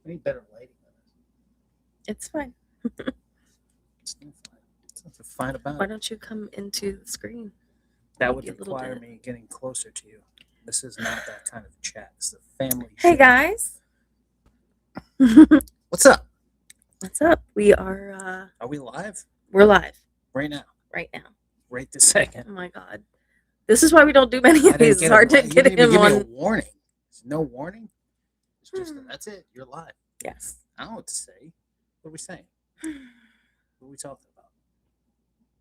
We need better lighting than this. It's fine. It's not fine. It's nothing fine about Why it. don't you come into the screen? That would Maybe a little require bit. me getting closer to you. This is not that kind of chat. It's a family Hey show. guys. What's up? What's up? We are Are we live we're live right now? right now. Right this second. Oh my god. This is why we don't do many I of didn't these. It's get hard to you get didn't even him give me a on. warning. There's no warning. It's just that's it. You're live. Yes. I don't know what to say. What are we saying? What are we talking about?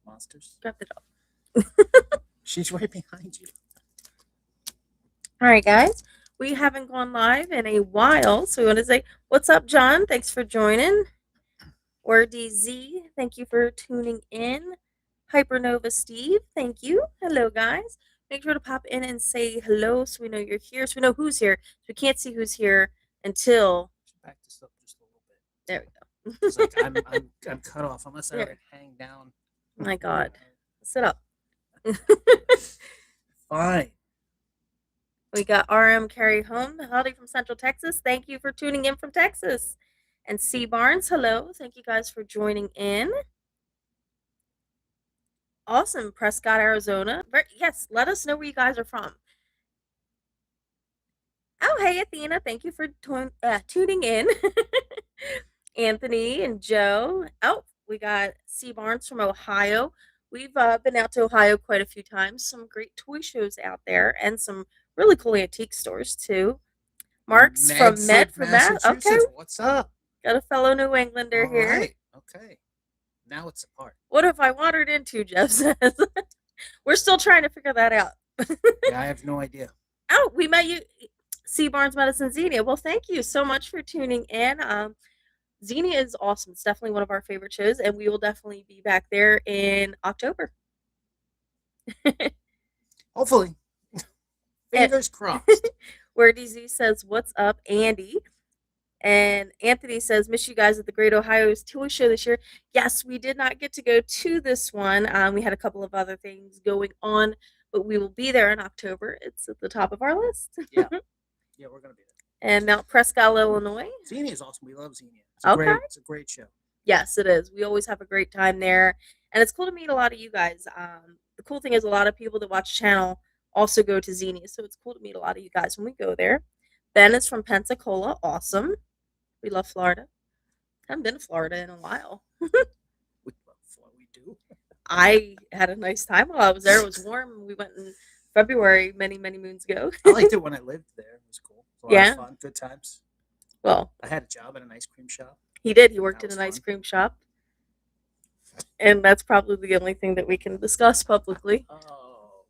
Monsters? Grab the dog. She's right behind you. All right, guys. We haven't gone live in a while, so we want to say, what's up, John? Thanks for joining. Or DZ, thank you for tuning in. Hypernova Steve, thank you. Hello, guys. Make sure to pop in and say hello so we know you're here, so we know who's here. So we can't see who's here until. Back this up just a little bit. There we go. It's like I'm cut off unless I hang down. Oh my God. Sit up. Fine. We got RM Carry Home. Howdy from Central Texas. Thank you for tuning in from Texas. And C Barnes, hello. Thank you guys for joining in. Awesome. Prescott, Arizona. Yes, let us know where you guys are from. Oh, hey, Athena. Thank you for tuning in. Anthony and Joe. Oh, we got C Barnes from Ohio. We've been out to Ohio quite a few times. Some great toy shows out there and some really cool antique stores, too. Mark's from Medford, Massachusetts. Okay. What's up? Got a fellow New Englander here. Right. Okay. Now it's a part. What have I wandered into, Jeff says. We're still trying to figure that out. Yeah, I have no idea. Oh, we met you. C. Barnes Medicine Xenia. Well, thank you so much for tuning in. Xenia is awesome. It's definitely one of our favorite shows, and we will definitely be back there in October. Hopefully. Fingers crossed. Where DZ says, what's up, Andy? And Anthony says, miss you guys at the Great Ohio Toy Show this year. Yes, we did not get to go to this one. We had a couple of other things going on, but we will be there in October. It's at the top of our list. Yeah. Yeah, we're going to be there. And Mount Prescott, Illinois. Xenia is awesome. We love Xenia. It's a great show. Yes, it is. We always have a great time there. And it's cool to meet a lot of you guys. The cool thing is a lot of people that watch the channel also go to Xenia. So it's cool to meet a lot of you guys when we go there. Ben is from Pensacola. Awesome. We love Florida. Haven't been to Florida in a while. We do. I had a nice time while I was there. It was warm. We went in February many, many moons ago. I liked it when I lived there. It was cool. It was a lot of fun. Good times. Well, I had a job at an ice cream shop. He did. He worked in an ice cream shop. And that's probably the only thing that we can discuss publicly. Oh.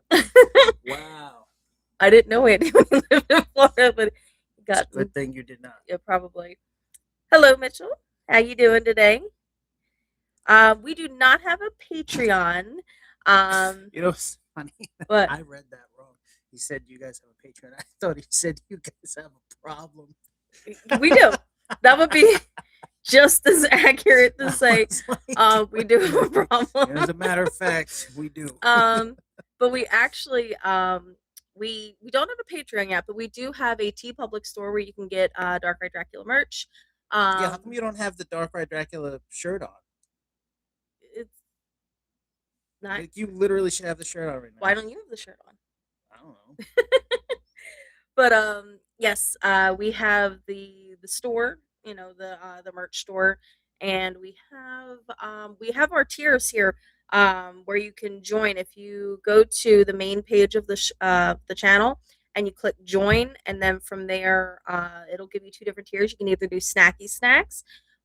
Wow. I didn't know Andy when he lived in Florida, but it's a good thing you did not. Yeah, probably. Hello, Mitchell. How you doing today? We do not have a Patreon. You know, it's funny. What? I read that wrong. He said you guys have a Patreon. I thought he said you guys have a problem. We do. That would be just as accurate to say we do have a problem. As a matter of fact, we do. But we actually we don't have a Patreon yet, but we do have a TeePublic store where you can get Dark Ride Dracula merch. Yeah, how come you don't have the Dark Ride Dracula shirt on? It's not. Like, you literally should have the shirt on right now. Why don't you have the shirt on? I don't know. But yes, we have the store, you know, the merch store, and we have our tiers here where you can join. If you go to the main page of the channel and you click join, and then from there it'll give you two different tiers. You can either do Snacky Snacks,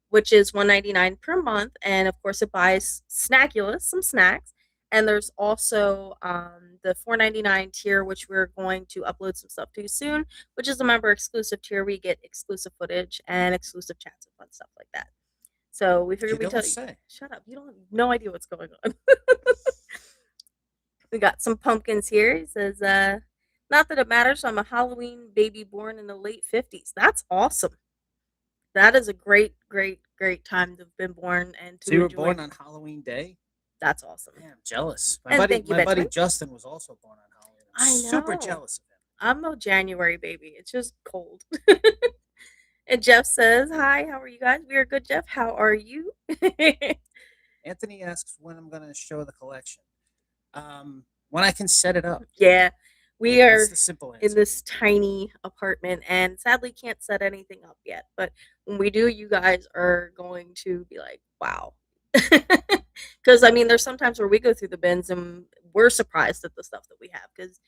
which is $1.99 per month, and of course it buys Snackulous, some snacks. And there's also the $4.99 tier, which we're going to upload some stuff to soon, which is a member exclusive tier. We get exclusive footage and exclusive chats and fun stuff like that. So we figured we'd tell you. Shut up. You don't have no idea what's going on. We got some pumpkins here. He says, not that it matters. I'm a Halloween baby born in the late 50s. That's awesome. That is a great, great, great time to have been born. And to so you were born on Halloween Day? That's awesome. Man, I'm jealous. My buddy Justin was also born on Halloween. I'm super jealous of him. I'm a January baby. It's just cold. And Jeff says, "Hi, how are you guys? We are good, Jeff. How are you?" Anthony asks when I'm going to show the collection. When I can set it up. Yeah, we That's are the simple in answer. this tiny apartment and sadly can't set anything up yet. But when we do, you guys are going to be like, wow. Because I mean, there's sometimes where we go through the bins and we're surprised at the stuff that we have because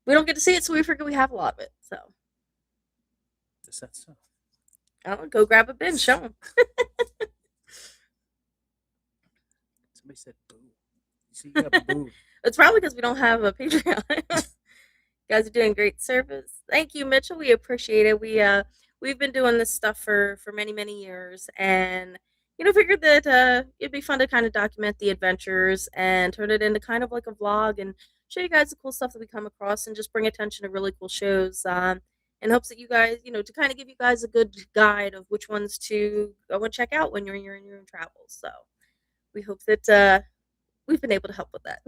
we don't get to see it, so we forget we have a lot of it. So Is that so? I don't know, go grab a bin, show them. Somebody said boo. You see, you got booed. It's probably because we don't have a Patreon. You guys are doing great service. Thank you, Mitchell. We appreciate it. We've been doing this stuff for many years, and figured that it'd be fun to kind of document the adventures and turn it into kind of like a vlog and show you guys the cool stuff that we come across and just bring attention to really cool shows. In hopes that you guys, to kind of give you guys a good guide of which ones to go and check out when you're in your own travels. So we hope that we've been able to help with that.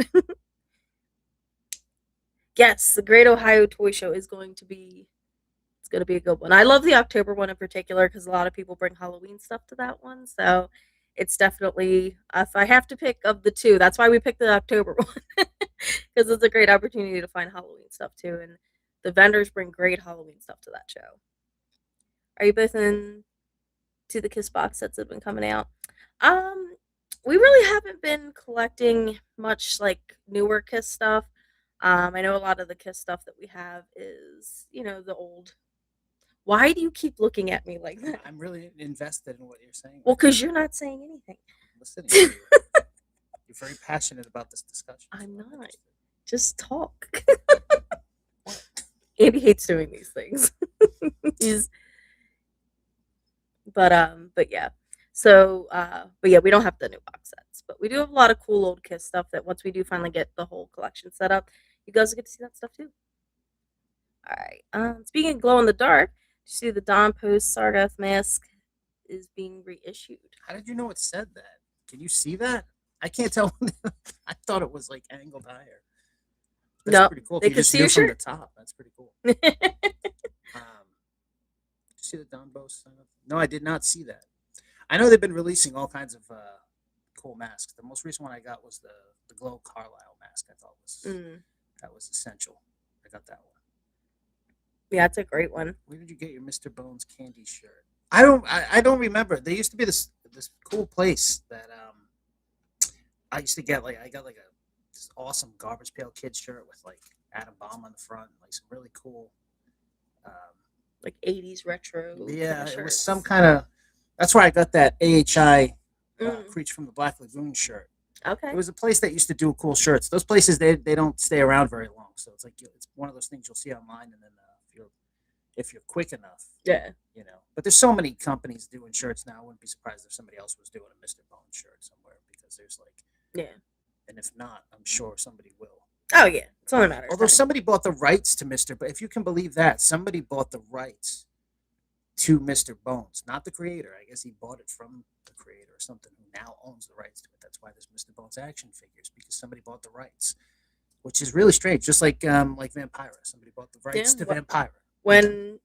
Yes, the Great Ohio Toy Show is going to be it's going to be a good one. I love the October one in particular because a lot of people bring Halloween stuff to that one. So it's definitely if I have to pick of the two, that's why we picked the October one because it's a great opportunity to find Halloween stuff too, and the vendors bring great Halloween stuff to that show. Are you both in to the Kiss box sets that have been coming out? Um, we really haven't been collecting much like newer Kiss stuff. I know a lot of the Kiss stuff that we have is, the old. Why do you keep looking at me like that? I'm really invested in what you're saying. Well, because you're not saying anything. I'm listening to you. You're very passionate about this discussion. I'm so not. interested. Just talk. Andy hates doing these things. He's, but yeah. So, but yeah, we don't have the new box sets, but we do have a lot of cool old Kiss stuff that once we do finally get the whole collection set up, you guys will get to see that stuff too. All right. Speaking of glow in the dark, you see the Dawn Post Sargoth mask is being reissued. How did you know it said that? Can you see that? I can't tell. I thought it was like angled higher. That's No, pretty cool. they You can just see knew your from the shirt. top. That's pretty cool. Did you see the Don Bose? No, I did not see that. I know they've been releasing all kinds of cool masks. The most recent one I got was the Glow Carlisle mask. I thought that was essential. I got that one. Yeah, it's a great one. Where did you get your Mr. Bones candy shirt? I don't remember. There used to be this cool place that I used to get I got like this awesome Garbage Pail Kid shirt with like Adam Bomb on the front, like some really cool um, Like 80s retro. yeah, kinda it was shirts. some kind of. That's where I got that AHI Mm, Creature from the Black Lagoon shirt. okay. It was a place that used to do cool shirts. Those places they don't stay around very long, so it's like it's one of those things you'll see online, and then if you're quick enough, Yeah. But there's so many companies doing shirts now. I wouldn't be surprised if somebody else was doing a Mr. Bone shirt somewhere because there's like, Yeah. and if not, I'm sure somebody will. Oh yeah. It's only a matter of Although time. somebody bought the rights to Mr. But if you can believe that, somebody bought the rights to Mr. Bones, not the creator. I guess he bought it from the creator or something who now owns the rights to it. That's why there's Mr. Bones action figures because somebody bought the rights, which is really strange. Just like Vampira, somebody bought the rights to Vampira. When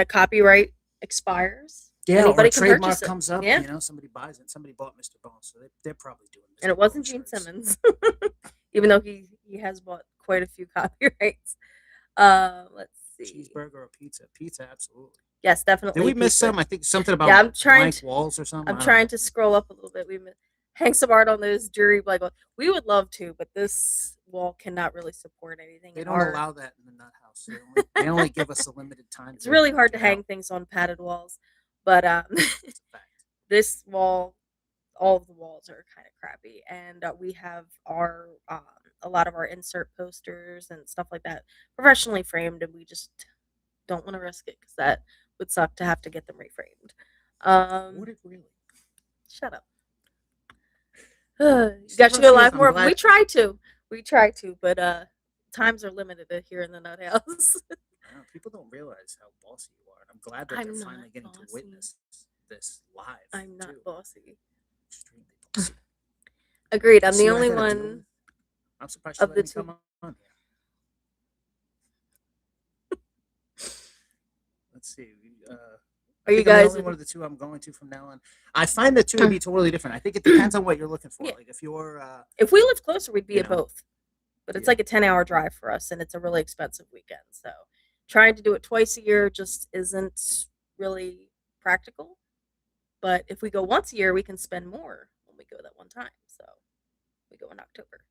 a copyright expires, Yeah, or a anybody can trademark purchase it. comes up, Yeah. Somebody buys it. Somebody bought Mr. Bones, so they're probably doing Mr. And it wasn't Bones Gene shirts. Simmons, even though he has bought quite a few copyrights. Let's see. Cheeseburger or pizza? Pizza, absolutely. Yes, definitely. Did we miss pizza. some? I think something about Yeah, I'm trying blank to. walls or something. I'm trying to scroll up a little bit. We hang some art on those jury blank walls. We would love to, but this wall cannot really support anything. They in don't art. allow that in the nut house. They only give us a limited time. It's really hard to get hang out. things on padded walls, but It's a fact. this wall, all of the walls are kind of crappy, and we have our a lot of our insert posters and stuff like that professionally framed, and we just don't want to risk it because that would suck to have to get them reframed. Would it really? Shut up. You got to go live more. We try to, but times are limited here in the Nut House. People don't realize how bossy you are, and I'm glad that I'm they're not finally getting to bossy. witness this live. I'm not too. bossy. Extremely bossy. Agreed. I'm See the what I only gotta deal one. with? I'm surprised you of let the me two. come on here. let's see. I Are you think I'm the guys only one of the two I'm going to from now on. I find the two to be totally different. I think it depends on what you're looking for. Yeah. Like if you're, If we lived closer, we'd be you at know, both. But it's yeah, like a 10-hour drive for us, and it's a really expensive weekend. So trying to do it twice a year just isn't really practical. But if we go once a year, we can spend more when we go that one time. So we go in October.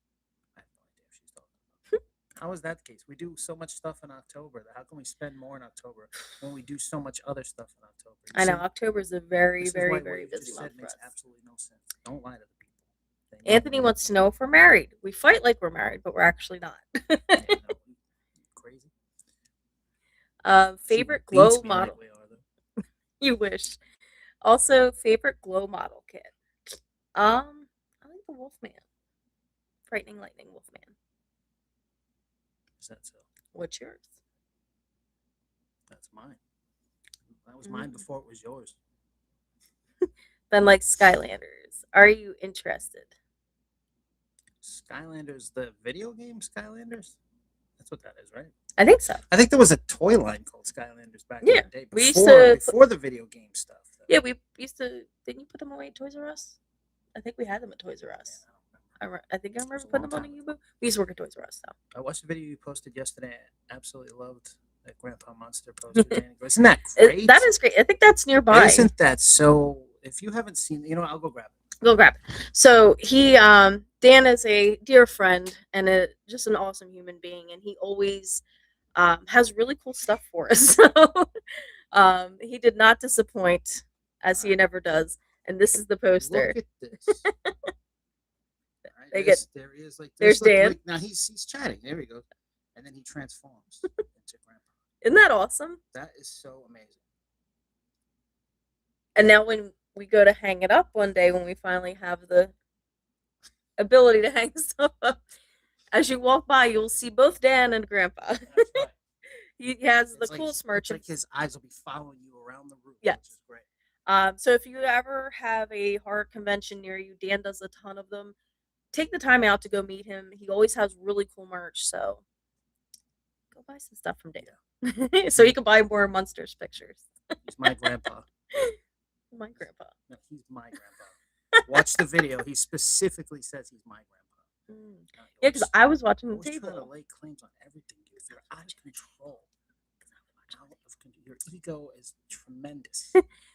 I have no idea if she's talking about. How is that the case? We do so much stuff in October. How can we spend more in October when we do so much other stuff in October? You I know see, October is a very, this is why very, what very you busy just month said for makes us. absolutely no sense. Don't lie to the people. They know. Anthony wants to know if we're married. We fight like we're married, but we're actually not. Yeah, no, crazy. She Favorite beats glow me like model. we are, though. You wish. Also, favorite glow model kit. I like the Wolfman. Frightening Lightning Wolfman. Is that so? What's yours? That's mine. That was mine before it was yours. Then like Skylanders. Are you interested? Skylanders, the video game Skylanders? That's what that is, right? I think so. I think there was a toy line called Skylanders back in Yeah, the day. we used Before, to- before the video game stuff. though. Yeah, we used to. Didn't you put them away at Toys R Us? I think we had them at Toys R Yeah, Us. I don't remember. I think I was remember a putting long them on a time U-boot. We used to work at Toys R Us, though. I watched the video you posted yesterday. I absolutely loved that Grandpa Monster posted. Isn't that great? That is great. I think that's nearby. Isn't that so? If you haven't seen, I'll go grab it. Go grab it. So he, Dan is a dear friend and just an awesome human being, and he always has really cool stuff for us. So he did not disappoint, as he never does. And this is the poster. Look at this. They There he is. Like there's look, Dan. Like, now he's chatting. There we go. And then he transforms into Grandpa. Isn't that awesome? That is so amazing. And now when we go to hang it up one day, when we finally have the ability to hang stuff up, as you walk by, you'll see both Dan and Grandpa. That's right. He has the It's like, coolest it's merch. like his eyes will be following you around the room. Yes. Which is great. So if you ever have a horror convention near you, Dan does a ton of them. Take the time out to go meet him. He always has really cool merch, so go buy some stuff from Dan. So you can buy more Monsters pictures. He's my grandpa. My grandpa. No, he's my grandpa. Watch the video. He specifically says he's my grandpa. Yeah, because I was watching the Always trying to table. lay claims on everything, dude. You're out of control. Your ego is tremendous.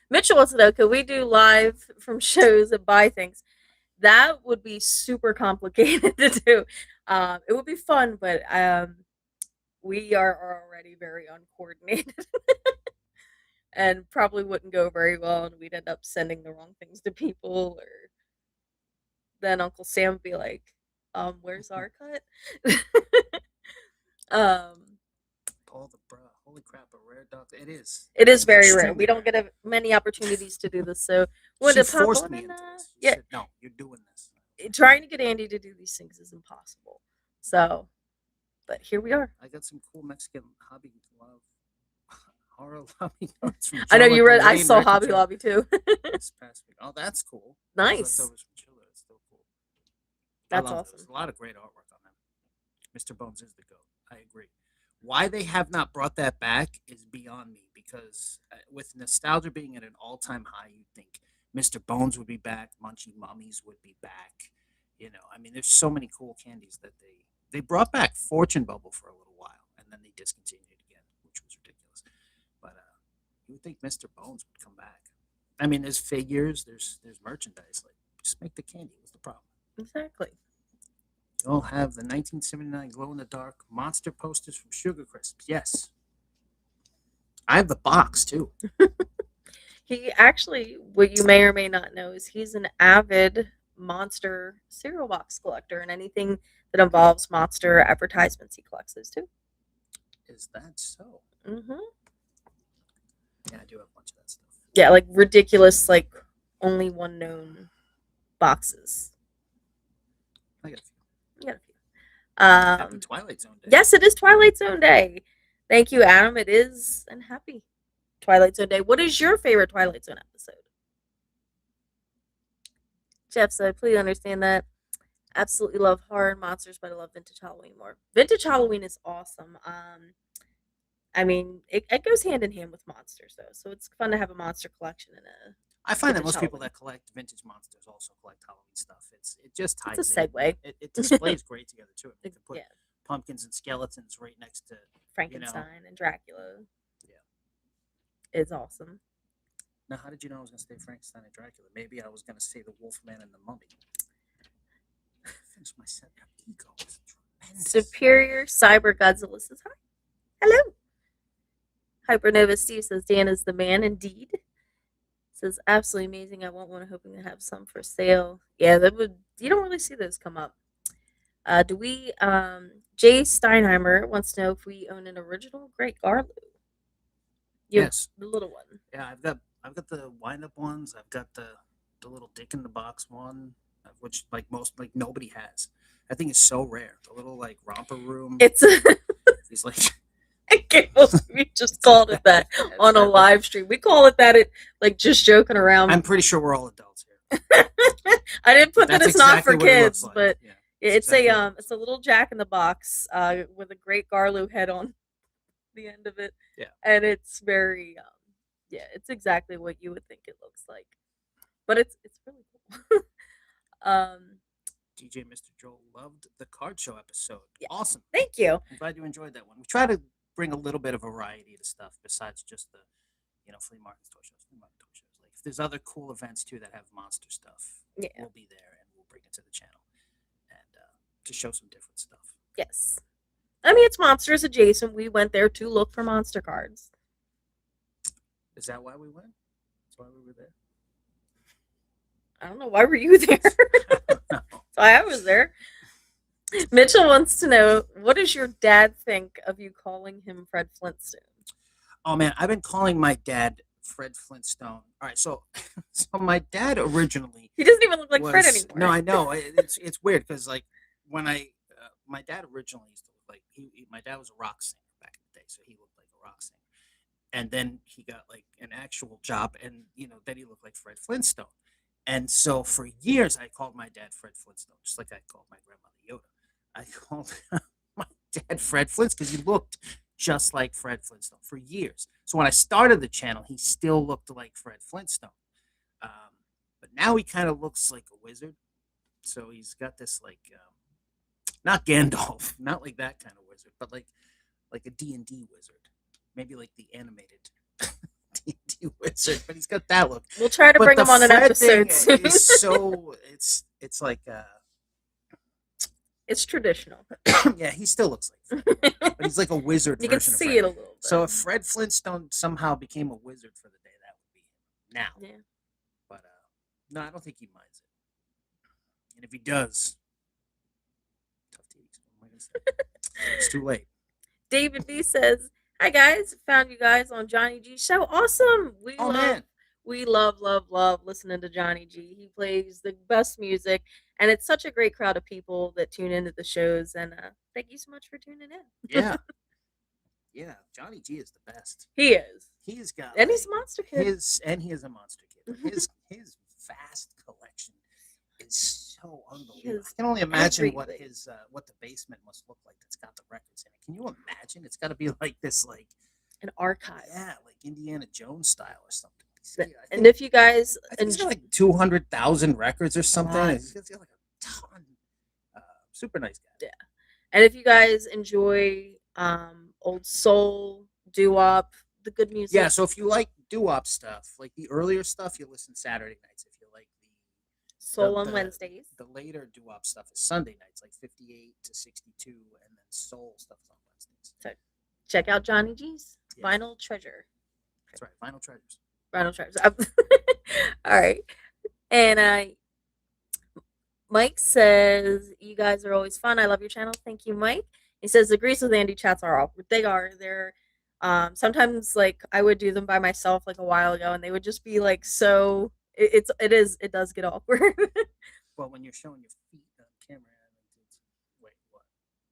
Mitchell wants to know, could we do live from shows and buy things? That would be super complicated to do. It would be fun, but we are already very uncoordinated. And probably wouldn't go very well, and we'd end up sending the wrong things to people, or then Uncle Sam would be like, where's our cut? All the bruh. Holy crap, a rare dog. It is. It is very rare. Extremely We don't rare. get many opportunities to do this, so we She wanted to pop forced on me and, into this. She yeah, said, no, you're doing this. trying to get Andy to do these things is impossible. So, but here we are. I got some cool Mexican Hobby Love horror lobby cards from I know Joe you at read. the I Lane saw Record Hobby Shop Lobby too. this past week. Oh, that's cool. Nice. Leftovers from Chiller. It's still cool. That's I love awesome. those. A lot of great artwork on them. Mr. Bones is the GOAT. I agree. Why they have not brought that back is beyond me, because with nostalgia being at an all-time high, you'd think Mr. Bones would be back, Munchie Mummies would be back. I mean, there's so many cool candies that they brought back Fortune Bubble for a little while, and then they discontinued it again, which was ridiculous. But you would think Mr. Bones would come back. I mean, there's figures, there's merchandise. Like, just make the candy. What's the problem? Exactly. You'll have the 1979 glow-in-the-dark monster posters from Sugar Crisps. Yes. I have the box, too. He actually, what you may or may not know, is he's an avid Monster cereal box collector, and anything that involves Monster advertisements, he collects those too. Is that so? Mm-hmm. Yeah, I do have a bunch of that stuff. Yeah, like ridiculous, like only one known boxes. I got a few. You got a few. Happy Twilight Zone Day. Yes, it is Twilight Zone Day. Thank you, Adam. It is, and happy Twilight Zone Day. What is your favorite Twilight Zone episode? Jeff said, please understand that. Absolutely love horror and monsters, but I love vintage Halloween more. Vintage Halloween is awesome. I mean, it goes hand in hand with monsters though, so it's fun to have a monster collection in a I find that vintage most people Halloween. that collect vintage monsters also collect Halloween stuff. It just It's a ties in. segue. It displays great together too. You can put Yeah, pumpkins and skeletons right next to, you know. Frankenstein and Dracula Yeah. is awesome. Now, how did you know I was going to say Frankenstein and Dracula? Maybe I was going to say the Wolfman and the Mummy. Finish my set. Your ego is tremendous. Superior Cyber Godzilla says hi. Hello. Hypernova Steve says Dan is the man indeed. Says absolutely amazing. I want one. Hoping to have some for sale. Yeah, that would. You don't really see those come up. Do we? Jay Steinheimer wants to know if we own an original Great Garlu. Yes. The little one. Yeah, I've got the wind up ones. I've got the little dick in the box one, which like nobody has. I think it's so rare. The little like romper room. It's. He's like. We just called it that on a live stream. We call it that. It like just joking around. I'm pretty sure we're all adults here. I didn't put that it's exactly not for kids, like. but yeah, it's exactly it's a little Jack in the Box with a Great Garlu head on the end of it. Yeah, and it's very yeah, it's exactly what you would think it looks like, but it's really cool. DJ Mr. Joel loved the card show episode. Yeah. Awesome. Thank you. I'm glad you enjoyed that one. We try to bring a little bit of variety to stuff besides just the, flea markets, toy shows, Like if there's other cool events too that have monster stuff, we'll be there and we'll bring it to the channel and to show some different stuff. Yes. I mean, it's monsters adjacent. We went there to look for monster cards. Is that why we went? That's why we were there? I don't know. Why were you there? That's why I was there. Mitchell wants to know, what does your dad think of you calling him Fred Flintstone? Oh, man, I've been calling my dad Fred Flintstone. All right, so my dad originally... He doesn't even look like Fred anymore. No, I know. It's weird because, like, when my dad originally used to look like... my dad was a rock singer back in the day, so he looked like a rock singer. And then he got, like, an actual job, and, then he looked like Fred Flintstone. And so for years, I called my dad Fred Flintstone, just like I called my grandmother Yoda. I called my dad Fred Flintstone because he looked just like Fred Flintstone for years. So when I started the channel, he still looked like Fred Flintstone. But now he kind of looks like a wizard. So he's got this like, not Gandalf, not like that kind of wizard, but like a D&D wizard. Maybe like the animated D&D wizard, but he's got that look. We'll try to bring him on an episode soon. So it's like it's traditional. Yeah, he still looks like Fred, but he's like a wizard. You can see it a little bit. So if Fred Flintstone somehow became a wizard for the day, that would be him now. Yeah. But no, I don't think he minds it. And if he does, tough titties. What am I gonna say? It's too late. David B says, "Hi guys, found you guys on Johnny G show. Awesome. We love listening to Johnny G. He plays the best music, and it's such a great crowd of people that tune into the shows. And thank you so much for tuning in." Yeah, yeah. Johnny G is the best. He is. He's got and he's a monster kid. He is a monster kid. His vast collection is so unbelievable. I can only imagine what the basement must look like. That's got the records in it. Can you imagine? It's got to be like this, like an archive. Yeah, like Indiana Jones style or something. And if you guys, he's got like 200,000 records or something. He's got like a ton. Super nice guy. Yeah, and if you guys enjoy old soul, doo-wop, the good music. Yeah, so if you like doo-wop stuff, like the earlier stuff, you listen Saturday nights. If you like the soul on Wednesdays, the later doo-wop stuff is Sunday nights, like 58 to 62, and then soul stuff is on Wednesdays. So check out Johnny G's Vinyl Treasure. That's right, Vinyl Treasures. Vinyl Treasures. All right, and Mike says, "You guys are always fun. I love your channel. Thank you, Mike." He says, agrees with Andy. Chats are awkward. They are. They're sometimes like I would do them by myself like a while ago, and they would just be like so. It does get awkward. Well, when you're showing your feet on camera, wait, what?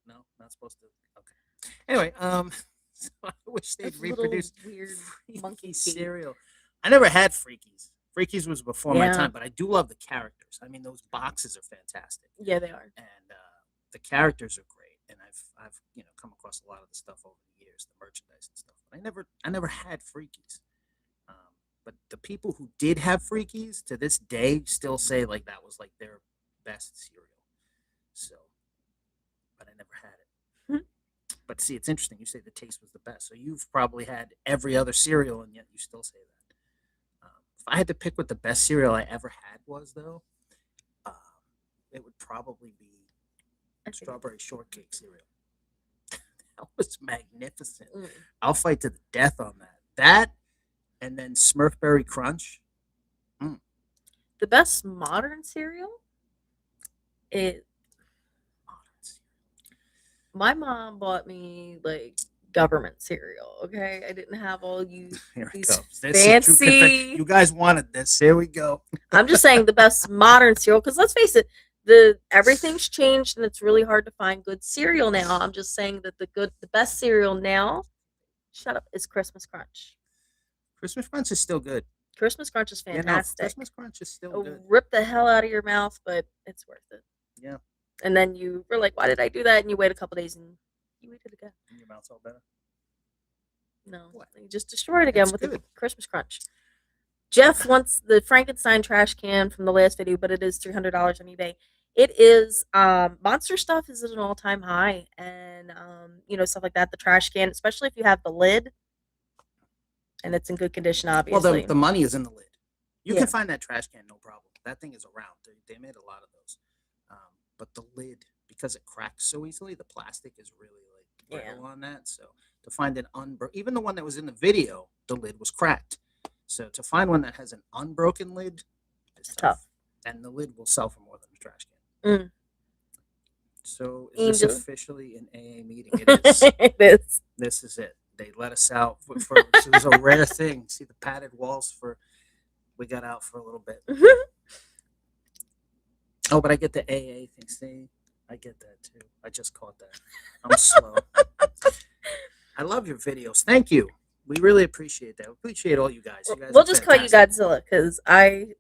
No, not supposed to. Okay. Anyway, so I wish they'd reproduce weird monkey cereal. I never had Freakies. Freakies was before my time, but I do love the characters. I mean, those boxes are fantastic. Yeah, they are. And the characters are great. And I've come across a lot of the stuff over the years, the merchandise and stuff I never had Freakies. Um, but the people who did have Freakies to this day still say like that was like their best cereal. So, but I never had it. But see, it's interesting. You say the taste was the best, so you've probably had every other cereal, and yet you still say that. If I had to pick what the best cereal I ever had was, though, um, it would probably be I think strawberry shortcake cereal. That was magnificent. mm. I'll fight to the death on that. That and then Smurfberry Crunch. Mm, The best modern cereal is modern cereal. my mom bought me like government cereal. Okay, I didn't have all Here it these comes. This is true fancy. You guys wanted this. Here we go. I'm just saying the best modern cereal because let's face it, the everything's changed and it's really hard to find good cereal now. I'm just saying that the best cereal now, shut up, is Christmas Crunch. Christmas Crunch is still good. Christmas Crunch is Yeah, no, fantastic. Christmas Crunch is still It'll good. rip the hell out of your mouth, but it's worth it. Yeah. And then you were like, "Why did I do that?" And you wait a couple days and you eat it again. Your mouth's all better. No, What? you just destroy it again It's with the good. Christmas Crunch. Jeff wants the Frankenstein trash can from the last video, but it is $300 on eBay. It is monster stuff is at an all-time high, and stuff like that. The trash can, especially if you have the lid and it's in good condition, Well, obviously. the money is in the lid. You Yeah. can find that trash can, no problem. That thing is around. They made a lot of those. But the lid, because it cracks so easily, the plastic is really like Yeah. brittle on that. So to find an even the one that was in the video, the lid was cracked. So to find one that has an unbroken lid is It's tough. tough. And the lid will sell for more than a trash can. Mm. So is this Angel. officially an AA meeting? It is. It is. This is it. They let us out for it was a rare thing. See the padded walls we got out for a little bit. Oh, but I get the AA thing. See, I get that too. I just caught that. I'm slow. I love your videos. Thank you. We really appreciate that. We appreciate all you guys. You guys We'll are just call you fantastic. Godzilla because I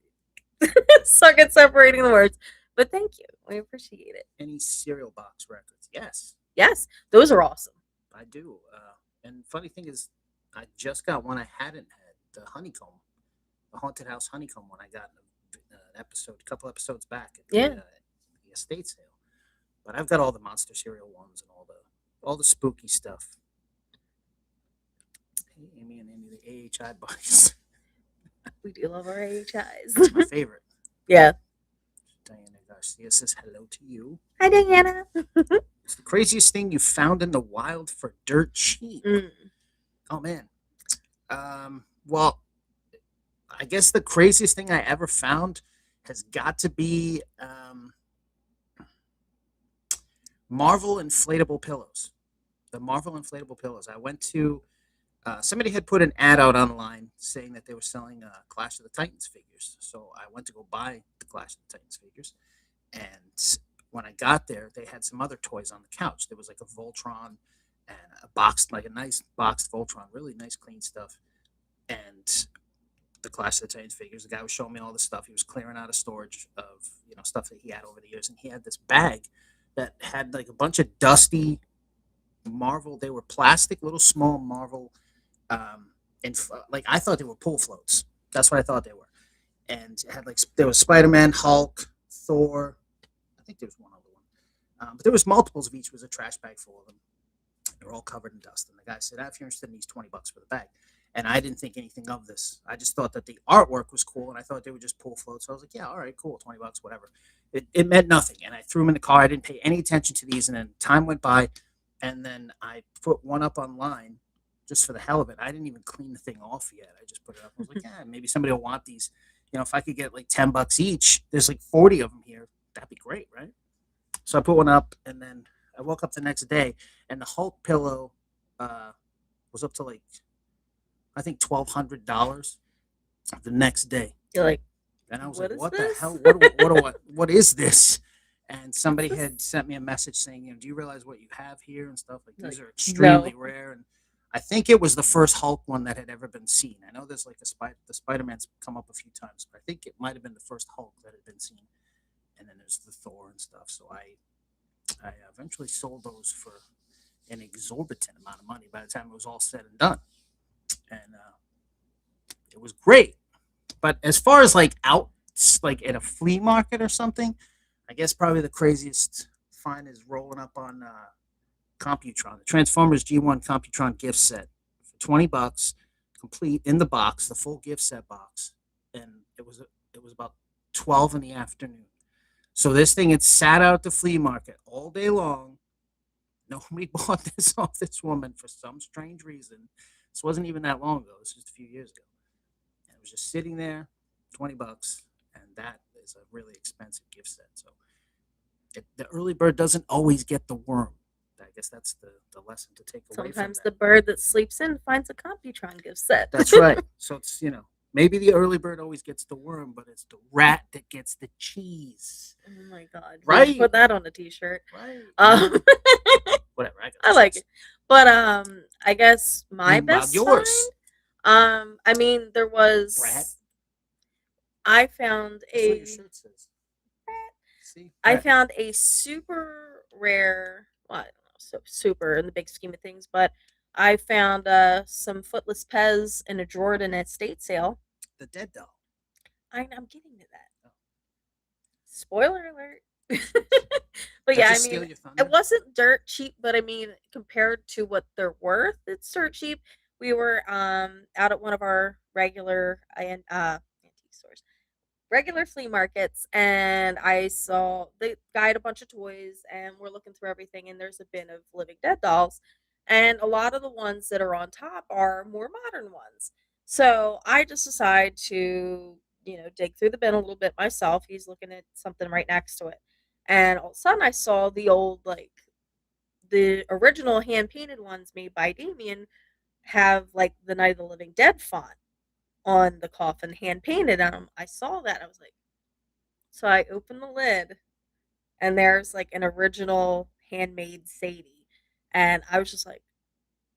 suck at separating the words. But thank you. We appreciate it. Any cereal box records? Yes, Yes, those are awesome. I do. And funny thing is, I just got one I hadn't had. The honeycomb, the haunted house honeycomb one. I got in an episode, a couple episodes back at the estate sale. But I've got all the monster cereal ones and all the spooky stuff. Hey, Amy and Andy, the AHI buddies. We do love our AHIs. That's my favorite. Yeah. Diana Garcia says hello to you. Hi, Diana. It's the craziest thing you found in the wild for dirt cheap. Oh man. Well, I guess the craziest thing I ever found has got to be Marvel inflatable pillows. The Marvel inflatable pillows. I went to somebody had put an ad out online saying that they were selling Clash of the Titans figures. So I went to go buy the Clash of the Titans figures, and when I got there, they had some other toys on the couch. There was like a Voltron and a nice boxed Voltron, really nice, clean stuff, and the Clash of the Titans figures. The guy was showing me all the stuff. He was clearing out of storage of stuff that he had over the years, and he had this bag that had like a bunch of dusty Marvel. They were plastic, little small Marvel, like I thought they were pool floats. That's what I thought they were, and it had there was Spider-Man, Hulk, Thor. I think there was one other one, but there was multiples of each. It was a trash bag full of them. They were all covered in dust, and the guy said, "If you're interested in these, $20 for the bag." And I didn't think anything of this. I just thought that the artwork was cool, and I thought they were just pool floats. So I was like, "Yeah, all right, cool, $20, whatever." It meant nothing, and I threw them in the car. I didn't pay any attention to these, and then time went by, and then I put one up online just for the hell of it. I didn't even clean the thing off yet. I just put it up. I was like, "Yeah, maybe somebody will want these. If I could get like $10 each, there's like 40 of them here. That'd be great, right?" So I put one up, and then I woke up the next day, and the Hulk pillow was up to like, I think $1,200 the next day. You're like, and I was what like, is "What this? the hell? What is this?" And somebody had sent me a message saying, "Do you realize what you have here and stuff? Like these are extremely rare." And I think it was the first Hulk one that had ever been seen. I know there's like the Spider-Man's come up a few times, but I think it might have been the first Hulk that had been seen. And then there's the Thor and stuff. So I eventually sold those for an exorbitant amount of money by the time it was all said and done. and it was great. But as far as like out, like at a flea market or something, I guess probably the craziest find is rolling up on Computron, the Transformers G1 Computron gift set for $20, complete in the box, the full gift set box, and it was about 12 in the afternoon. So this thing had sat out at the flea market all day long. Nobody bought this off this woman for some strange reason. This wasn't even that long ago. This was just a few years ago. And it was just sitting there, $20, and that is a really expensive gift set. So the early bird doesn't always get the worm. I guess that's the lesson to take away from Sometimes that. the bird that sleeps in finds a Computron gift set. That's right. So it's maybe the early bird always gets the worm, but it's the rat that gets the cheese. Oh my god! Right. Put that on a T-shirt. Right. Um, Whatever. I like it, but I guess my Meanwhile, best yours. I mean, there was. Brat. I found That's what a. your shirt says. See. I Brat. found a super rare. Well, I don't know, so super in the big scheme of things, but I found some footless Pez in a drawer at an estate sale. The dead doll. I'm getting to that. Oh. Spoiler alert. But Did yeah, I I just steal mean, your thunder? it wasn't dirt cheap, but I mean, compared to what they're worth, it's dirt cheap. We were out at one of our regular antique stores, regular flea markets, and I saw the guy had a bunch of toys, and we're looking through everything, and there's a bin of living dead dolls, and a lot of the ones that are on top are more modern ones. So I just decide to dig through the bin a little bit myself. He's looking at something right next to it, and all of a sudden I saw the old, like, the original hand painted ones made by Damien have like the Night of the Living Dead font on the coffin, hand painted on them. I saw that. I was like, so I opened the lid, and there's like an original handmade Sadie. And I was just like,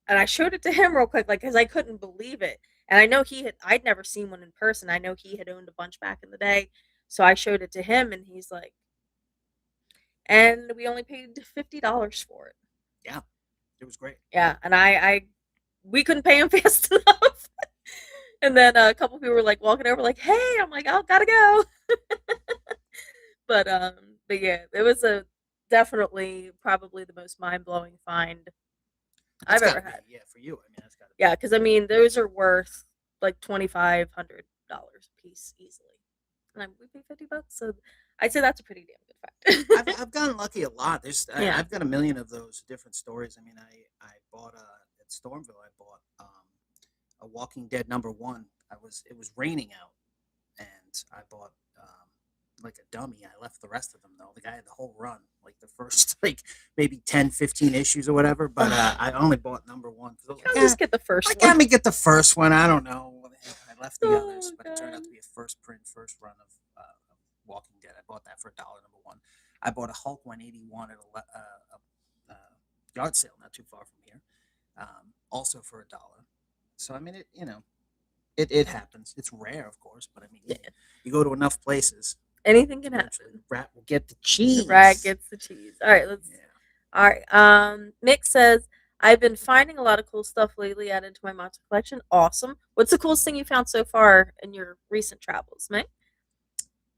and I showed it to him real quick, like, because I couldn't believe it. And I know I'd never seen one in person. I know he had owned a bunch back in the day. So I showed it to him, and he's like, and we only paid $50 for it. Yeah, it was great. Yeah. And we couldn't pay him fast enough. And then a couple people were like walking over, like, "Hey," I'm like, "Oh, gotta go." But yeah, it was a definitely probably the most mind blowing find That's I've ever gotta be, had. yeah, for you. I mean, that's gotta be. Yeah, because I mean, those are worth like $2,500 a piece easily, and we paid $50, so I'd say that's a pretty damn good find. I've gotten lucky a lot. Yeah. I've got a million of those different stories. I mean, I bought at Stormville. I bought a Walking Dead #1. It was raining out, and I bought like a dummy. I left the rest of them though. The guy had the whole run, like the first like maybe 10, 15 issues or whatever. But I only bought #1 because I was like, I'll just get the first like, one. let me get the first one. I don't know. I left the Oh, others, but it turned out God. to be a first print, first run of Walking Dead. I bought that for $1, #1. I bought a Hulk 181 at a yard sale not too far from here, also for $1. So I mean, it happens. It's rare, of course, but I mean, Yeah. you go to enough places, Anything can eventually happen. the rat will get the The cheese. rat gets the cheese. All right, let's. Yeah. All right. Mick says, I've been finding a lot of cool stuff lately added to my monster collection. Awesome. What's the coolest thing you found so far in your recent travels, Mick?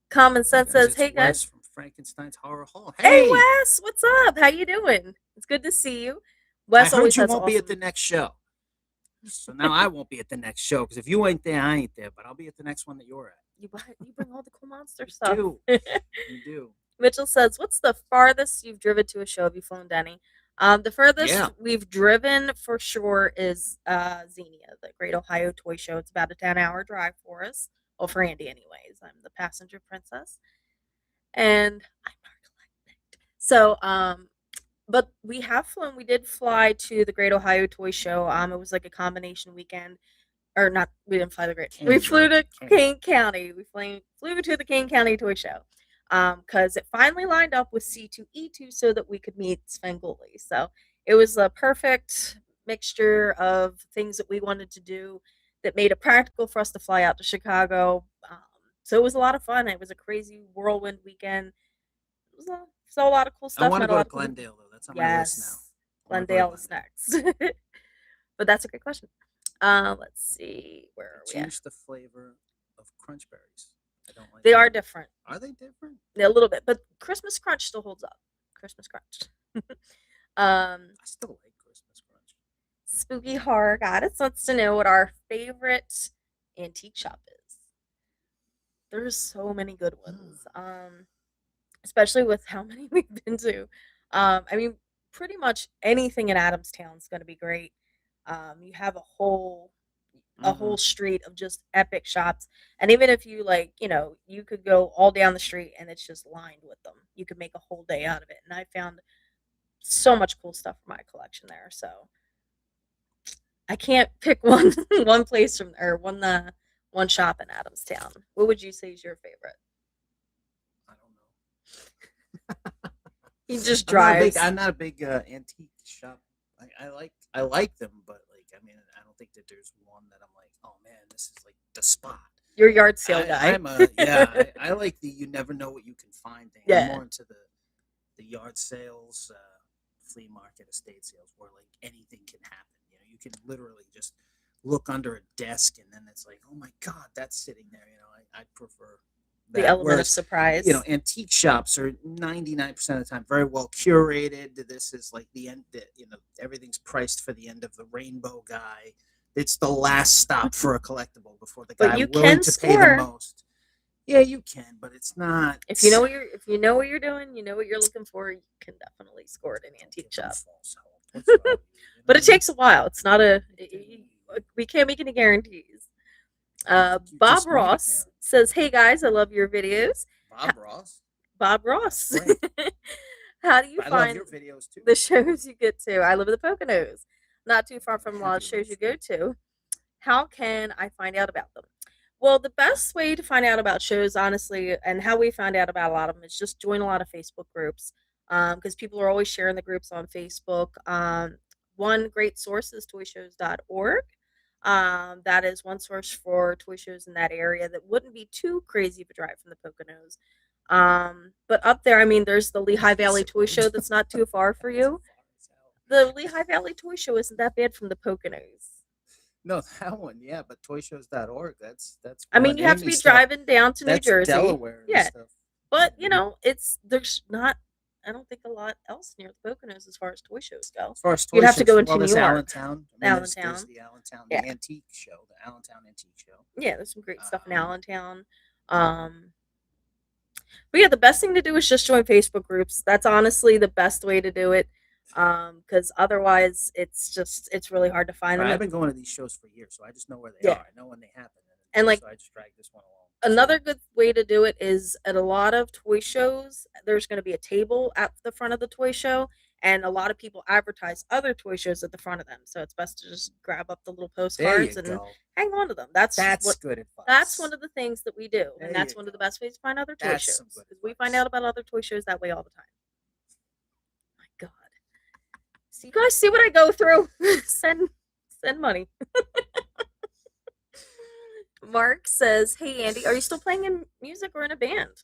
Common Hey Sense guys, says, it's "Hey Wes guys, from Frankenstein's Horror Hall. hey Hey, Wes, what's up? How you doing? It's good to see you." I Wes heard always you has won't be at the awesome. next show. So now I won't be at the next show because if you ain't there, I ain't there. But I'll be at the next one that you're at. You bring all the cool monster You stuff. do. You do. Mitchell says, "What's the farthest you've driven to a show? Have you flown to any?" The furthest Yeah. we've driven for sure is Xenia, the Great Ohio Toy Show. It's about a 10-hour drive for us. Well, for Andy, anyways. I'm the passenger princess, and I'm narcoleptic. So, but we have flown. We did fly to the Great Ohio Toy Show. It was like a combination weekend, or not. We didn't fly the Great. We flew to Kane County. We flew to the Kane County Toy Show, because it finally lined up with C2E2 so that we could meet Svengoolie. So it was a perfect mixture of things that we wanted to do that made it practical for us to fly out to Chicago. So it was a lot of fun. It was a crazy whirlwind weekend. It was saw a lot of cool I stuff. want to Met a go lot to of cool people. Glendale though. That's on my list now. Yes, I wanna go to Glendale is next. But that's a great question. Let's see, where They are we at? changed the flavor of crunch berries. I don't like They them are anymore. different. Are they different? A little bit, but Christmas Crunch still holds up. Christmas Crunch. um, I still like Christmas crunch. Spooky Horror Goddess wants to know what our favorite antique shop is. There's so many good Hmm. ones. Especially with how many we've been to. I mean, pretty much anything in Adamstown is going to be great. You have a Mm-hmm. whole street of just epic shops, and even if you like, you could go all down the street and it's just lined with them. You could make a whole day out of it, and I found so much cool stuff for my collection there. So I can't pick one one place from or one shop in Adamstown. What would you say is your favorite? I don't know. He just I'm not a big. drives. I'm not a big antique shop. I like them, but like I mean, I don't think that there's one that I'm like, oh man, this is like the spot. Your yard sale guy. I'm a yeah. I like the you never know what you can find thing. I'm Yeah. more into the yard sales, flea market, estate sales, where like anything can happen. You know, you can literally just look under a desk and then it's like, oh my god, that's sitting there. You know, I prefer The that. element of Whereas surprise. antique shops are 99% of the time very well curated. This is like the end. Everything's priced for the end of the rainbow guy. It's the last stop for a collectible before the But guy you willing can to pay the score. most. Yeah, you can, but it's not. If you know what you're doing, you know what you're looking for, you can definitely score at an Don't antique give them shop. false hope. What's wrong with you? You But know it what I mean? takes a while. It's not we can't make any guarantees. I think you Bob just made a Ross guarantee. says, "Hey guys, I love your videos." Bob Ross. Bob That's Ross, great. how do you I love find your videos too. the shows you get to? I live in the Poconos, not too far Okay, from a lot happy of to shows you roast go you. to. How can I find out about them? Well, the best way to find out about shows, honestly, and how we find out about a lot of them is just join a lot of Facebook groups because people are always sharing the groups on Facebook. One great source is toyshows.org. That is one source for toy shows in that area that wouldn't be too crazy of a drive from the Poconos. But up there, I mean, there's the Lehigh Valley Yes, it Toy would. Show that's not too far for That's you. far as hell. The Lehigh Valley Toy Show isn't that bad from the Poconos. No, that one, yeah, but toyshows.org, that's I mean, one you have to Amy be stuff. driving down to New That's Jersey. Delaware and Yeah. stuff. But, Mhm. it's there's not I don't think a lot else near the Poconos as far as toy shows go. As far as You'd toy have to shows, go well, into New there's York, Allentown. I mean, there's Allentown. the Allentown, Yeah. the antique show, the Allentown Antique Show. Yeah, there's some great stuff in Um, Allentown. Um, but yeah, the best thing to do is just join Facebook groups. That's honestly the best way to do it. Because otherwise it's really hard to find them. I've been going to these shows for years, so I just know where they Yeah. are. I know when they happen, And like so I just drag this one along. another good way to do it is at a lot of toy shows, there's going to be a table at the front of the toy show, and a lot of people advertise other toy shows at the front of them. So it's best to just grab up the little There you postcards and go. hang on to them. That's good That's advice. one of the things that we do, There and you that's one of the go. best ways to find other toy That's some shows good because we find advice. out about other toy shows that way all the time. My God, so you guys see what I go through? send money. Mark says, "Hey Andy, are you still playing in music or in a band?"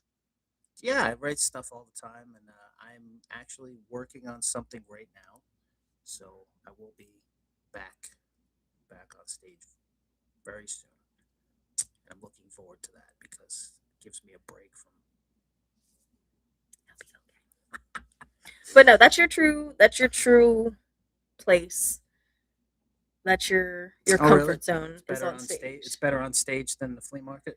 Yeah, I write stuff all the time, and I'm actually working on something right now. So I will be back back on stage very soon. And I'm looking forward to that because it gives me a break from. But no, that's your true place. That's your Oh, really? comfort zone It's is better on on stage. It's stage. better on stage than the flea market.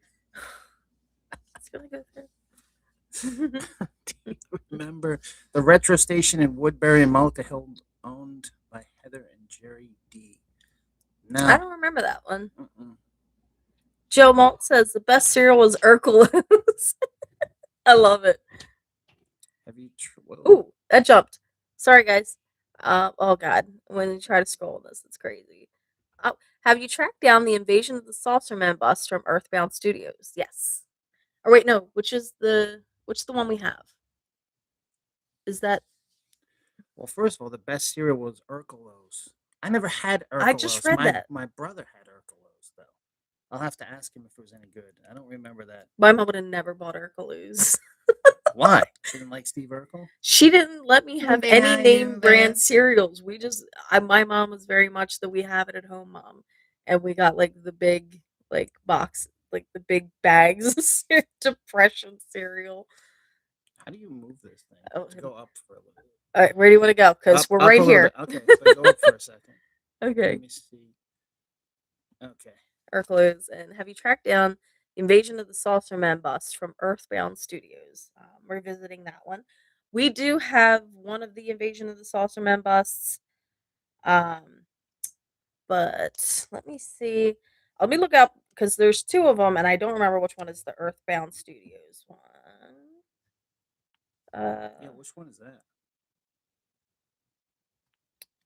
It's gonna go through. Remember the retro station in Woodbury and Mullica Hill, owned by Heather and Jerry D. I No. don't remember that one. Mm-mm. Joe Malt says the best cereal was Urkelos. I love it. Have you? Whoa. Ooh, that jumped. Sorry, guys. Oh God, when you try to scroll this, it's crazy. Oh, have you tracked down the Invasion of the Saucerman bus from Earthbound Studios? Yes. Or wait, no. Which the one we have? Is that Well, first of all, the best cereal was Urkelos. I never had I just Urkelos. read My that. my brother had Urkelos though. I'll have to ask him if it was any good. I don't remember that. My mom would have never bought Urkelos. Why? She didn't like Steve Urkel. She didn't let me have any name brand Remember. cereals. My mom was very much the we have it at home mom. and we got like the big like box, like the big bags of depression cereal. How do you move this thing? Oh, To go up for a little bit. all right, where do you want to go? Because we're Up right a little here. bit. Okay, so go up for a second. Okay. Let me see. Okay. Urkelos, and have you tracked down the Invasion of the Saucer Man bust from Earthbound Studios? We're visiting that one. We do have one of the Invasion of the Saucer Man busts, um, but let me see. Let me look up because there's two of them, and I don't remember which one is the Earthbound Studios one. Yeah, which one is that?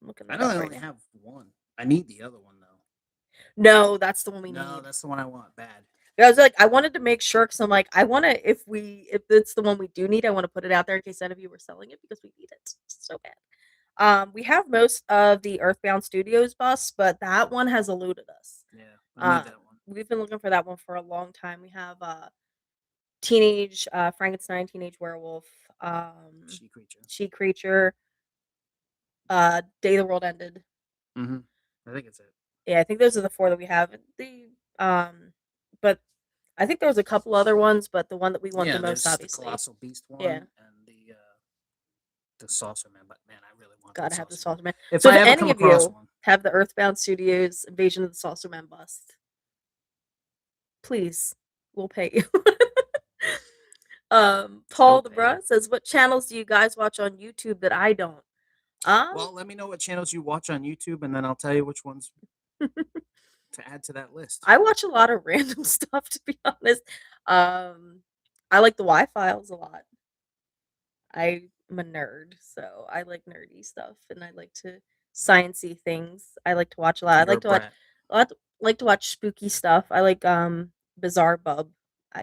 I'm looking I that know up I right only now. have one. I need the other one though. No, that's the one we No, need. that's the one I want bad. I was like, I wanted to make sure because I'm like, I want to, if it's the one we do need, I want to put it out there in case any of you were selling it because we need it so bad. We have most of the Earthbound Studios bus, but that one has eluded us. Yeah, I need that one. We've been looking for that one for a long time. We have Teenage Frankenstein, Teenage Werewolf, She Creature. She Creature, Day the World Ended. Mm-hmm. I think it's it. Yeah, I think those are the four that we have. But I think there was a couple other ones, but the one that we want the Yeah, most, there's the obviously, Colossal Beast one yeah, and the Saucer Man. But man, I really want that gotta have the Saucer Man. Saucer Man. If So I if ever come any of across you one, have the Earthbound Studios Invasion of the Saucer Man bust, please, we'll pay you. Paul still the pay you. Bruh says, "What channels do you guys watch on YouTube that I don't?" Well, let me know what channels you watch on YouTube, and then I'll tell you which ones to add to that list. I watch a lot of random stuff, to be honest. I like the Y Files a lot. I'm a nerd, so I like nerdy stuff, and I like to sciencey things. I like to watch a lot. I You're a like to watch brat. a lot. Like to watch spooky stuff. I like Bizarre Bub.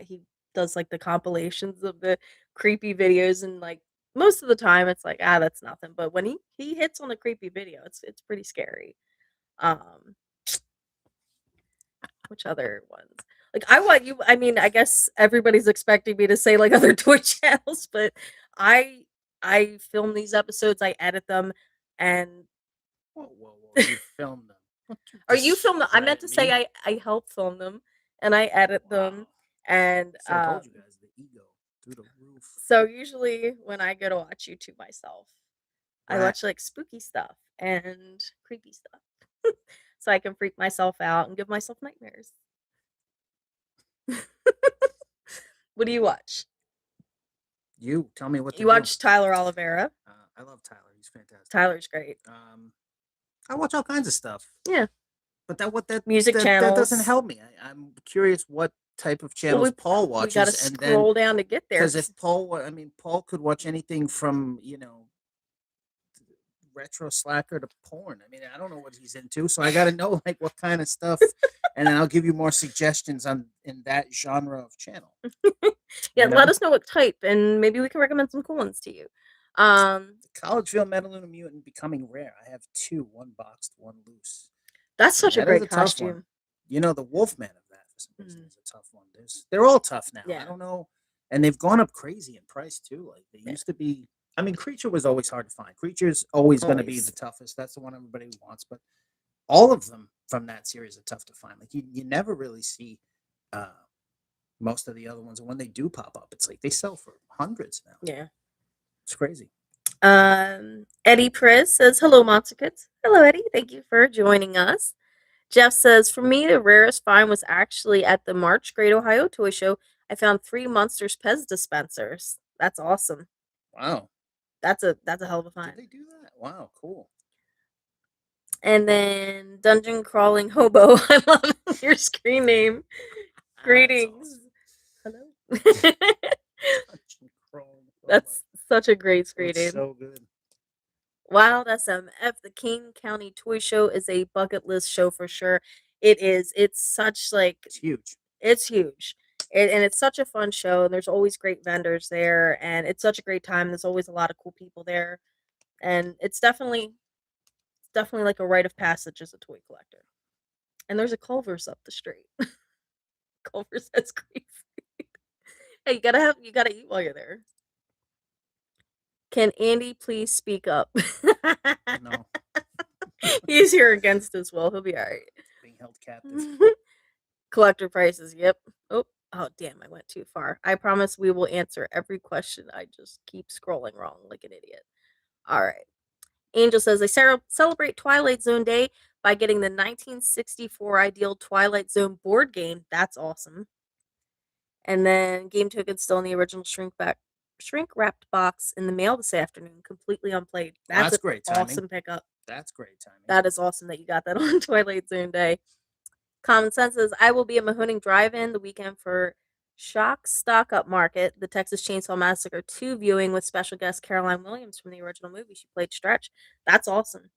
He does like the compilations of the creepy videos, and like most of the time it's like that's nothing. But when he hits on the creepy video, it's pretty scary. Um, which other ones? Like I want you. I mean, I guess everybody's expecting me to say like other Twitch channels, but I I film these episodes, I edit them, and Whoa, whoa, whoa! You filmed them. Don't you or you film them. I meant to discredit say me? I help film them, and I edit them, Wow. and See, I told you guys the ego through the roof. so usually when I go to watch YouTube myself, I Brat. watch like spooky stuff and creepy stuff, so I can freak myself out and give myself nightmares. What do you watch? You tell me what to You do. watch Tyler Oliveira. I love Tyler. He's fantastic. Tyler's great. I watch all kinds of stuff. Yeah. But that Music that doesn't channels. help me. I'm curious what type of Well, channels Paul we got to watches, and then scroll down to get there. because if Paul, I mean, Paul could watch anything from retro slacker to porn. I mean, I don't know what he's into, so I got to know like what kind of stuff, and then I'll give you more suggestions on in that genre of channel. Yeah, let us know what type, and maybe we can recommend some cool ones to you. The Collegeville Metaluna Mutant becoming rare. I have two, one boxed, one loose. That's such a That is great tough one. costume. You know, the Wolfman of that for some reason is a tough one. They're all tough now. Yeah. I don't know, and they've gone up crazy in price too. Like they Yeah. used to be. I mean, Creature was always hard to find. Creature's always going to be Always. the toughest. That's the one everybody wants. But all of them from that series are tough to find. Like you never really see most of the other ones, and when they do pop up, it's like they sell for hundreds now. Yeah. It's crazy. Eddie Priss says, "Hello, Monster Kids." Hello, Eddie. Thank you for joining us. Jeff says, "For me, the rarest find was actually at the March Great Ohio Toy Show. I found 3 Monsters Pez dispensers. That's awesome. Wow. That's a hell of a find." Did they do that? Wow, cool. And then Dungeon Crawling Hobo. I love your screen name. Greetings. Awesome. Hello. That's such a great screen name. So good. Wild SMF, the King County Toy Show is a bucket list show for sure. It is. It's such like It's huge. It's huge. And it's such a fun show, and there's always great vendors there, and it's such a great time. There's always a lot of cool people there, and it's definitely like a rite of passage as a toy collector. And there's a Culver's up the street. Culver's has great food. Hey, you gotta eat while you're there. Can Andy please speak up? No. He's here against his will. He'll be all right. Being held captive. Collector prices. Yep. Oh, damn! I went too far. I promise we will answer every question. I just keep scrolling wrong like an idiot. All right. Angel says they celebrate Twilight Zone Day by getting the 1964 Ideal Twilight Zone board game. That's awesome. And then game tokens still in the original shrink wrapped box in the mail this afternoon, completely unplayed. Well, That's that's an great timing. awesome pickup. That's great timing. That is awesome that you got that on Twilight Zone Day. Common Sense says I will be at Mahoning Drive-In the weekend for Shock Stock Up Market, the Texas Chainsaw Massacre 2 viewing with special guest Caroline Williams from the original movie. She played Stretch. That's awesome.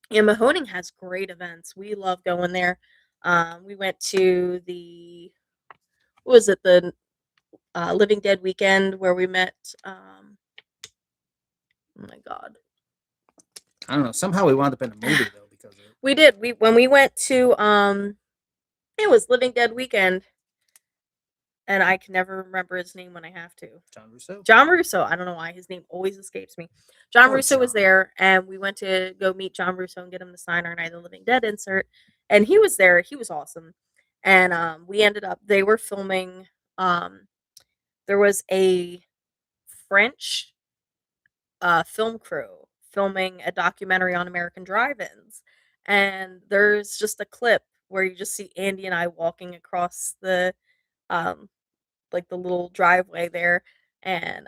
And Mahoning has great events. We love going there. We went to what was it, the Living Dead weekend where we met, oh my God. I don't know. Somehow we wound up in a movie though because of it. We did. When we went to, it was Living Dead weekend, and I can never remember his name when I have to. John Russo. John Russo. I don't know why his name always escapes me. John Poor Russo was John. there, and we went to go meet John Russo and get him to sign our Night of the Living Dead insert. And he was there. He was awesome. And we ended up. They were filming. There was a French film crew filming a documentary on American drive-ins, and there's just a clip where you just see Andy and I walking across the like the little driveway there, and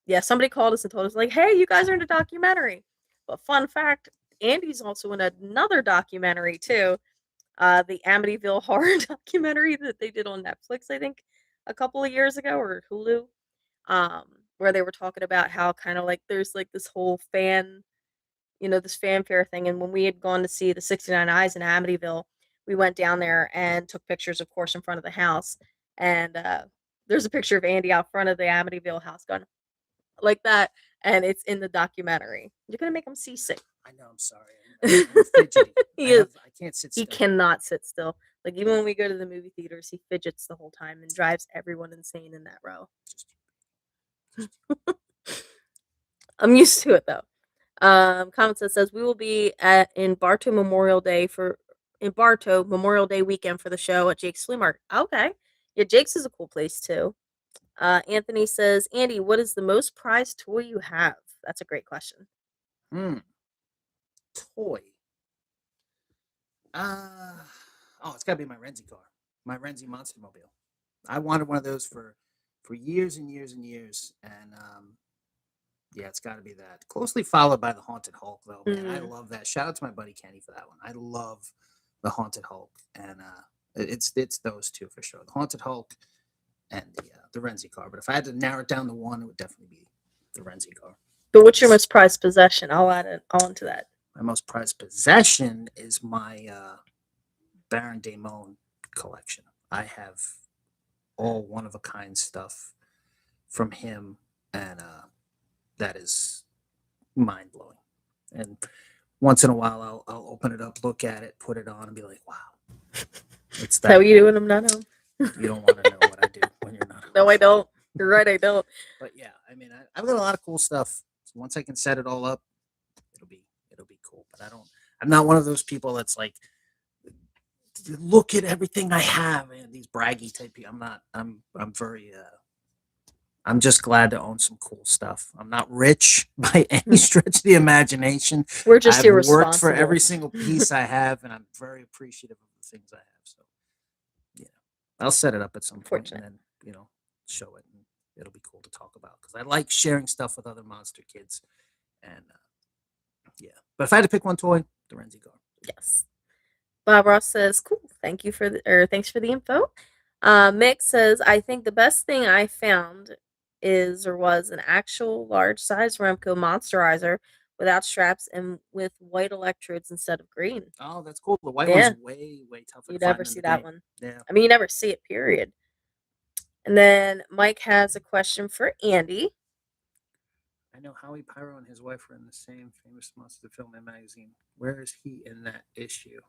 yeah, somebody called us and told us like, hey, you guys are in a documentary. But fun fact, Andy's also in another documentary too, the Amityville horror documentary that they did on Netflix, I think a couple of years ago, or Hulu, where they were talking about how kind of like there's like this whole this fanfare thing. And when we had gone to see the 69 Eyes in Amityville, we went down there and took pictures, of course, in front of the house. And there's a picture of Andy out front of the Amityville house going like that. And it's in the documentary. You're going to make him seasick. I know. I'm sorry. I'm fidgety. I can't sit still. He cannot sit still. Like, even when we go to the movie theaters, he fidgets the whole time and drives everyone insane in that row. I'm used to it, though. Comment says we will be in Bartow Memorial Day weekend for the show at Jake's Flea Market. Okay. Yeah, Jake's is a cool place, too. Anthony says, Andy, what is the most prized toy you have? That's a great question. Toy. It's got to be my Renzi car. My Renzi Monster Mobile. I wanted one of those for years and years and years. And yeah, it's got to be that. Closely followed by the Haunted Hulk, though. Man, I love that. Shout out to my buddy Kenny for that one. I love the Haunted Hulk. And it's those two for sure. The Haunted Hulk and the Renzi car. But if I had to narrow it down to one, it would definitely be the Renzi car. But what's your most prized possession? I'll add it on to that. My most prized possession is my Baron Daemon collection. I have all one-of-a-kind stuff from him, and that is mind-blowing. And once in a while, I'll open it up, look at it, put it on, and be like, wow. It's that. How you do when I'm not home? You don't want to know what I do when you're not home. No, I don't. You're right, I don't. But yeah, I mean, I've got a lot of cool stuff. So once I can set it all up, it'll be cool. But I'm not one of those people that's like, look at everything I have and these braggy type people. I'm not. I'm very. I'm just glad to own some cool stuff. I'm not rich by any stretch of the imagination. We're just irresponsible. I've worked for every single piece I have, and I'm very appreciative of the things I have. So, yeah, I'll set it up at some point and then show it, and it'll be cool to talk about because I like sharing stuff with other monster kids. And yeah, but if I had to pick one toy, the Renzi car. Yes. Bob Ross says, "Cool. Thanks for the info." Mick says, "I think the best thing I found was an actual large size Remco Monsterizer without straps and with white electrodes instead of green." Oh, that's cool. The white one's way tougher. You never see that one. Yeah. I mean, you never see it. Period. And then Mike has a question for Andy. I know Howie Pyro and his wife were in the same famous monster film and magazine. Where is he in that issue?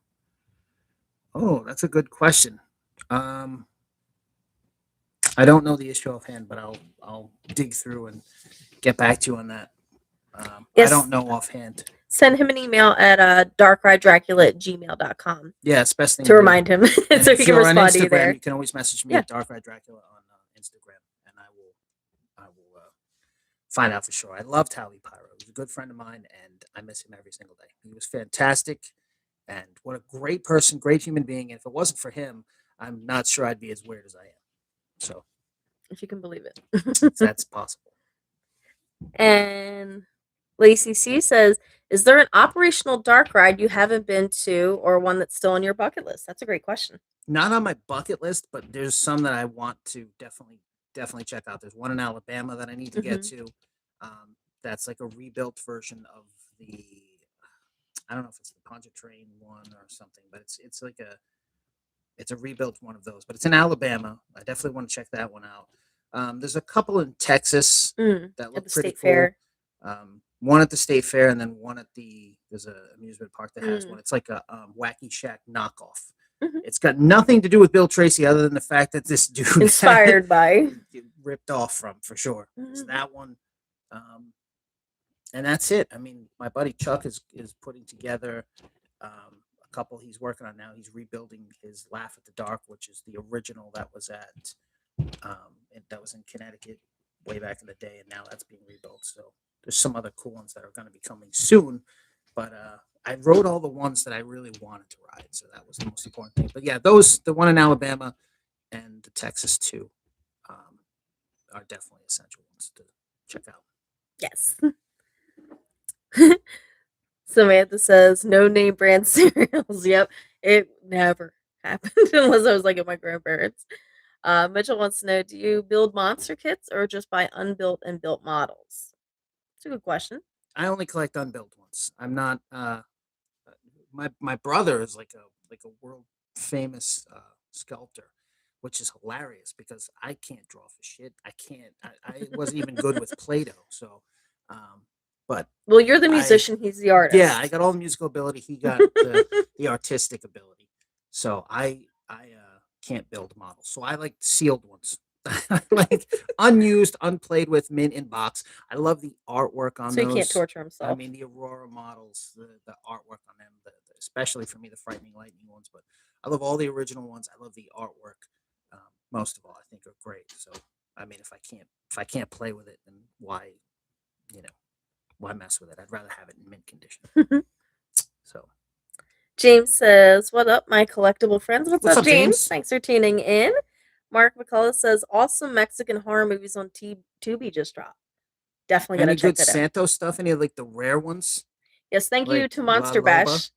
Oh, that's a good question. I don't know the issue offhand, but I'll dig through and get back to you on that. Yes. I don't know offhand. send him an email at darkridedracula@gmail.com Yeah, it's best thing to to do. remind him And so if he can you're on respond to you Instagram, there. you can always message me Yeah. at Dark Eye Dracula on Instagram, and I will find out for sure. I loved Howie Pyro. He was a good friend of mine, and I miss him every single day. He was fantastic, and what a great person, great human being. And if it wasn't for him, I'm not sure I'd be as weird as I am. So If you can believe it. that's possible. And Lacey C says, "Is there an operational dark ride you haven't been to, or one that's still on your bucket list?" That's a great question. Not on my bucket list, but there's some that I want to definitely check out. There's one in Alabama that I need to get to. That's like a rebuilt version of the. I don't know if it's the Pontchartrain one or something, but it's like it's a rebuilt one of those. But it's in Alabama. I definitely want to check that one out. There's a couple in Texas that At look the pretty state cool. fair. One at the state fair, and then one at there's a amusement park that has Mm. one. It's like a Wacky Shack knockoff. Mhm. It's got nothing to do with Bill Tracy other than the fact that this dude had Inspired by. it ripped off from for sure. It's Mhm. that one. And that's it. I mean, my buddy Chuck is putting together a couple he's working on now. He's rebuilding his Laugh at the Dark, which is the original that was that was in Connecticut way back in the day, and now that's being rebuilt. So there's some other cool ones that are going to be coming soon. But I rode all the ones that I really wanted to ride, so that was the most important thing. But yeah, the one in Alabama and the Texas two, are definitely essential ones to check out. Yes. Samantha says, "No name brand cereals." Yep, it never happened unless I was like at my grandparents'. Mitchell wants to know, do you build monster kits or just buy unbuilt and built models? It's a good question. I only collect unbuilt ones. I'm not. My brother is like a world famous sculptor, which is hilarious because I can't draw for shit. I can't. I wasn't even good with Play-Doh. So, but Well, you're the I musician, he's the artist. yeah, I got all the musical ability. He got the artistic ability. So I can't build models. So I like sealed ones. Like unused, unplayed with, mint in box. I love the artwork on So he can't those. torture I himself. mean, the Aurora models, the artwork on them, especially for me, the Frightening Lightning ones. But I love all the original ones. I love the artwork. Most of all, I think are great. So I mean, if I can't play with it, then you know, why mess with it? I'd rather have it in mint condition. So James says, "What up, my collectible friends?" What's what's up, up, James? James? Thanks for tuning in. Mark McCullough says, "Awesome Mexican horror movies on Tubi just dropped. Definitely gotta Any check good that out." Santos stuff? Any of like the rare ones? Yes, thank you Like to La Monster Loba? Bash.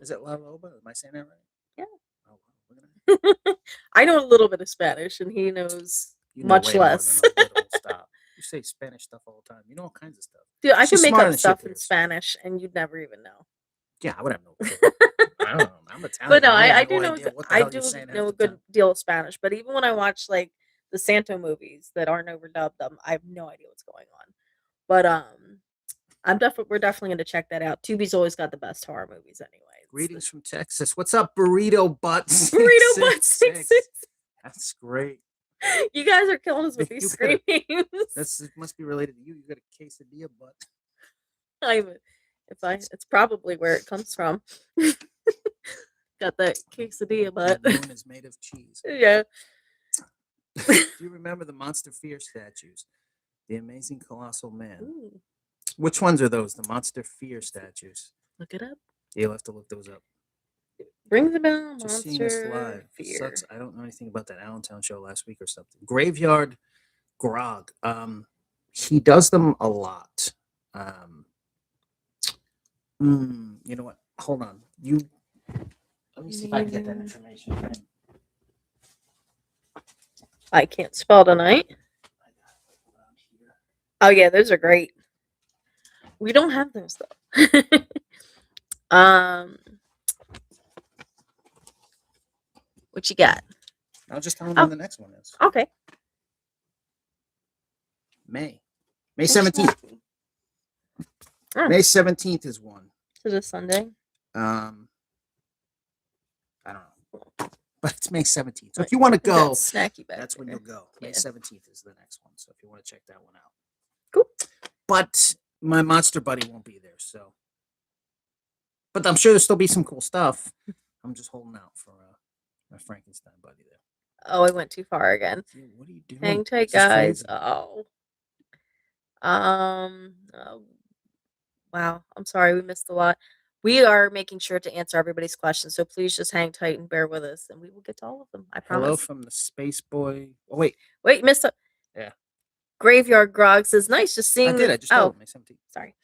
Is it La Loba? Am I saying that right? Yeah. Oh, wow. Look at that. I know a little bit of Spanish, and he knows You know much way more than less. a little. Stop. You say Spanish stuff all the time. You know all kinds of stuff. Dude, I She's can make smarter up than she stuff in appears. Spanish, and you'd never even know. Yeah, I would have no clue. I don't know. I'm Italian. But no, I have I no do know idea what the I hell you're do saying half know a the time. good deal of Spanish. But even when I watch like the Santo movies that aren't overdubbed, I have no idea what's going on. But we're definitely gonna check that out. Tubi's always got the best horror movies, anyways. Greetings from Texas. What's up, Burrito Butt? Burrito Butt 66. That's great. You guys are killing us with these You screen gotta- names. It must be related to you. You got a quesadilla butt. It's probably where it comes from. Got that quesadilla butt. That moon is made of cheese. Yeah. Do you remember the Monster Fear statues? The Amazing Colossal Man. Ooh, Which ones are those? The Monster Fear statues. look it up. You'll have to look those up. Ring the bell. Just seeing this Monster live Fear. sucks. I don't know anything about that Allentown show last week or something. Graveyard Grog. He does them a lot. You know what? Hold on. Let me see if I can get that information. I can't spell tonight. Oh yeah, those are great. We don't have those though. What you got? I'll just tell him when the next one is. Okay. May 17th. Oh. May 17th is one. So this Sunday. I don't know, but it's May 17th. So if you want to go, snacky back that's when there. you'll go. May Yeah. 17th is the next one. So if you want to check that one out. Cool. But my monster buddy won't be there, so But I'm sure there'll still be some cool stuff. I'm just holding out for my Frankenstein buddy there. Oh, I went too far again. Dude, what are you doing? Hang tight, This is guys. crazy. Oh. Oh, wow. I'm sorry, we missed a lot. We are making sure to answer everybody's questions, so please just hang tight and bear with us, and we will get to all of them. I Hello promise. from the Space Boy. Oh wait, Wait, missed a yeah, Graveyard Grog says, nice just I seeing did. the. I just told Oh, him. I sent it. sorry.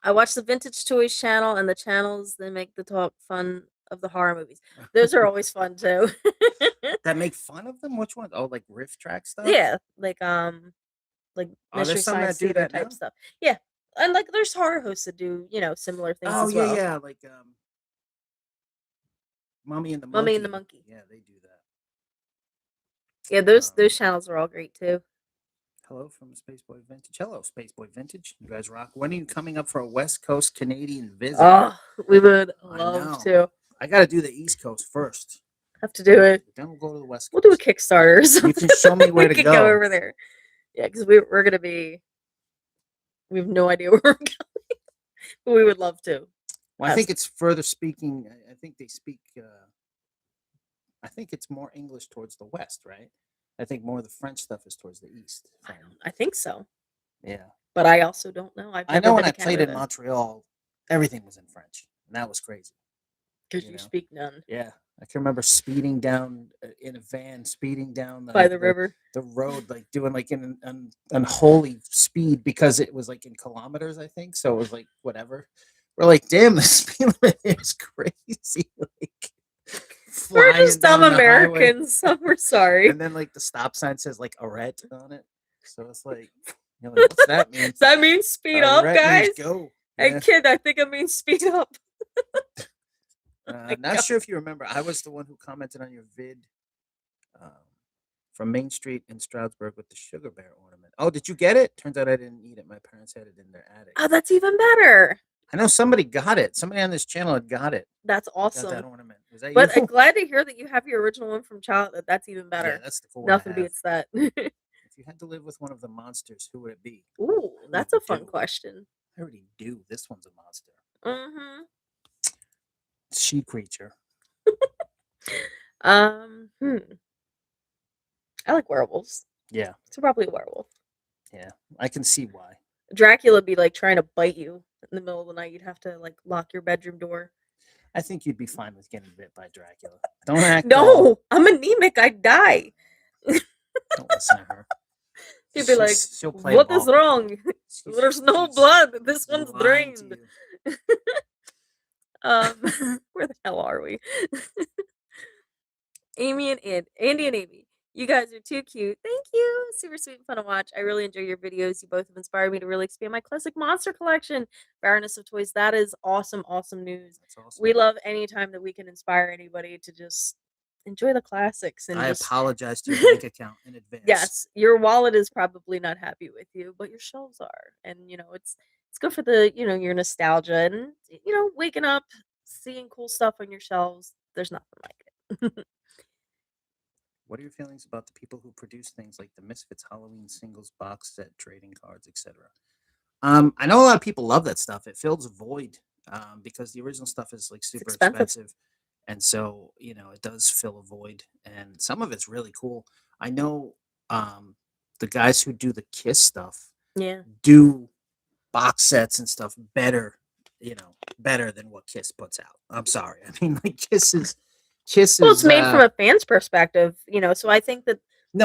I watch the Vintage Toys channel and the channels that make the talk fun of the horror movies. Those are always fun too. That make fun of them? Which ones? Oh, like riff track stuff? Yeah, like Are there Mystery some Science that do Theater that type now? stuff. Yeah, and like there's horror hosts that do similar things Oh as yeah, well. yeah, like Mummy and the Mummy and the Monkey. Monkey. Yeah, they do that. Yeah, those channels are all great too. Hello from Space Boy Vintage. Hello, Space Boy Vintage. You guys rock. When are you coming up for a West Coast Canadian visit? Oh, we would I love know. to. I got to do the East Coast first. Have to do it. Then we'll go to the West We'll Coast. do a Kickstarter or something. You can show me where we to could go go. over there. Yeah, because we're gonna be. We have no idea where we're going, but we would love to. Well, I think it's further speaking. I think they speak. I think it's more English towards the west, right? I think more of the French stuff is towards the east. I think so, Yeah. but I also don't know. I know when I played in Montreal, everything was in French, and that was crazy. Because you speak none. Yeah, I can remember speeding down in a van, speeding down by the river, the road, like doing like an unholy speed because it was like in kilometers, I think. So it was like whatever. We're like, damn, the speed limit is crazy. Like, we're just dumb down the highway. Americans. So we're sorry. And then like the stop sign says like arrête on it, so it's like, you know, like, what's that mean? Does that mean speed up, guys? Go. Hey Yeah. kid, I think it means speed up. Not sure if you remember, I was the one who commented on your vid from Main Street in Stroudsburg with the sugar bear ornament. Oh, did you get it? Turns out I didn't eat it. My parents had it in their attic. Oh, that's even better. I know somebody got it. Somebody on this channel had got it. That's awesome. Got that ornament. Was that but you? I'm glad to hear that you have your original one from childhood. That's even better. Yeah, that's the cool one. Nothing beats that. If you had to live with one of the monsters, who would it be? Ooh, that's a fun question. I already do. This one's a monster. Mm-hmm. She creature. I like werewolves. Yeah. It's probably a werewolf. Yeah, I can see why. Dracula would be like trying to bite you in the middle of the night. You'd have to like lock your bedroom door. I think you'd be fine with getting bit by Dracula. Don't act. No, I'm anemic. I'd die. Don't listen to her. You'd be like, "What is wrong? There's no blood. This one's drained." Where the hell are we? Andy and Amy. You guys are too cute. Thank you. Super sweet and fun to watch. I really enjoy your videos. You both have inspired me to really expand my classic monster collection. Baroness of Toys. That is awesome, awesome news. Awesome. We love any time that we can inspire anybody to just enjoy the classics. And I apologize to your bank account in advance. Yes, your wallet is probably not happy with you, but your shelves are. And it's good for the your nostalgia and waking up, seeing cool stuff on your shelves. There's nothing like it. What are your feelings about the people who produce things like the Misfits Halloween singles box set, trading cards, etc.? I know a lot of people love that stuff. It fills a void because the original stuff is like super expensive. And so, it does fill a void. And some of it's really cool. I know the guys who do the Kiss stuff do box sets and stuff better, better than what Kiss puts out. I'm sorry. I mean, like Kiss is... Well, it's made from a fan's perspective, so I think that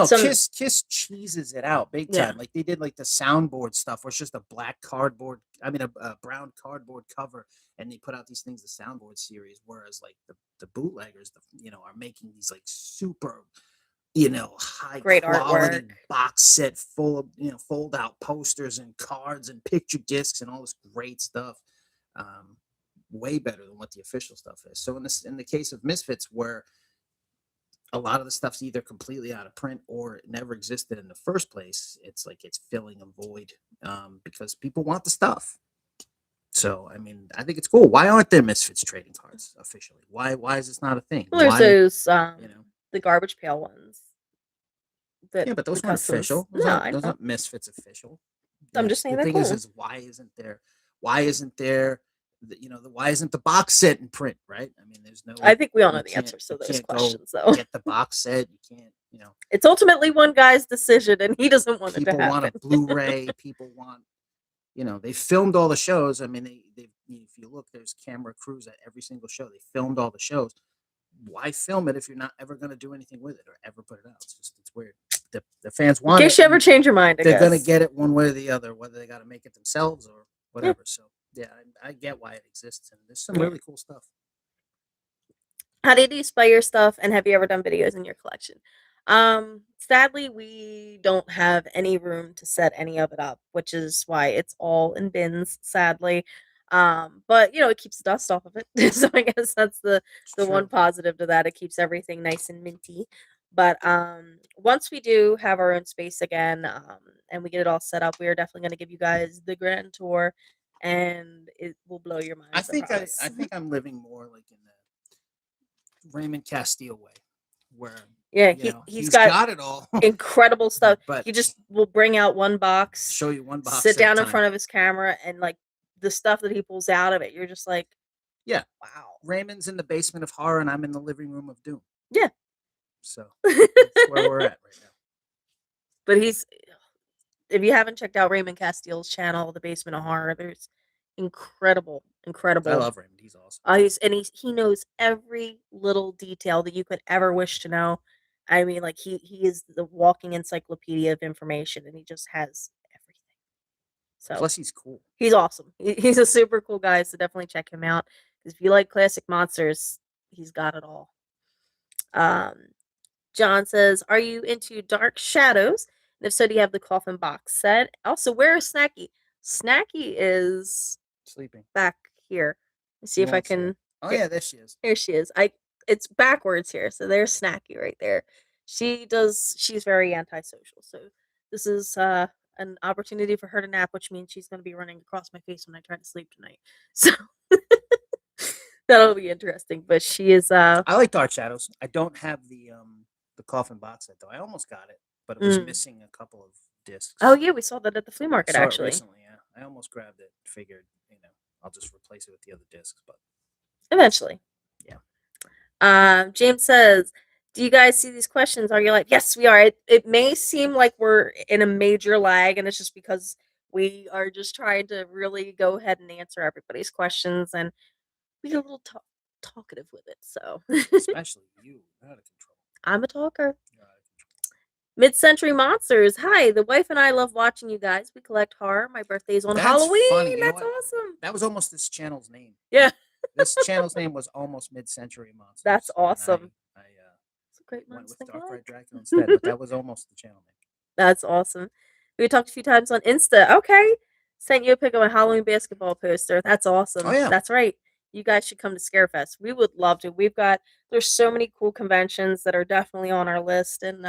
Kiss cheeses it out big time. Like they did like the soundboard stuff where it's just a black cardboard, a brown cardboard cover, and they put out these things, the soundboard series, whereas like the bootleggers, are making these like super, high great quality artwork box set full of, fold out posters and cards and picture discs and all this great stuff. Way better than what the official stuff is. So in the case of Misfits, where a lot of the stuff's either completely out of print or it never existed in the first place, it's like it's filling a void because people want the stuff. So I mean, I think it's cool. Why aren't there Misfits trading cards officially? Why is this not a thing? Well, there's those the garbage pail ones. But those aren't official. Those aren't Misfits official. I'm just saying the thing cool. is why isn't there why isn't the box set in print, right? I mean, there's no. I think we all know You the can't. answers to You those can't go questions, though. get the box set. You can't. It's ultimately one guy's decision, and he doesn't want it to People want a happen. Blu-ray. People want. They filmed all the shows. I mean, if you look, there's camera crews at every single show. They filmed all the shows. Why film it if you're not ever going to do anything with it or ever put it out? It's weird. The fans In want case it. you ever change your mind, I They're going to guess. get it one way or the other, whether they got to make it themselves or Yeah. whatever. So yeah, I get why it exists, and there's some Yeah. really cool stuff. How do you display your stuff, and have you ever done videos in your collection? Sadly, we don't have any room to set any of it up, which is why it's all in bins, sadly. But it keeps the dust off of it. So I guess that's the It's one true. positive to that. It keeps everything nice and minty. But once we do have our own space again, and we get it all set up, we are definitely going to give you guys the grand tour, and it will blow your I minds. I think I promise. think I'm living more like in the Raymond Castile way, where Yeah, he's got got it all, incredible stuff. but He just will bring out one box, show you one box sit at a down in time. front of his camera, and like the stuff that he pulls out of it, you're just like, Yeah, wow. Raymond's in the basement of horror, and I'm in the living room of doom. Yeah. So that's where we're at right now. But if you haven't checked out Raymond Castile's channel, The Basement of Horror, there's incredible. I love Raymond. He's awesome. He knows every little detail that you could ever wish to know. I mean, like he is the walking encyclopedia of information, and he just has everything. So Plus, he's cool. he's awesome. He's a super cool guy, so definitely check him out. Because if you like classic monsters, he's got it all. John says, "Are you into Dark Shadows? And if so, do you have the Coffin box set? Also, where is Snacky? Snacky is Sleeping back here. Let's see if I can. Oh yeah, there she is. Here she is. It's backwards here, so there's Snacky right there. She's very antisocial, so this is an opportunity for her to nap, which means she's going to be running across my face when I try to sleep tonight. So that'll be interesting. But she is. I like Dark Shadows. I don't have the Coffin box set though. I almost got it, but it was missing a couple of discs. Oh yeah, we saw that at the flea market I saw actually. it recently, yeah. I almost grabbed it. Figured, I'll just replace it with the other discs, but eventually. Yeah. James says, "Do you guys see these questions? Are you like, yes, we are? It may seem like we're in a major lag, and it's just because we are just trying to really go ahead and answer everybody's questions, and we get a little talkative with it. So, especially you, you're out of control. I'm a talker. You're out of control. Mid-Century Monsters. Hi, the wife and I love watching you guys. We collect horror. My birthday's on Halloween. Funny. That's awesome. That was almost this channel's name. Yeah. This channel's name was almost Mid-Century Monsters. That's awesome. It's a great went with Dark Red Dracula instead, but that was almost the channel name. That's awesome. We talked a few times on Insta. Okay. Sent you a pic of a Halloween basketball poster. That's awesome. Oh, yeah. That's right. You guys should come to Scarefest. We would love to. There's so many cool conventions that are definitely on our list. And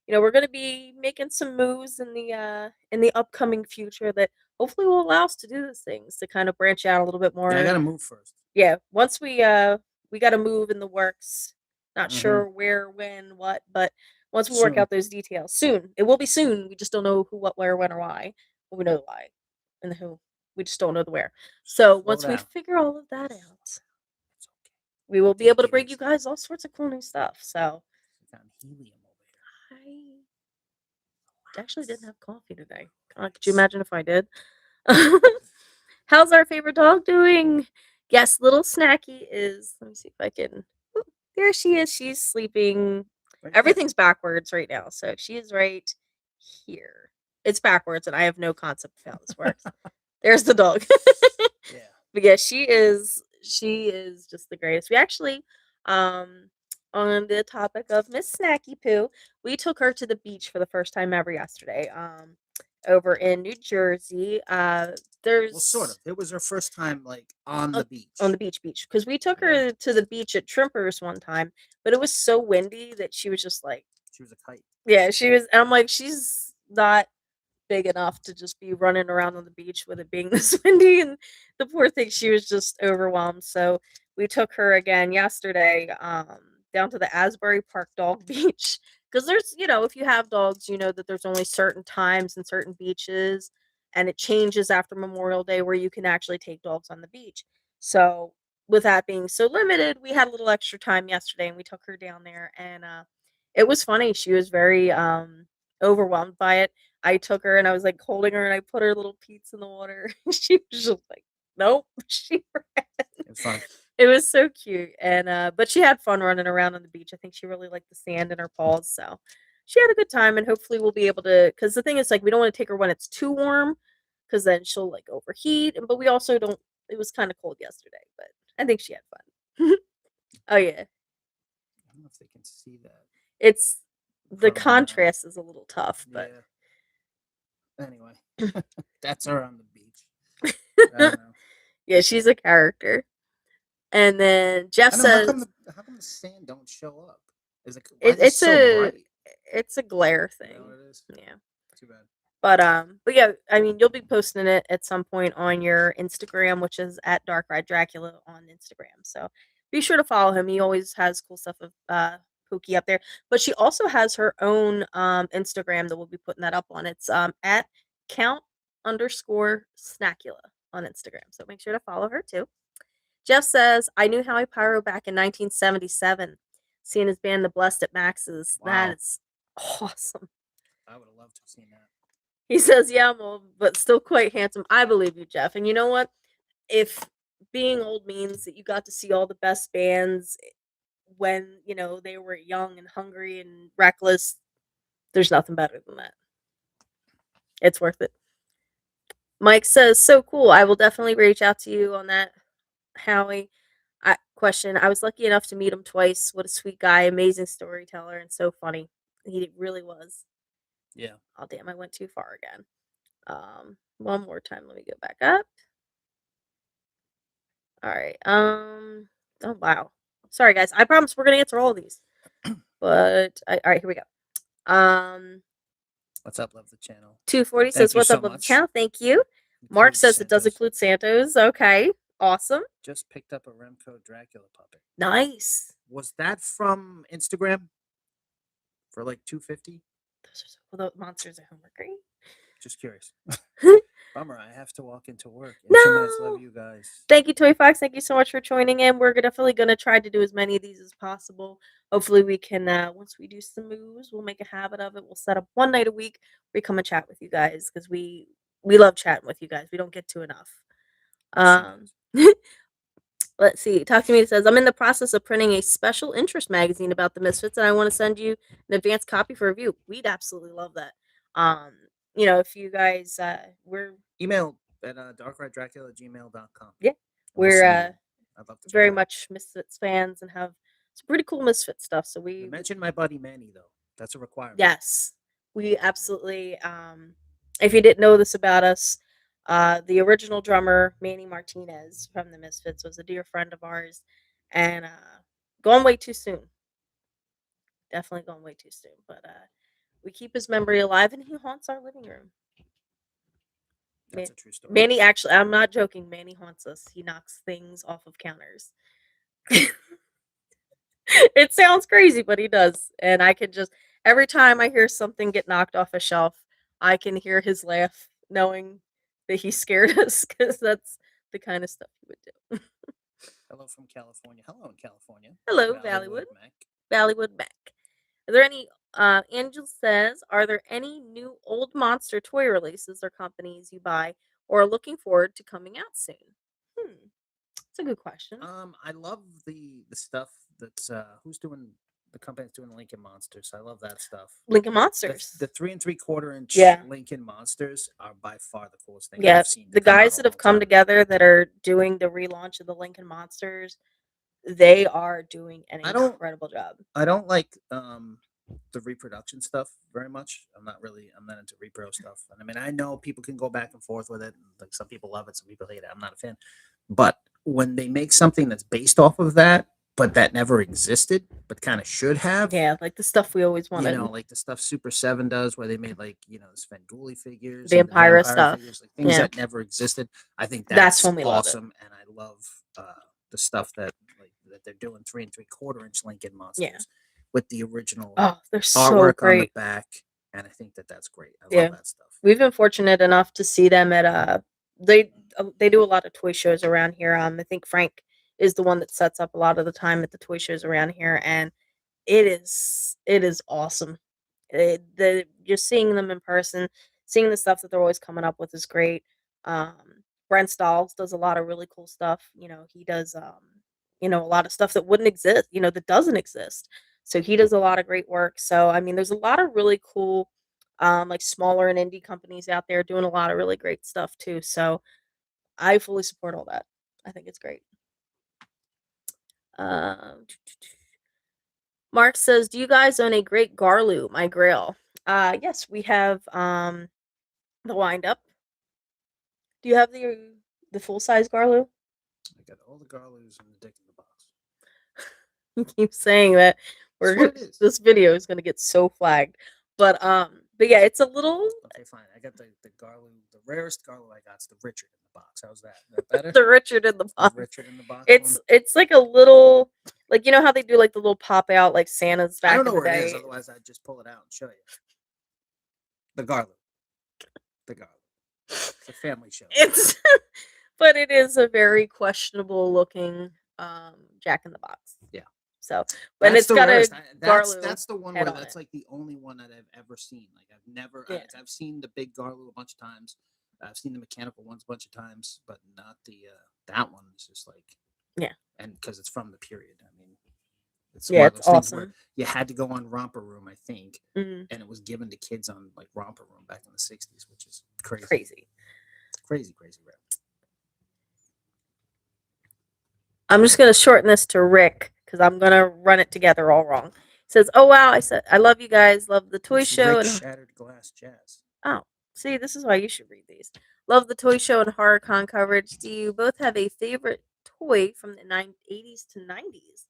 we're gonna be making some moves in the upcoming future that hopefully will allow us to do these things, to kind of branch out a little bit more. Yeah, I gotta move first. Yeah. Once we gotta move in the works. Not sure where, when, what, but once we work out those details, soon. It will be soon. We just don't know who, what, where, when, or why. Well, we know the why and the who. We just don't know the where. So once we figure all of that out, we will be able to bring you guys all sorts of cool new stuff. So I actually didn't have coffee today. Could you imagine if I did? How's our favorite dog doing? Yes, little Snacky is. Let me see if I can. There she is. She's sleeping. Everything's backwards right now. So she is right here. It's backwards, and I have no concept of how this works. There's the dog. Yeah. But yeah, she is just the greatest. We actually, on the topic of Miss Snacky Poo, we took her to the beach for the first time ever yesterday. Over in New Jersey. Sort of. It was her first time, like, on the beach. On the beach. Because we took her to the beach at Trimpers one time, but it was so windy that she was just like... She was a kite. Yeah, she was... And I'm like, she's not big enough to just be running around on the beach with it being this windy, and the poor thing, she was just overwhelmed. So we took her again yesterday down to the Asbury Park Dog Beach. Because there's, if you have dogs, you know that there's only certain times and certain beaches. and it changes after Memorial Day where you can actually take dogs on the beach. So with that being so limited, we had a little extra time yesterday and we took her down there, and it was funny. She was very overwhelmed by it. I took her and I was like holding her and I put her little peats in the water. She was just like, nope. She ran. It's fun. It was so cute, and but she had fun running around on the beach. I think she really liked the sand in her paws, so she had a good time. And hopefully we'll be able to. Because the thing is, like, we don't want to take her when it's too warm, because then she'll like overheat. But we also don't. It was kind of cold yesterday, but I think she had fun. Oh yeah, I don't know if they can see that. it's the Probably not. contrast is a little tough, but Yeah. Anyway, that's her on the beach. I don't know. yeah, she's a character. And then Jeff I know. says How come the sand don't show up? Is it why is it it's so a bright? it's a glare You thing. know what it is? Yeah. Too bad. But yeah, I mean, you'll be posting it at some point on your Instagram, which is at Dark Ride Dracula on Instagram. So be sure to follow him. He always has cool stuff of Pookie up there. But she also has her own Instagram that we'll be putting that up on. It's at count_snackula on Instagram. So make sure to follow her too. Jeff says, I knew Howie Pyro back in 1977. Seeing his band The Blessed at Max's. Wow. That is awesome. I would have loved to have seen that. He says, yeah, I'm old, but still quite handsome. I believe you, Jeff. And you know what? If being old means that you got to see all the best bands when, they were young and hungry and reckless, there's nothing better than that. It's worth it. Mike says, so cool. I will definitely reach out to you on that, Howie. Question. I was lucky enough to meet him twice. What a sweet guy, amazing storyteller, and so funny. He really was. Yeah. Oh, damn, I went too far again. One more time. Let me go back up. All right. Oh wow. Sorry guys. I promise we're gonna answer all of these. But all right, here we go. What's up, love the channel? 240 Thank says, you "What's so up, love the much. channel?" Thank you. Mark Includes says it does Santos. include Santos. Okay, awesome, Just picked up a Remco Dracula puppet. nice. Was that from Instagram? For like $250? Those are so cool. The monsters at home are great. Just curious. Bummer, I have to walk into work. No. 2 minutes. Love you guys. Thank you, Toy Fox. Thank you so much for joining in. We're definitely going to try to do as many of these as possible. Hopefully, we can, once we do some moves, we'll make a habit of it. We'll set up one night a week. We come and chat with you guys because we love chatting with you guys. We don't get to enough. Let's see. Talk to me. It says, I'm in the process of printing a special interest magazine about the Misfits, and I want to send you an advanced copy for review. We'd absolutely love that. If you guys, we're Email at darkridedracula@gmail.com. Yeah, We'll we're I'd love to very check it out. much Misfits fans and have some pretty cool Misfit stuff. So we Mention my buddy Manny though. That's a requirement. yes, we absolutely. If you didn't know this about us, the original drummer Manny Martinez from the Misfits was a dear friend of ours, and gone way too soon. Definitely gone way too soon. But we keep his memory alive, and he haunts our living room. That's a true story. Manny, actually, I'm not joking. Manny haunts us. He knocks things off of counters. It sounds crazy, but he does. And I can just, every time I hear something get knocked off a shelf, I can hear his laugh, knowing that he scared us, because that's the kind of stuff he would do. Hello from California. Hello in California. Hello, Valleywood Valleywood. Mac. Valleywood Mac. Are there any, Angel says, are there any new old monster toy releases or companies you buy or are looking forward to coming out soon? That's a good question. I love the stuff that's who's doing the company that's doing the Lincoln Monsters. I love that stuff. Lincoln Monsters. The 3 3/4 inch Lincoln Monsters are by far the coolest thing I've seen. The guys that have come together that are doing the relaunch of the Lincoln Monsters, they are doing an incredible job. I don't like the reproduction stuff very much. I'm not into repro stuff. And I mean, I know people can go back and forth with it. Like some people love it, some people hate it. I'm not a fan. But when they make something that's based off of that, but that never existed, but kind of should have. Yeah, like the stuff we always wanted. Like the stuff Super 7 does, where they made the Svengoolie figures, Vampire stuff, figures, like things that never existed. I think that's when we awesome, and I love the stuff that they're doing 3 3/4 inch Lincoln Monsters with the original they're so artwork great on the back, and I think that's great. I love that stuff. we've been fortunate enough to see them at they do a lot of toy shows around here. I think Frank is the one that sets up a lot of the time at the toy shows around here, and it is awesome. Just seeing them in person, seeing the stuff that they're always coming up with is great. Brent Stalls does a lot of really cool stuff. He does a lot of stuff that wouldn't exist, that doesn't exist. So he does a lot of great work. So I mean, there's a lot of really cool like smaller and indie companies out there doing a lot of really great stuff too. So I fully support all that. I think it's great. Um, Mark says, "Do you guys own a Great Garloo, my grail?" Yes, we have the wind up. Do you have the full size Garloo? I got all the Garloos and the dick in the box. You keep saying that. That's what it is. This video is gonna get so flagged. But yeah, it's a little Okay, fine. I got the Garloo, the rarest Garloo I got is the Richard in the box. How's that? Is that better? the Richard in the The box. Richard in the box. It's like a little, like, how they do like the little pop out like Santa's I back don't know in the where it is. day. Otherwise, I'd just pull it out and show you. The Garloo. The Garloo. It's a family show. It's but it is a very questionable looking Jack in the Box. Yeah. So, but That's it's the got rarest. a That's Garloo the one head where on that's it. like the only one that I've ever seen. Like I've never. Yeah. I've seen the big Garloo a bunch of times. I've seen the mechanical ones a bunch of times, but not the that one. Is just like Yeah. And because it's from the period. I mean, it's Yeah, one of it's those things where awesome. you had to go on Romper Room, I think, Mhm. and it was given to kids on like Romper Room back in the '60s, which is crazy, Crazy. crazy rare. I'm just gonna shorten this to Rick because I'm gonna run it together all wrong. He says, "Oh wow!" I said, "I love you guys. Love the toy It's show Rick and Shattered Glass Jazz. oh, see, this is why you should read these. Love the toy show and horror con coverage. Do you both have a favorite toy from the 80s to 90s?"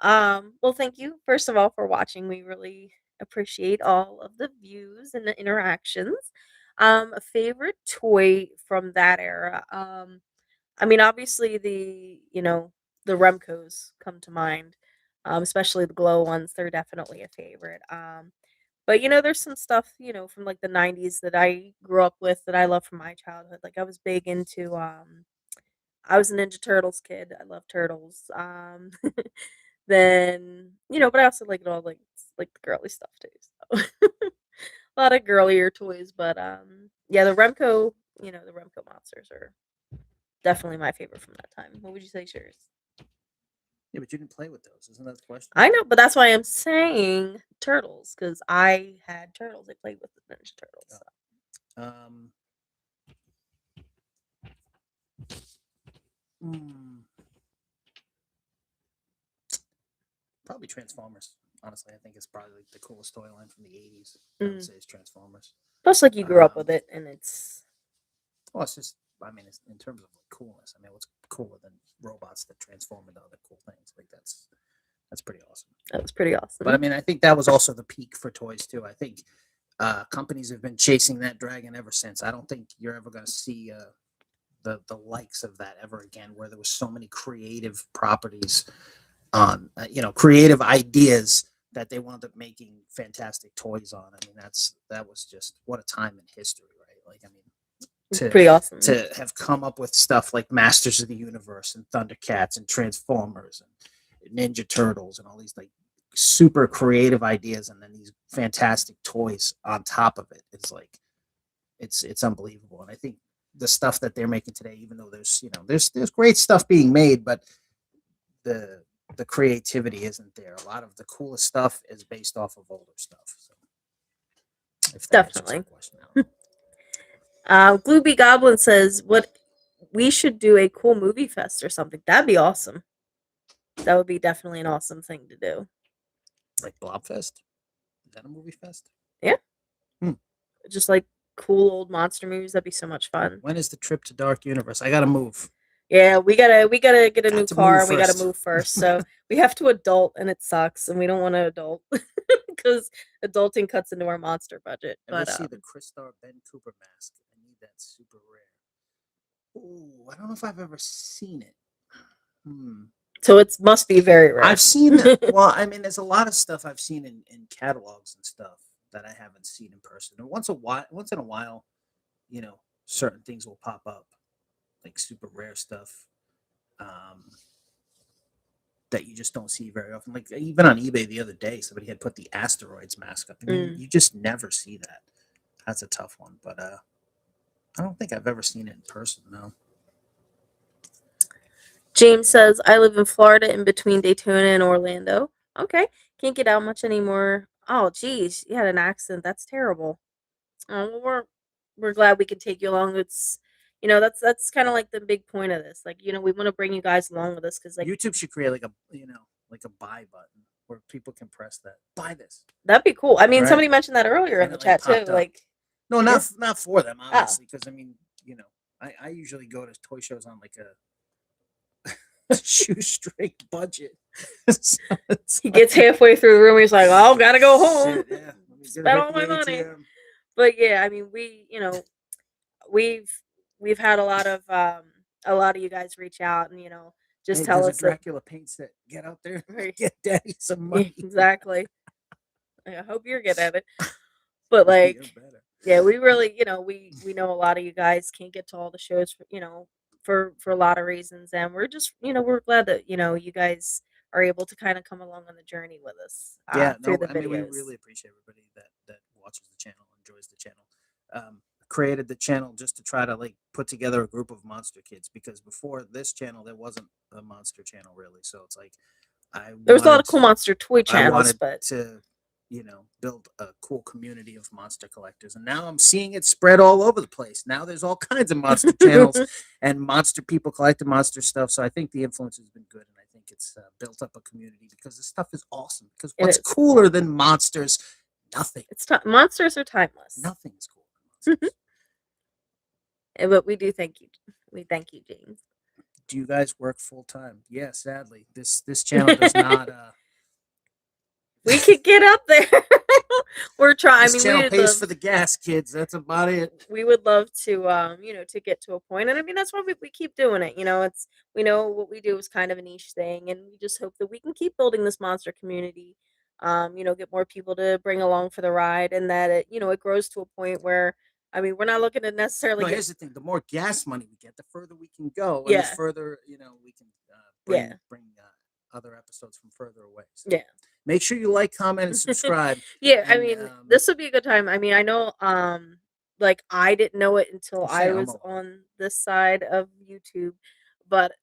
Well, thank you first of all for watching. We really appreciate all of the views and the interactions. A favorite toy from that era. I mean, obviously the Remcos come to mind, especially the glow ones. They're definitely a favorite. But there's some stuff from like the '90s that I grew up with that I love from my childhood. Like I was big into I was a Ninja Turtles kid. I love turtles. Then but I also like it all like the girly stuff too. So a lot of girlier toys, but yeah, the Remco monsters are definitely my favorite from that time. What would you say is yours? Yeah, but you didn't play with those. Isn't that the question? I know, but that's why I'm saying turtles because I had turtles. I played with the Ninja Turtles. So. Probably Transformers. Honestly, I think it's probably like the coolest toy line from the '80s. I would say it's Transformers. Plus, like you grew up with it, and it's. Well, it's just. I mean, it's in terms of like coolness. I mean, what's cooler than robots that transform into other cool things? Like that's pretty awesome. That was pretty awesome. But I mean, I think that was also the peak for toys too. I think companies have been chasing that dragon ever since. I don't think you're ever going to see the likes of that ever again, where there was so many creative properties on creative ideas that they wound up making fantastic toys on. I mean, that was just what a time in history, right? Like, I mean, pretty awesome to have come up with stuff like Masters of the Universe and Thundercats and Transformers and Ninja Turtles and all these like super creative ideas, and then these fantastic toys on top of it. It's like it's unbelievable. And I think the stuff that they're making today, even though there's great stuff being made, but the creativity isn't there. A lot of the coolest stuff is based off of older stuff. So if that answers your question. Glooby Goblin says, "What we should do a cool movie fest or something. That'd be awesome. That would be definitely an awesome thing to do. Like Blobfest? Is that a movie fest? Yeah. Just like cool old monster movies. That'd be so much fun. When is the trip to Dark Universe? I gotta move. Yeah, we gotta get a new car and we gotta move first. So we have to adult and it sucks and we don't want to adult because adulting cuts into our monster budget. And let's see the Crystar Ben Cooper mask. I need that super rare. Ooh, I don't know if I've ever seen it. So it must be very rare. I've seen that. Well, I mean, there's a lot of stuff I've seen in catalogs and stuff. that I haven't seen in person. And once in a while, certain things will pop up, like super rare stuff. Um, that you just don't see very often. Like even on eBay the other day, somebody had put the asteroids mask up, and you just never see that. That's a tough one, but I don't think I've ever seen it in person. No. James says, I live in Florida in between Daytona and Orlando. Okay. Can't get out much anymore. Oh, geez. You had an accident. That's terrible. Oh, well, we're glad we could take you along. It's, that's kind of like the big point of this. Like, we want to bring you guys along with us because, like, YouTube should create like a buy button where people can press that. Buy this. that'd be cool. I mean, Right. somebody mentioned that earlier in And the it, like, chat too. popped up. Like, No, yeah. not for them, Oh. obviously, because I mean, I usually go to toy shows on like a shoestring budget. So it's He gets halfway through the room. He's like, "Oh, gotta go home. shit, yeah. Let me get Spend a hit all my the money." ATM. But yeah, I mean, we've had a lot of you guys reach out and just Hey, tell there's us a Dracula paint set. Get out there, Right. get daddy some Yeah, money. exactly. I hope you're good at it. But You're like, better. yeah, we really, we know a lot of you guys can't get to all the shows, for a lot of reasons, and we're just, we're glad that you guys are able to kind of come along on the journey with us Yeah, through no, the I mean, we videos. really appreciate everybody that watches the channel, enjoys the channel. Created the channel just to try to like put together a group of monster kids, because before this channel there wasn't a monster channel really. So it's like There was a lot of cool monster toy I channels, wanted but to, build a cool community of monster collectors, and now I'm seeing it spread all over the place. Now there's all kinds of monster channels and monster people collecting monster stuff. So I think the influence has been good, and I think it's built up a community because this stuff is awesome. Because It what's is. cooler than monsters? Nothing. Monsters are timeless. Nothing is cooler than monsters. But we do thank you. We thank you, James. Do you guys work full time? Yeah, sadly, this channel does not. We could get up there. We're trying. This channel pays for the gas, kids. That's about it. We would love to, to get to a point, and I mean that's why we keep doing it. It's we know what we do is kind of a niche thing, and we just hope that we can keep building this monster community. Get more people to bring along for the ride, and that it grows to a point where, I mean, we're not looking to necessarily No, get. here's the thing: the more gas money we get, the further we can go, and the Yeah. further we can Yeah. bring other episodes from further away. So Yeah. make sure you like, comment, and subscribe. Yeah, I And, mean, this would be a good time. I mean, I know, like I didn't know it until Say I was Elmo. on this side of YouTube, but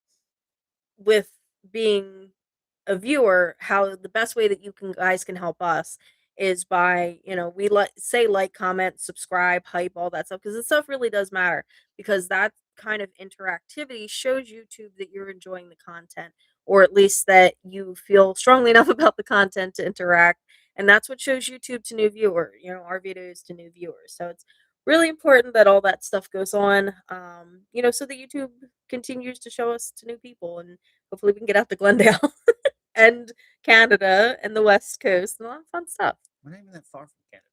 with being a viewer, how the best way that you guys can help us is by, we say like, comment, subscribe, hype, all that stuff, because this stuff really does matter, because that kind of interactivity shows YouTube that you're enjoying the content, or at least that you feel strongly enough about the content to interact, and that's what shows YouTube to new viewers, our videos to new viewers. So it's really important that all that stuff goes on, so that YouTube continues to show us to new people, and hopefully we can get out to Glendale and Canada and the West Coast and a lot of fun stuff. We're not even that far from Canada.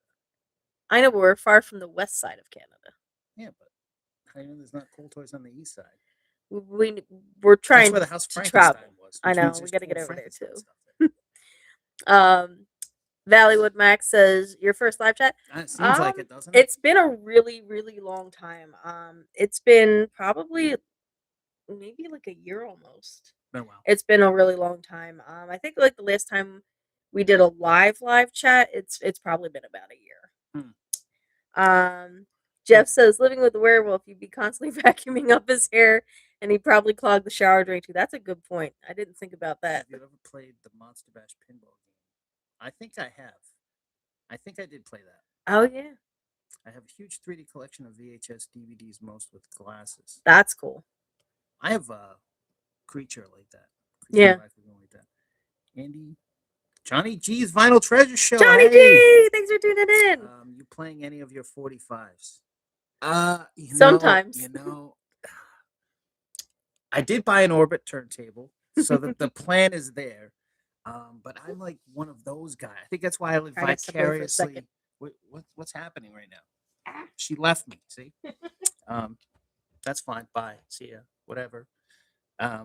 I know, but we're far from the west side of Canada. Yeah, but how do you know there's not cool toys on the east side? We're trying That's where the House to Frankenstein travel. was. I which know, means we there's got to cool get over there Frankenstein too. stuff there. Valleywood Max says, your first live chat? It seems like it, doesn't it? It's been a really, really long time. It's been probably maybe like a year almost. Been a while. It's been a really long time. I think like the last time we did a live chat, it's probably been about a year. Jeff says, living with the werewolf, you'd be constantly vacuuming up his hair, and he'd probably clog the shower drain too. That's a good point. I didn't think about that. Have you ever played the Monster Bash pinball game? I think I have. I think I did play that. Oh yeah. I have a huge 3D collection of VHS DVDs, most with glasses. That's cool. I have a creature like that. Yeah. Like that. Johnny G's Vinyl Treasure Show. Johnny G, thanks for tuning in. You playing any of your 45s? Sometimes. I did buy an Orbit turntable, so the plan is there. But I'm like one of those guys. I think that's why I live vicariously. What's happening right now? She left me. See, that's fine. Bye. See ya. Whatever. I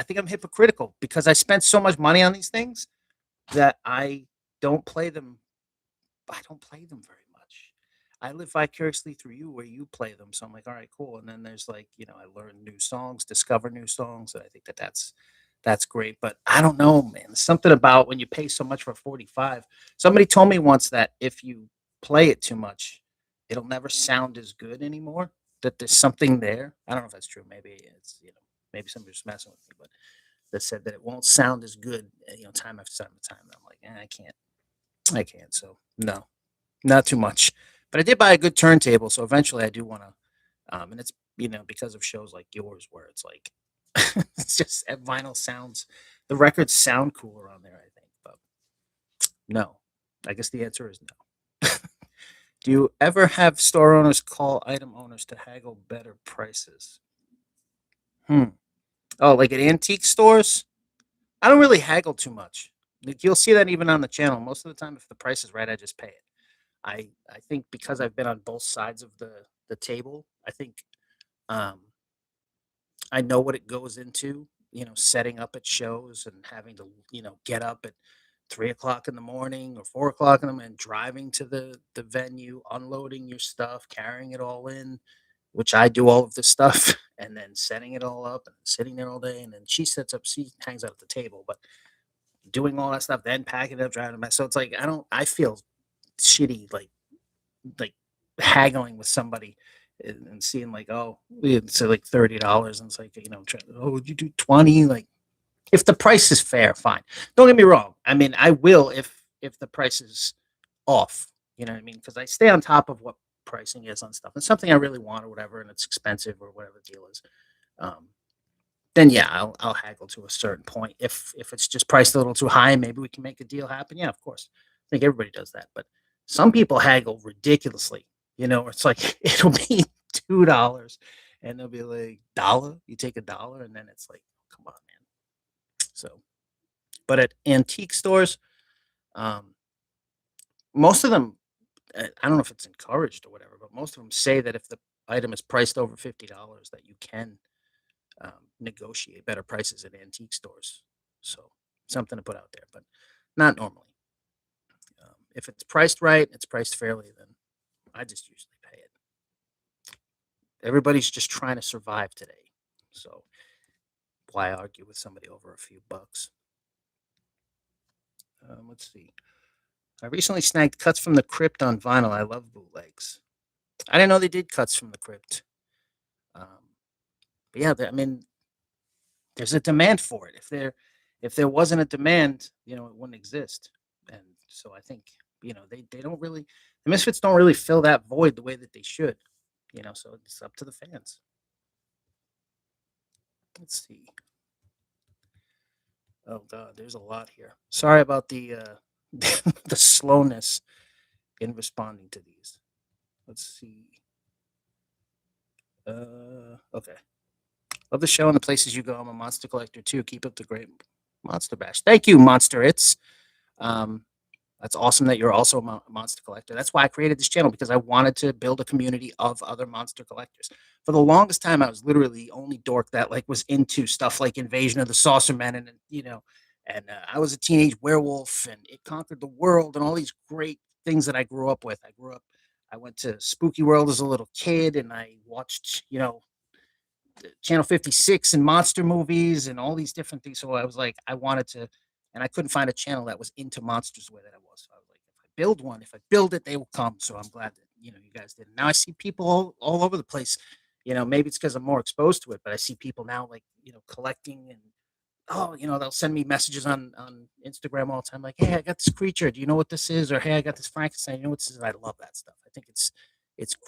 think I'm hypocritical because I spent so much money on these things that I don't play them I don't play them very much. I live vicariously through you where you play them. So I'm like, all right, cool. And then there's like, I learn new songs, discover new songs. And I think that's great. But I don't know, man. Something about when you pay so much for 45. Somebody told me once that if you play it too much, it'll never sound as good anymore. That there's something there. I don't know if that's true. Maybe it's, maybe somebody's messing with me, but that said that it won't sound as good, time after time after time. And I'm like, I can't. So no, not too much. But I did buy a good turntable, so eventually I do want to. And it's because of shows like yours where it's like it's just vinyl sounds. The records sound cooler on there, I think. But no, I guess the answer is no. Do you ever have store owners call item owners to haggle better prices? Hmm. Oh, like at antique stores? I don't really haggle too much. Like you'll see that even on the channel. Most of the time, if the price is right, I just pay it. I think because I've been on both sides of the table, I think um, I know what it goes into. Setting up at shows and having to get up at 3 o'clock in the morning or 4 o'clock in the morning, driving to the venue, unloading your stuff, carrying it all in, which I do all of this stuff, and then setting it all up and sitting there all day. And then she hangs out at the table, but doing all that stuff, then packing it up, driving it back. So it's like I feel shitty like haggling with somebody and seeing like, oh, it's like $30, and it's like, oh, would you do 20? Like, if the price is fair, fine. Don't get me wrong. I mean, I will if the price is off. You know what I mean? Because I stay on top of what pricing is on stuff. It's something I really want or whatever, and it's expensive or whatever the deal is. Um, then yeah, I'll haggle to a certain point. If it's just priced a little too high, maybe we can make a deal happen. Yeah, of course. I think everybody does that, but some people haggle ridiculously. It's like it'll be $2, and they'll be like dollar. You take $1, and then it's like, come on, man. So, but at antique stores, um, most of them, I don't know if it's encouraged or whatever, but most of them say that if the item is priced over $50, that you can negotiate better prices at antique stores. So something to put out there, but not normally. If it's priced right, it's priced fairly, then I just usually pay it. Everybody's just trying to survive today, so why argue with somebody over a few bucks? Let's see. I recently snagged Cuts from the Crypt on vinyl. I love bootlegs. I didn't know they did Cuts from the Crypt. But yeah, I mean, there's a demand for it. If there wasn't a demand, it wouldn't exist. And so I think they don't really the Misfits don't really fill that void the way that they should. So it's up to the fans. Let's see. Oh God, there's a lot here. Sorry about the the slowness in responding to these. Let's see. Okay. Love the show and the places you go. I'm a monster collector too. Keep up the great monster bash. Thank you, Monster. Um, That's awesome that you're also a monster collector. That's why I created this channel, because I wanted to build a community of other monster collectors. For the longest time, I was literally the only dork that like was into stuff like Invasion of the Saucer Men, and I was a teenage werewolf, and It Conquered the World, and all these great things that I grew up with. I went to Spooky World as a little kid, and I watched, Channel 56 and monster movies and all these different things. So I was like, I wanted to, and I couldn't find a channel that was into monsters the way that I was. So I was like, if I build it, they will come. So I'm glad that, you guys did. Now I see people all over the place. Maybe it's because I'm more exposed to it, but I see people now like, collecting and, oh, they'll send me messages on Instagram all the time, like, hey, I got this creature. Do you know what this is? Or hey, I got this Frankenstein. You know what this is? I love that stuff. I think it's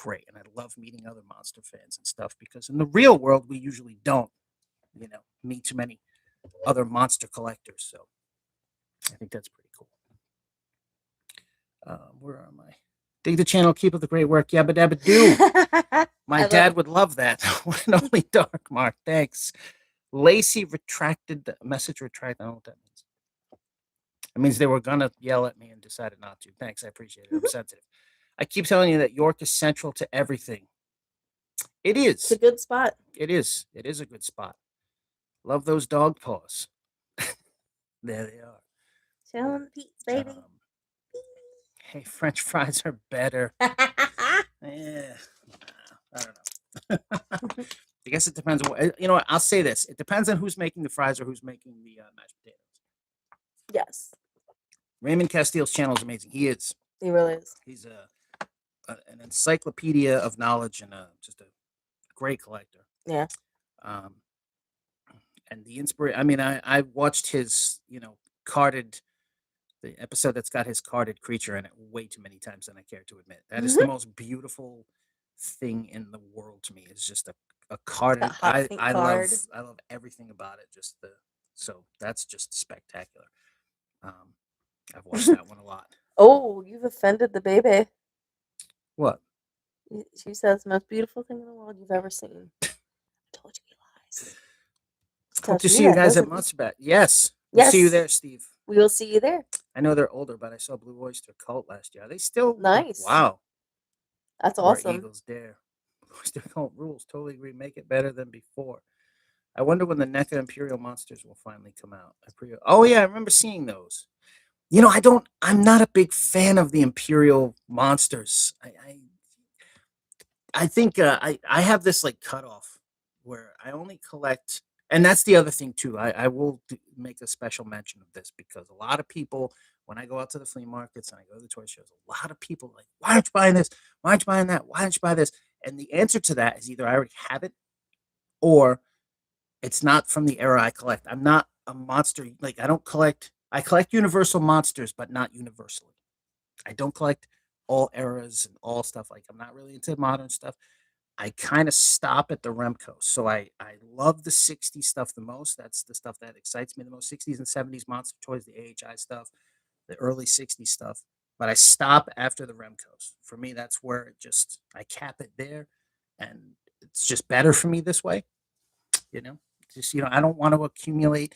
great, and I love meeting other monster fans and stuff, because in the real world we usually don't, meet too many other monster collectors. So I think that's pretty cool. Where am I? Dig the channel, keep up the great work. Yabba dabba do. My dad would love that. When only dark, Mark. Thanks. Lacey retracted the message. Retract. I don't know what that means. It means they were gonna yell at me and decided not to. Thanks, I appreciate it. I'm sensitive. I keep telling you that York is central to everything. It is. It's a good spot. It is. It is a good spot. Love those dog paws. There they are. Show 'em the peeps, baby. Hey, French fries are better. Yeah, I don't know. I guess it depends on what, you know what, I'll say this. It depends on who's making the fries or who's making the mashed potatoes. Yes, Raymond Casteel's channel is amazing. He is. he really is. He's an encyclopedia of knowledge and just a great collector. Yeah. Um, and the inspiration. I mean, I watched his carded the episode that's got his carded creature in it way too many times than I care to admit. That is the most beautiful thing in the world to me. Is just a That carded. hot pink card. I love everything about it. Just the so that's just spectacular. Um, I've watched that one a lot. Oh, you've offended the baby. What? She says, most beautiful thing in the world you've ever seen. I told you he lies. Hope to Tells see me you that, guys at doesn't he? Monster Bat. Yes, we'll see you Yes. there, Steve. We will see you there. I know they're older, but I saw Blue Oyster Cult last year. Are they still Nice. Wow. That's Where awesome. Eagles dare. Blue Oyster Cult rules. Totally agree. Make it better than before. I wonder when the NECA Imperial Monsters will finally come out. Oh yeah, I remember seeing those. You know, I'm not a big fan of the Imperial monsters. I think I have this like cutoff where I only collect, and that's the other thing too. I will make a special mention of this because a lot of people, when I go out to the flea markets and I go to the toy shows, a lot of people are like, why aren't you buying this? Why aren't you buying that? Why aren't you buy this? And the answer to that is either I already have it or it's not from the era I collect. I'm not a monster. Like I don't collect. I collect universal monsters, but not universally. I don't collect all eras and all stuff. Like I'm not really into modern stuff. I kind of stop at the Remco. So I love the 60s stuff the most. That's the stuff that excites me the most. 60s and 70s monster toys, the AHI stuff, the early 60s stuff. But I stop after the Remcos. For me, that's where it just I cap it there, and it's just better for me this way. You know, just I don't want to accumulate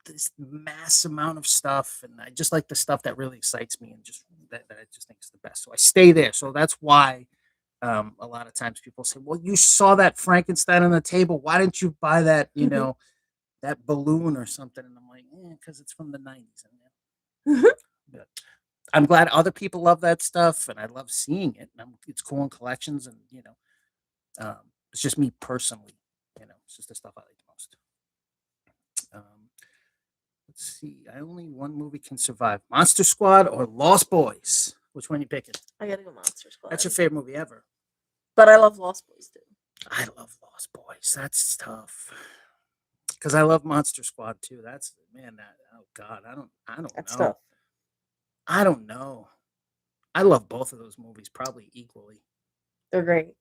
this mass amount of stuff, and I just like the stuff that really excites me and just that I just think is the best. So I stay there. So that's why a lot of times people say, "Well, you saw that Frankenstein on the table. Why didn't you buy that? That balloon or something?" And I'm like, because it's from the '90s. But I'm glad other people love that stuff, and I love seeing it. And it's cool in collections, and it's just me personally. It's just the stuff I like the most. Um, let's see. I only one movie can survive: Monster Squad or Lost Boys. Which one you picking? I gotta go Monster Squad. That's your favorite movie ever. But I love Lost Boys too. I love Lost Boys. That's tough. Because I love Monster Squad too. That's man. That oh god. I don't That's know. tough. I don't know. I love both of those movies probably equally. They're great.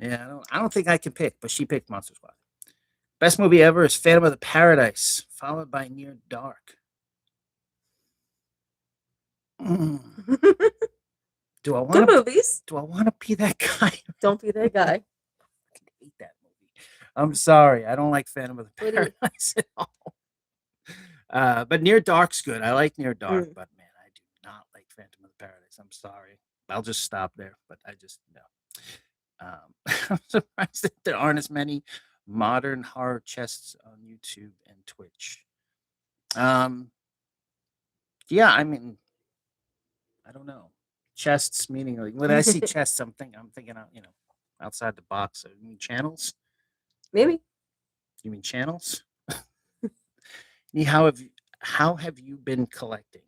Yeah. I don't think I can pick, but she picked Monster Squad. Best movie ever is Phantom of the Paradise, followed by Near Dark. Mm. Do I want Good movies. Do I want to be that guy? Don't be that guy. I hate that movie. I'm sorry. I don't like Phantom of the What do you- Paradise at all. But Near Dark's good. I like Near Dark, but man, I do not like Phantom of the Paradise. I'm sorry. I'll just stop there. But I just no. I'm surprised that there aren't as many modern horror chests on YouTube and Twitch. Yeah, I mean, I don't know. Chests meaning like when I see chests, I'm thinking out, outside the box. So you mean channels? Maybe. You mean channels? How have you been collecting?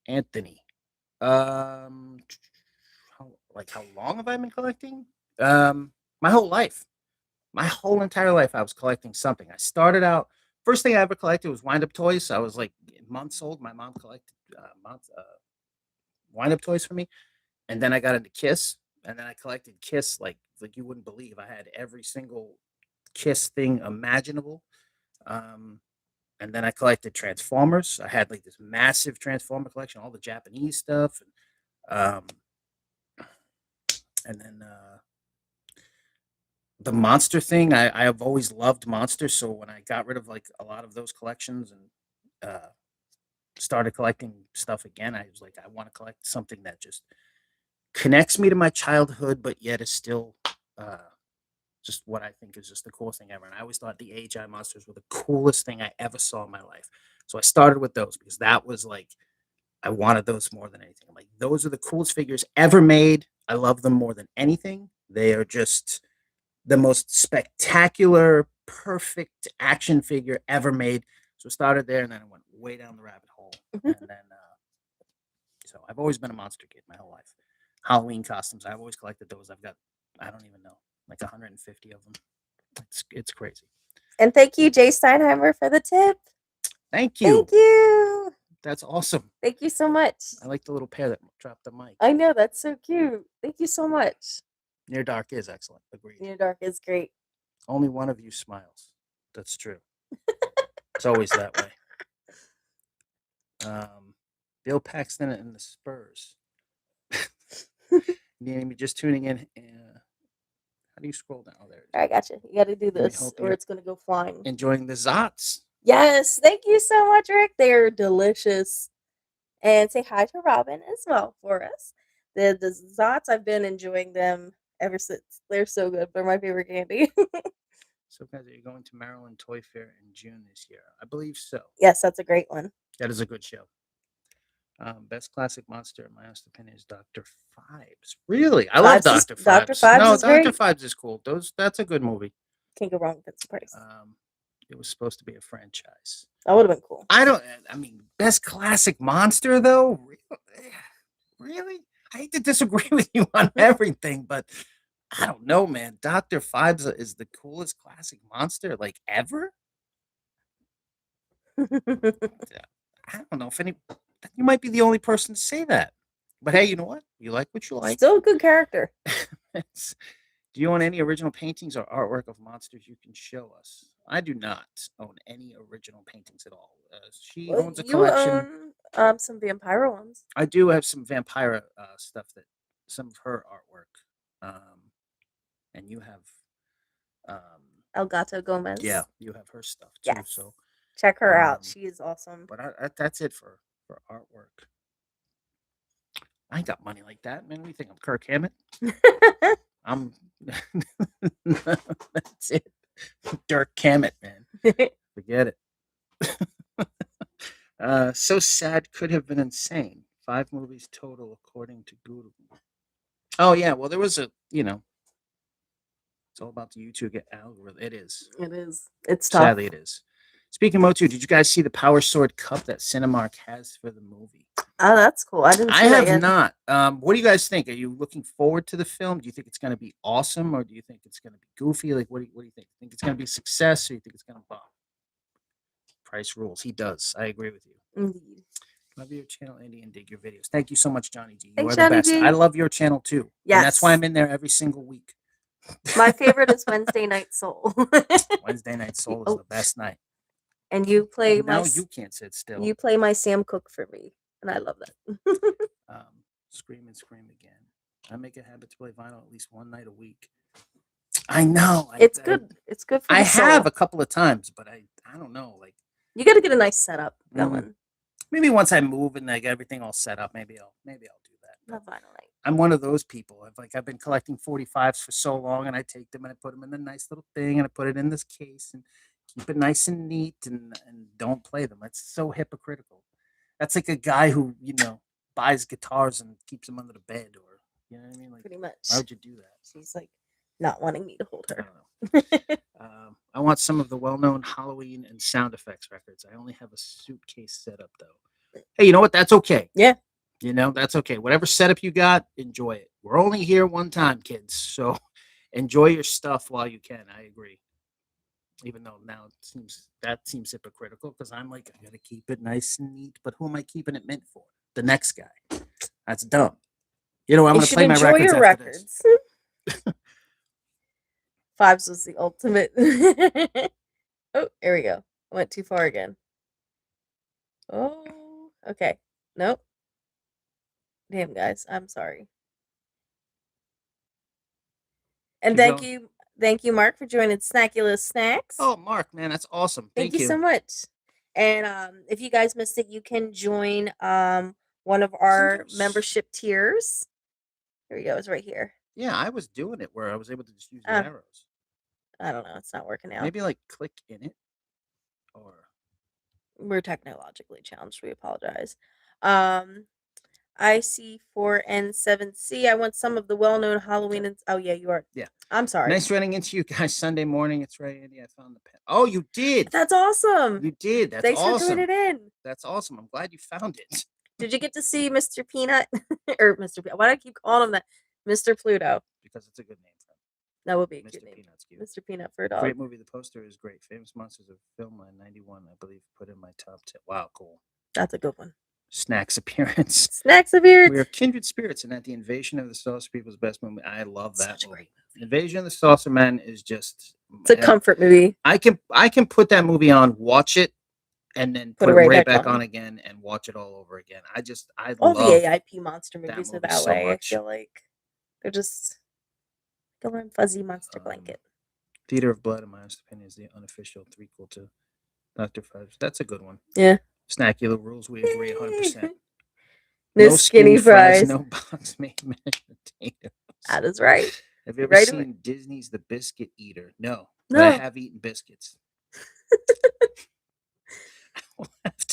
Anthony. How long have I been collecting? My whole life. My whole entire life I was collecting something. I started out first thing I ever collected was wind up toys. I was like months old. My mom collected wind up toys for me. And then I got into Kiss. And then I collected Kiss like you wouldn't believe. I had every single Kiss thing imaginable. And then I collected Transformers. I had like this massive Transformer collection, all the Japanese stuff, and then the monster thing. I have always loved monsters, so when I got rid of like a lot of those collections and started collecting stuff again, I was like, I want to collect something that just connects me to my childhood, but yet is still just what I think is just the coolest thing ever. And I always thought the AHI monsters were the coolest thing I ever saw in my life. So I started with those because that was like I wanted those more than anything. I'm like, those are the coolest figures ever made. I love them more than anything. They are just the most spectacular, perfect action figure ever made. So I started there, and then I went way down the rabbit hole. And then, so I've always been a monster kid my whole life. Halloween costumes, I've always collected those. I've got, I don't even know, like 150 of them. It's crazy. And thank you, Jay Steinheimer, for the tip. Thank you. Thank you. That's awesome. Thank you so much. I like the little pair that dropped the mic. I know, that's so cute. Thank you so much. Near Dark is excellent. Agreed. Near Dark is great. Only one of you smiles. That's true. It's always that way. Bill Paxton and the Spurs. Maybe just tuning in. How do you scroll down? Oh, there it is. I got you. You got to do me this, help or you. it's going to go flying. Enjoying the Zots. Yes, thank you so much, Rick. They're delicious. And say hi to Robin as well for us. The Zots, I've been enjoying them ever since. They're so good. They're my favorite candy. So, guys, are you going to Maryland Toy Fair in June this year? I believe so. Yes, that's a great one. That is a good show. Best classic monster, in my honest opinion, is Dr. Fibes. Really? I love Dr. Fibes. Dr. Fibes no, is Dr. great. Fibes is cool. That's a good movie. Can't go wrong with that surprise. It was supposed to be a franchise. That would have been cool. I mean, best classic monster, though? Really? I hate to disagree with you on everything, but I don't know, man. Dr. Fibes is the coolest classic monster, like, ever? I don't know if you might be the only person to say that. But hey, you know what? You like what you like. Still a good character. Do you own any original paintings or artwork of monsters you can show us? I do not own any original paintings at all. She owns a collection. You own some Vampira ones. I do have some Vampira stuff, that some of her artwork. And you have Elgato Gomez. Yeah, you have her stuff too. Yes. So check her out. She is awesome. But that's it for artwork. I ain't got money like that, man. What do you think? I'm Kirk Hammett. I'm. That's it. Dirk Hammett, man. Forget it. So sad, could have been insane. 5 movies total, according to Google. Oh yeah, well there was it's all about the YouTube algorithm. It is. It is. It's tough. Sadly, it is. Speaking of Motu, did you guys see the Power Sword cup that Cinemark has for the movie? Oh, that's cool. I didn't see that yet. not. What do you guys think? Are you looking forward to the film? Do you think it's going to be awesome, or do you think it's going to be goofy? Like, what do you think? Think it's going to be a success, or you think it's going to bomb? Price rules. He does. I agree with you. Indeed. Love your channel, Andy, and dig your videos. Thank you so much, Johnny G. You Thanks, are the Johnny best. G. I love your channel too. Yes. And that's why I'm in there every single week. My favorite is Wednesday Night Soul. Wednesday Night Soul is the best night. And you play you can't sit still. You play my Sam Cooke for me, and I love that. Scream and scream again. I make a habit to play vinyl at least one night a week. I know. It's good. It's good for the soul. have a couple of times, but I don't know. Like, you got to get a nice setup going. Maybe once I move and like everything all set up, maybe I'll do that. Not vinyl night. I'm one of those people. I've been collecting 45s for so long, and I take them and I put them in the nice little thing, and I put it in this case and keep it nice and neat, and don't play them. That's so hypocritical. That's like a guy who buys guitars and keeps them under the bed, or you know what I mean. Like, pretty much. Why would you do that? She's like not wanting me to hold her. I don't know. I want some of the well-known Halloween and sound effects records. I only have a suitcase setup though. Hey, you know what? That's okay. Yeah. That's okay. Whatever setup you got, enjoy it. We're only here one time, kids. So enjoy your stuff while you can. I agree. Even though now that seems hypocritical, because I'm like, I gotta keep it nice and neat. But who am I keeping it mint for? The next guy. That's dumb. I'm gonna play my records. Your records. Fives was the ultimate. Oh, here we go. I went too far again. Oh, okay. Nope. Damn, guys, I'm sorry. And thank you, Mark, for joining Snackulous Snacks. Oh, Mark, man, that's awesome. Thank you so much. And if you guys missed it, you can join one of our membership tiers. Here we go. It's right here. Yeah, I was doing it where I was able to just use the arrows. I don't know. It's not working out. Maybe like click in it, or we're technologically challenged. We apologize. Um, IC4N7C. I want some of the well-known Halloween. Oh yeah, you are. Yeah. I'm sorry. Nice running into you guys Sunday morning. It's right, Andy. I found the pen. Oh, you did. That's awesome. You did. That's Thanks awesome. for joining in. That's awesome. I'm glad you found it. Did you get to see Mr. Peanut or Mr. Peanut? Why do I keep calling him that? Mr. Pluto. Because it's a good name for him. That would be a Mr. cute name. Peanut's cute. Mr. Peanut for a dog. Great movie. The poster is great. Famous Monsters of Filmline 91, I believe, put in my top 10. Wow, cool. That's a good one. Snack's appearance. Snack's appearance. We are kindred spirits, and at the Invasion of the Saucer People's best movie. I love that Such a movie. great movie. Invasion of the Saucer Men is just. It's a comfort movie. I can put that movie on, watch it, and then put it right back on again and watch it all over again. I all love the AIP monster movies movie are that so way. much. I feel like they're just a warm fuzzy monster blanket. Theater of Blood, in my honest opinion, is the unofficial threequel to Dr. Fives. That's a good one. Yeah. Snackula rules. We agree 100%. No skinny fries. No box made mashed potatoes. That is right. Have you ever seen Disney's The Biscuit Eater? No. But I have eaten biscuits. I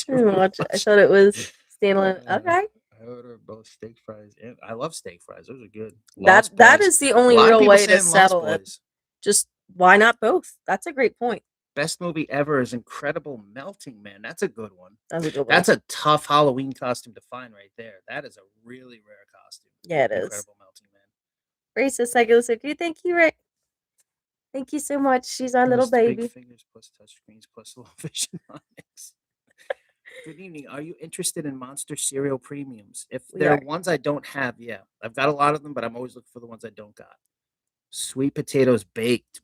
didn't watch it. I thought it was standalone. Okay. I order both steak fries and I love steak fries. Those are good. That is the only real way to settle it. Just why not both? That's a great point. Best movie ever is Incredible Melting Man. That's a good one. That's a good one. That's a tough Halloween costume to find right there. That is a really rare costume. Yeah, it is. Incredible Melting Man. Racist secular security. Thank you, Rick. Thank you so much. She's our little baby. Big fingers plus touchscreens plus low vision Onyx. Good evening. Are you interested in Monster cereal premiums? If there are ones I don't have, yeah. I've got a lot of them, but I'm always looking for the ones I don't got. Sweet potatoes baked.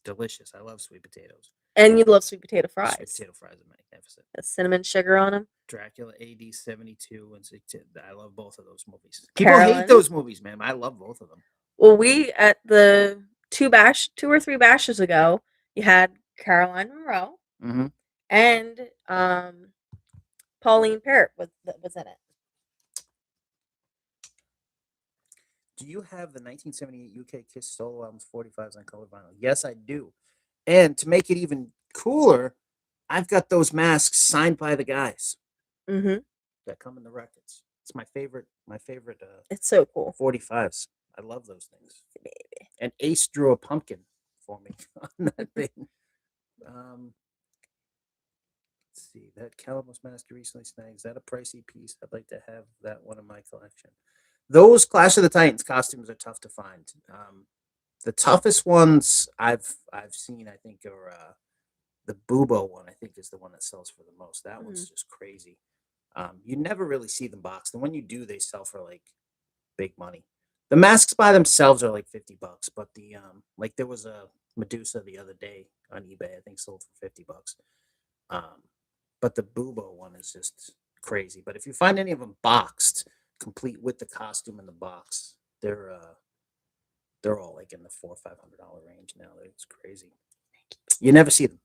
Delicious. I love sweet potatoes. And you love sweet potato fries. Sweet potato fries are magnificent. The cinnamon sugar on them. Dracula AD 72 and 16. I love both of those movies. People hate those movies, man. I love both of them. Well, we at the 2 or 3 bashes ago, you had Caroline Monroe and Pauline Parrott was in it. Do you have the 1978 UK Kiss solo albums 45s on colored vinyl? Yes, I do. And to make it even cooler, I've got those masks signed by the guys that come in the records. It's my favorite. It's so cool. 45s. I love those things. Baby. And Ace drew a pumpkin for me on that thing. Let's see. That Calabos mask you recently snagged. Is that a pricey piece? I'd like to have that one in my collection. Those Clash of the Titans costumes are tough to find. The toughest ones I've seen, I think, are the Bubo one. I think is the one that sells for the most. That one's just crazy. You never really see them boxed, and when you do, they sell for like big money. The masks by themselves are like $50, but the like there was a Medusa the other day on eBay. I think sold for $50. But the Bubo one is just crazy. But if you find any of them boxed, complete with the costume in the box, they're all like in the $400 or $500 range now. It's crazy. You never see them.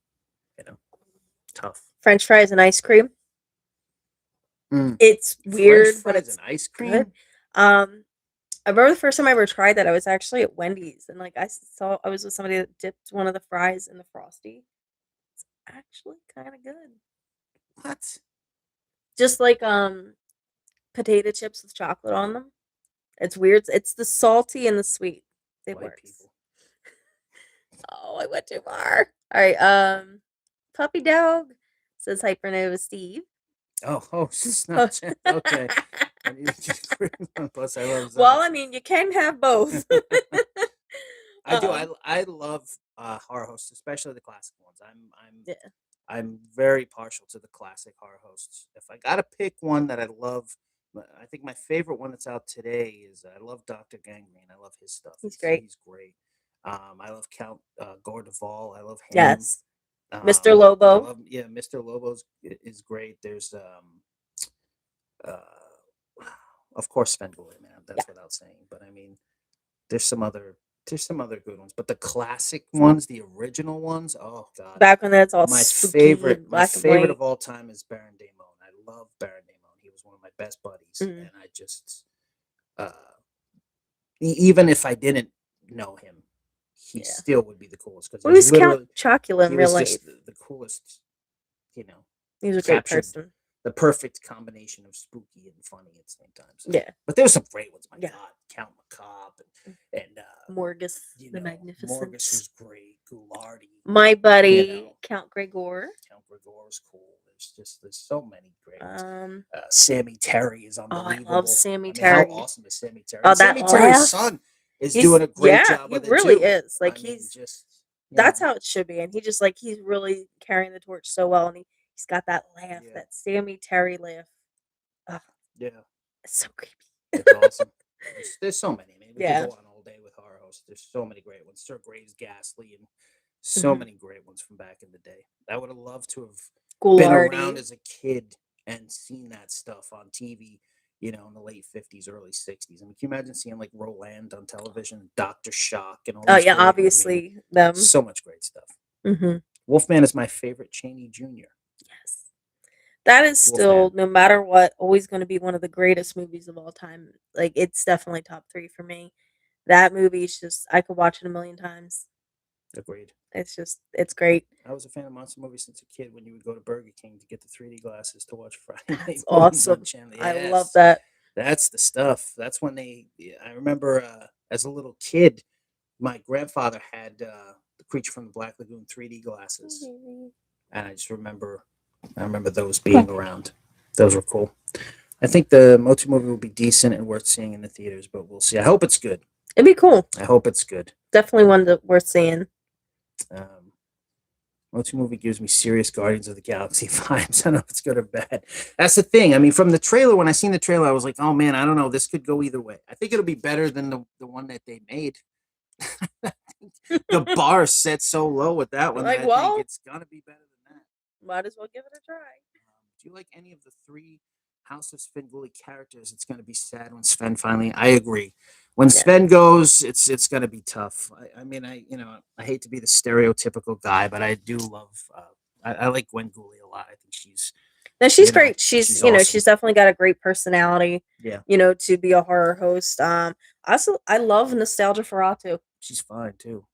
Tough. French fries and ice cream. It's weird, but it's ice cream. Good. I remember the first time I ever tried that. I was actually at Wendy's, and like I was with somebody that dipped one of the fries in the Frosty. It's actually kind of good. What? Just like potato chips with chocolate on them. It's weird. It's the salty and the sweet. It works. Oh, I went too far. All right. Puppy Dog says Hypernova Steve. Oh, snap. Okay. Plus, I love. Well, I mean, you can have both. I do. I love horror hosts, especially the classic ones. I'm very partial to the classic horror hosts. If I gotta pick one that I love, I think my favorite one that's out today is I love Dr. Gangrene. I love his stuff. He's great. He's great. I love Count Gore Duvall. I love him. Yes. Mr. Lobo. Mr. Lobo is great. There's of course Svengoolie, man. That's without saying. But I mean, there's some other good ones. But the classic ones, the original ones, oh god. Back when that's all my spooky, favorite white. of all time is Baron Daemon. I love Baron Daemon. He was one of my best buddies. And I just even if I didn't know him, he still would be the coolest because he was Count Chocula in real life. The coolest, He was a great person. the perfect combination of spooky and funny at the same time. So. Yeah. But there were some great ones. My Yeah. God, Count Macabre and Morgus you the know, Magnificent. Morgus was great. Goulardi, My buddy, you know, Count Gregor. Count Gregor was cool. There's so many great ones. Um, Sammy Terry is oh, I unbelievable. love Sammy I mean, how Terry. awesome is Sammy Terry? Oh, And that Sammy Terry's laugh. son is He's doing a great yeah, job he with it really too. is. Like I mean, he's just that's how it should be, and he's really carrying the torch so well, and he's got that laugh, Yeah. that Sammy Terry laugh. Ugh, yeah, it's so creepy. it's awesome. There's so many. I mean, we Yeah. could go on all day with horror hosts. There's so many great ones. Sir Graves Ghastly and so Mhm. many great ones from back in the day. I would have loved to have been around Goulardi. as a kid and seen that stuff on TV, you know, in the late 50s, early 60s. I mean, can you imagine seeing like Roland on television, Dr. Shock, and all Oh these yeah, great, I mean, obviously them. so much great stuff. hmm Wolfman is my favorite Cheney Jr. Yes. That is still, Wolfman. no matter what, always going to be one of the greatest movies of all time. Like, it's definitely top 3 for me. That movie is just, I could watch it a million times. Agreed. It's great. I was a fan of monster movies since a kid when you would go to Burger King to get the 3D glasses to watch Friday night That's movies on awesome. channel. I Yes. love that. That's the stuff. That's when I remember as a little kid, my grandfather had the Creature from the Black Lagoon 3D glasses, and I remember those being around. Those were cool. I think the Motu movie will be decent and worth seeing in the theaters, but we'll see. I hope it's good. It'd be cool. I hope it's good. Definitely one that worth seeing. Motu movie gives me serious Guardians of the Galaxy vibes. I don't know if it's good or bad. That's the thing. I mean, from the trailer, when I seen the trailer, I was like, oh man, I don't know. This could go either way. I think it'll be better than the one that they made. The bar set so low with that one. Like, I well, think it's gonna be better than that. might as well give it a try. Do you like any of the 3 House of Svengoolie characters? It's gonna be sad when Sven finally. I agree. When Yeah. Sven goes, it's gonna be tough. I mean, I hate to be the stereotypical guy, but I do love. I like Gwen Gooley a lot. I think she's. No, she's you know, great. She's she's you know, awesome. she's definitely got a great personality, Yeah, to be a horror host. Also, I love Nostalgia Ferrato. she's fine too.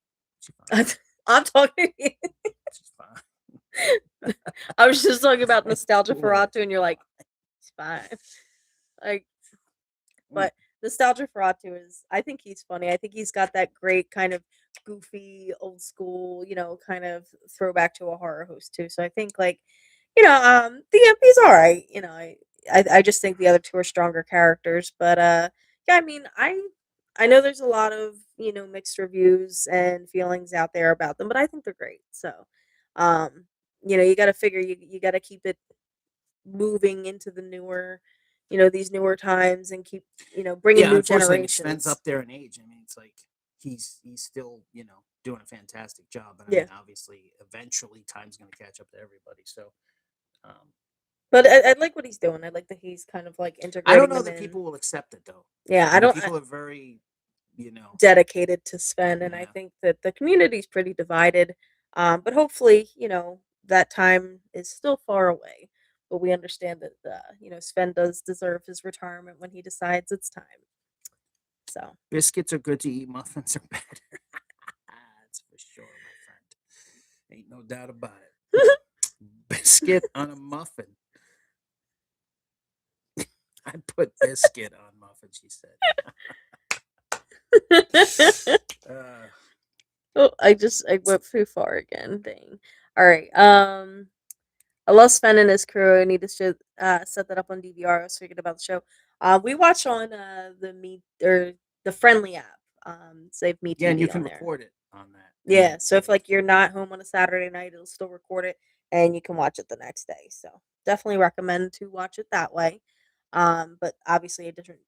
She's fine. I'm talking. She's fine. I was just talking about Nostalgia Cool. Ferrato, and you're like, it's fine. Like, but Nostalgia Ferrato is. I think he's funny. I think he's got that great kind of goofy, old school, kind of throwback to a horror host too. So I think like, the MP's all right. I just think the other two are stronger characters. But yeah, I mean, I know there's a lot of mixed reviews and feelings out there about them, but I think they're great. So, you got to figure you got to keep it moving into the newer, these newer times and keep bringing Yeah, new unfortunately, I mean, Sven's generations. up there in age. I mean, it's like he's still doing a fantastic job, but I Yeah. mean, obviously, eventually, time's going to catch up to everybody. So, But I like what he's doing. I like that he's kind of like integrating. I don't know them that in. people will accept it though. Yeah, I I mean, don't. people are very, Dedicated to Sven, and I Yeah. think that the community's pretty divided. But hopefully, that time is still far away. But we understand that Sven does deserve his retirement when he decides it's time. So Biscuits are good to eat. Muffins are better. That's for sure, my friend. Ain't no doubt about it. Biscuit on a muffin. I put biscuit on muffin. She said. oh, I went too far again. Dang. All right. I love Sven and his crew. I need to set that up on DVR. I was thinking about the show. We watch on the Meet or the Friendly app. Save Me Yeah, and you TV can on there. record it on that. Yeah, so if like you're not home on a Saturday night, it'll still record it and you can watch it the next day. So definitely recommend to watch it that way. But obviously a different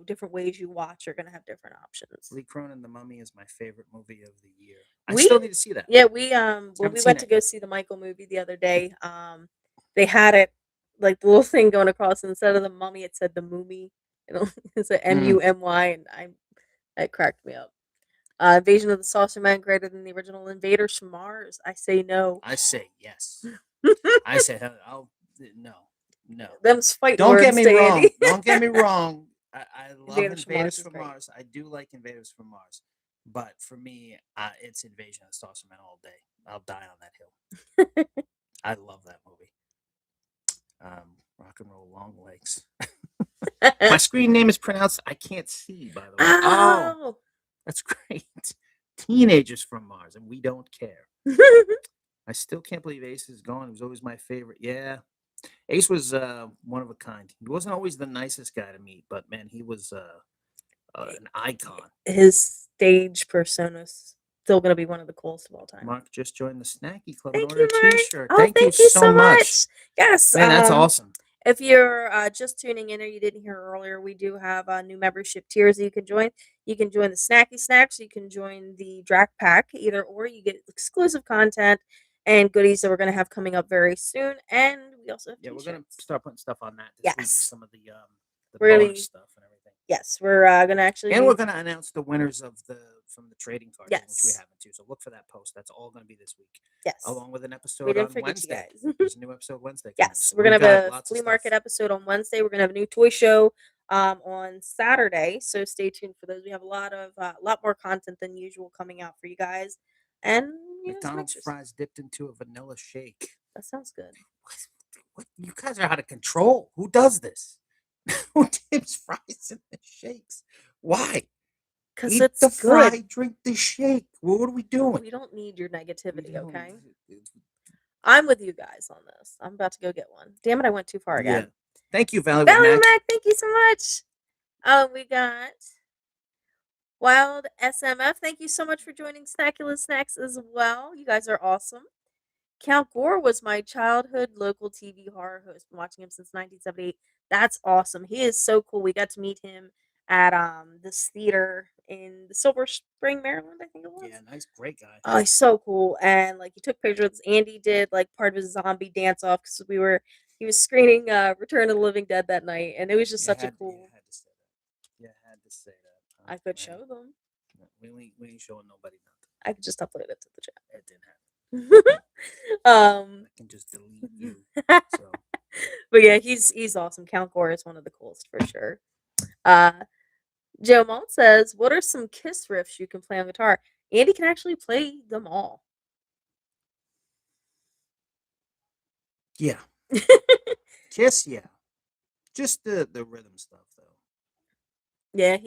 different ways you watch are gonna have different options. Lee Cronin, The Mummy is my favorite movie of the year. I We- still need to see that. Yeah, we when Haven't we seen went it to go yet. see the Michael movie the other day, they had it like the little thing going across instead of the mummy, it said the Moomy. It's a MUMY, and that cracked me up. Invasion of the Saucer Man greater than the original Invaders from Mars? I say no. I say yes. I say no. Them's fighting Don't get words, me to wrong. Andy. Don't get me wrong. I love Invaders Invaders from from Mars is Mars. I do like Invaders from Mars, but for me, it's Invasion of the Saucer Man all day. I'll die on that hill. I love that movie. Rock and roll long legs. My screen name is pronounced. I can't see, by the way. Oh, Oh. that's great. Teenagers from Mars, and we don't care. I still can't believe Ace is gone. He was always my favorite. Yeah, Ace was one of a kind. He wasn't always the nicest guy to meet, but man, he was an icon. His stage persona's still gonna be one of the coolest of all time. Mark just joined the Snacky Club and Thank you, ordered a Mark. T-shirt. Oh, Thank you so much. Yes, Man, that's awesome. if you're just tuning in or you didn't hear earlier, we do have new membership tiers that you can join. You can join the Snacky Snacks. You can join the Drac Pack. Either or, you get exclusive content and goodies that we're going to have coming up very soon. And we also have Yeah, t-shirts. we're gonna start putting stuff on that this week. Yes. Some of the Really- bonus stuff and everything. Yes, we're going to actually. And we're gonna announce the winners of from the trading card, game, which we Yes. haven't too. So look for that post. That's all gonna be this week, Yes. along with an We episode didn't on forget Wednesday. you guys. There's a new episode Wednesday. Coming, Yes, so we're gonna we've got have a lots of flea market stuff. episode on Wednesday. We're gonna have a new toy show on Saturday, so stay tuned for those. We have a lot more content than usual coming out for you guys, and some McDonald's extras. fries dipped into a vanilla shake. That sounds good. What? You guys are out of control. Who does this? Who dips fries in the shakes? Why? Because Eat it's the good. fry, drink the shake. Well, what are we doing? We don't need your negativity, We don't- okay? I'm with you guys on this. I'm about to go get one. Damn it, I went too far again. Yeah. Thank you, Valley. Valerie Mac. Mac, thank you so much. We got Wild SMF. Thank you so much for joining Snackula Snacks as well. You guys are awesome. Count Gore was my childhood local TV horror host. Been watching him since 1978. That's awesome. He is so cool. We got to meet him at this theater in the Silver Spring, Maryland, I think it was. Yeah, nice, great guy. Oh, he's so cool. And like he took pictures. Andy did like part of his zombie dance off because he was screening Return of the Living Dead that night, and it was just such a cool. Had to say that. Yeah, had to say that. I could show them. We ain't showing nobody nothing. I could just upload it to the chat. It didn't happen. I can just delete you. So. But yeah, he's awesome. Count Gore is one of the coolest for sure. Joe Malt says, "What are some Kiss riffs you can play on guitar?" Andy can actually play them all. Yeah. Kiss, yeah. Just the rhythm stuff though. Yeah,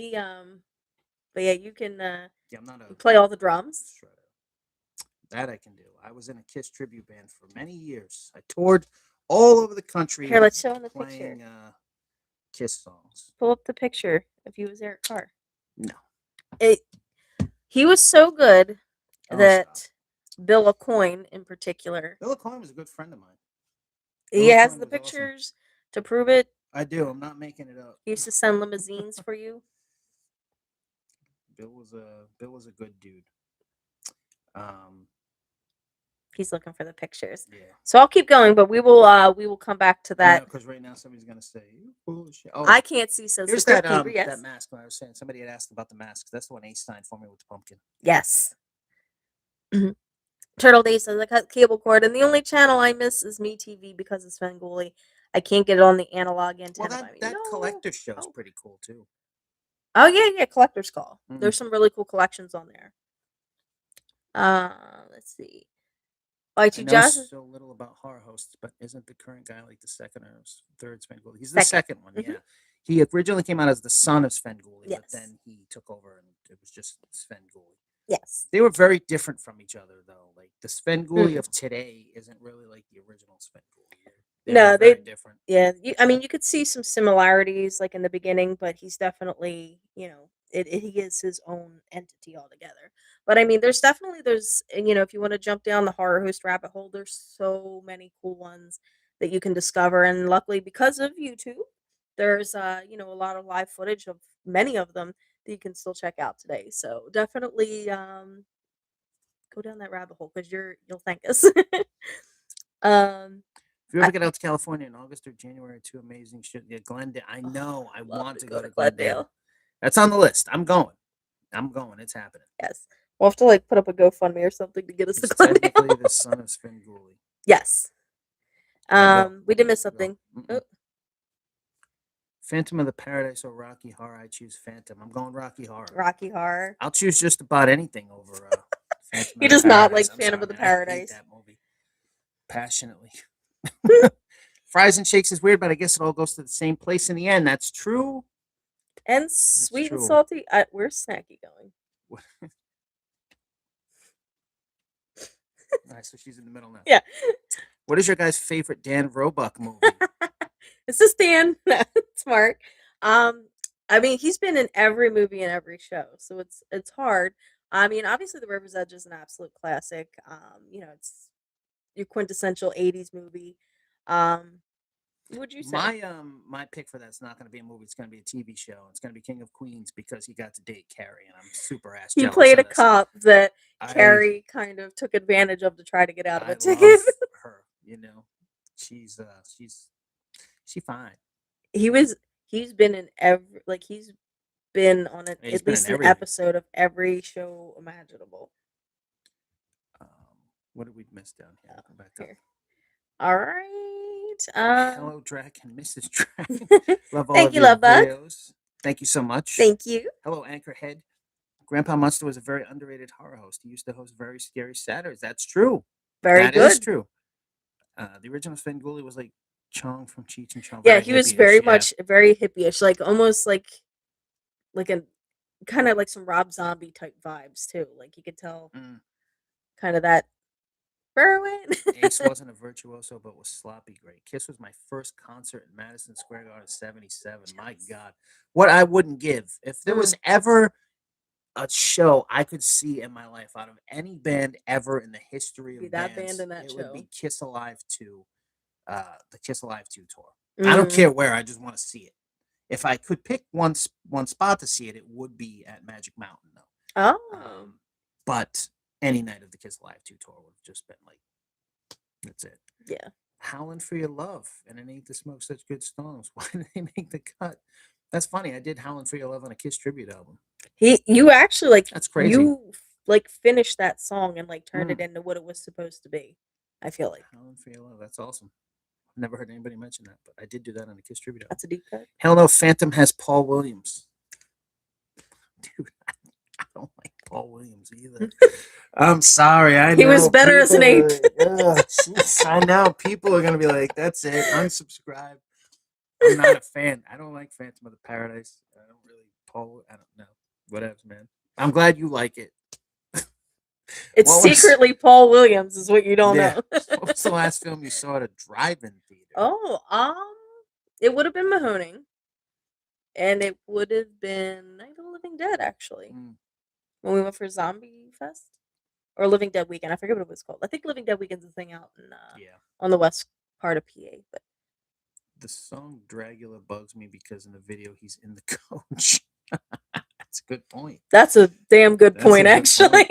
but yeah, you can Yeah, I'm not a play all the drums. shredder. That I can do. I was in a Kiss tribute band for many years. I toured all over the country. Here, let's show him the playing picture. Kiss songs. Pull up the picture if he was Eric Carr. No. He was so good Oh, that stop. Bill Aucoin in particular. Bill Aucoin was a good friend of mine. He Bill has Aucoin the was awesome. pictures to prove it. I do. I'm not making it up. He used to send limousines for you. Bill was a good dude. He's looking for the pictures. Yeah. So I'll keep going, but we will come back to that. Because right now somebody's gonna say you bullshit. Oh, I can't see, says here's the that Crypt Keeper, yes. that mask. When I was saying somebody had asked about the masks. That's the one Ace signed for me with the pumpkin. Yes. Mm-hmm. Turtle Day says I cut cable cord, and the only channel I miss is MeTV because of Svengoolie. I can't get it on the analog antenna. Well, that collector show's pretty cool too. Oh yeah, Collector's Call. Mhm. There's some really cool collections on there. Let's see. I know so little about horror hosts, but isn't the current guy like the second or third Svengoolie? He's the second one, Mhm. yeah. He originally came out as the son of Svengoolie, Yes. but then he took over and it was just Svengoolie. Yes. They were very different from each other, though. Like the Svengoolie of today isn't really like the original Svengoolie. No, very different. Yeah, you could see some similarities like in the beginning, but he's definitely, he is his own entity altogether. But I mean, there's if you want to jump down the horror host rabbit hole, there's so many cool ones that you can discover, and luckily because of YouTube, there's a lot of live footage of many of them that you can still check out today. So definitely go down that rabbit hole because you'll thank us. If you ever get out to California in August or January, two amazing shit. Yeah, Glendale. I know. I want to go to Glendale. That's on the list. I'm going. It's happening. Yes. We'll have to put up a GoFundMe or something to get us to Glendale. Technically the son of Svengoolie. Yes. We did miss something. Oh. Phantom of the Paradise or Rocky Horror? I choose Phantom. I'm going Rocky Horror. Rocky Horror. I'll choose just about anything over Phantom. He does not like Phantom of the Paradise. I hate that movie passionately. Fries and shakes is weird, but I guess it all goes to the same place in the end. That's true. And That's sweet and true. salty. Where's Snacky going? All right, so she's in the middle now. Yeah. What is your guys' favorite Dan Roebuck movie? This is Dan. It's Mark. I mean, he's been in every movie and every show, so it's hard. I mean, obviously, The River's Edge is an absolute classic. It's your quintessential '80s movie. What would you say? My pick for that's not going to be a movie. It's going to be a TV show. It's going to be King of Queens because he got to date Carrie, and I'm super ass He jealous played a of this. cop that I Carrie kind of took advantage of to try to get out of a I ticket. love her. She's fine. He's been in he's been on He's at been least in an everything. episode of every show imaginable. What did we miss down here? Go back up. Here. All right. Hello, Drac and Mrs. Drac. Love all Thank of you, your Love Bug. videos. Thank you so much. Thank you. Hello, Anchorhead. Grandpa Munster was a very underrated horror host. He used to host very scary Saturdays. That's true. Very That is good. true. The original Svengoolie was like Chong from Cheech and Chong. Yeah, very he was hippie-ish, very yeah. much very hippie-ish, like almost like a kind of like some Rob Zombie type vibes too. Like you could tell kind of that. Ace wasn't a virtuoso, but was sloppy great. Kiss was my first concert in Madison Square Garden in '77. My God, what I wouldn't give if there was ever a show I could see in my life out of any band ever in the history of that bands, band in that it show would be Kiss Alive 2, the Kiss Alive 2 tour. Mm. I don't care where, I just want to see it. If I could pick one spot to see it, it would be at Magic Mountain, though. Oh. But any night of the Kiss Alive 2 tour would have just been like, that's it. Yeah. Howlin' for Your Love and It Ain't to Smoke Such Good Songs. Why did they make the cut? That's funny. I did Howlin' for Your Love on a Kiss tribute album. You actually like that's crazy. You like finished that song and like turned it into what it was supposed to be. I feel like Howlin' for Your Love. That's awesome. I've never heard anybody mention that, but I did do that on a Kiss tribute album. That's a deep cut. Hell no, Phantom has Paul Williams. Dude, I don't like Paul Williams either. I'm sorry. I know he was better as an ape. I know people are gonna be like, "That's it, unsubscribe." I'm not a fan. I don't like Phantom of the Paradise. I don't really I don't know. Whatever, man. I'm glad you like it. It's secretly Paul Williams, is what you don't know. What was the last film you saw at a drive-in theater? Oh, it would have been Mahoning, and it would have been Night of the Living Dead, actually, when we went for Zombie Fest or Living Dead Weekend. I forget what it was called. I think Living Dead Weekend's a thing out in on the west part of PA. But the song Dragula bugs me because in the video he's in the coach. That's a good point. That's a damn good point, actually.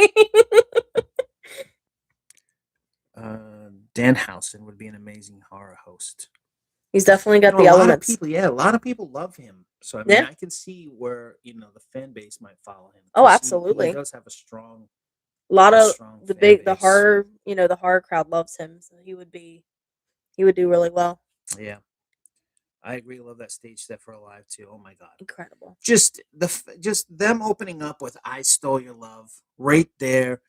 Danhausen would be an amazing horror host. He's definitely got the elements. A lot of people love him. So I mean, I can see where the fan base might follow him. Oh, absolutely. He does have a strong. A lot of the horror, the horror crowd loves him, so he would do really well. Yeah, I agree. Love that stage set for Alive too. Oh my God, incredible! Just them opening up with "I Stole Your Love" right there.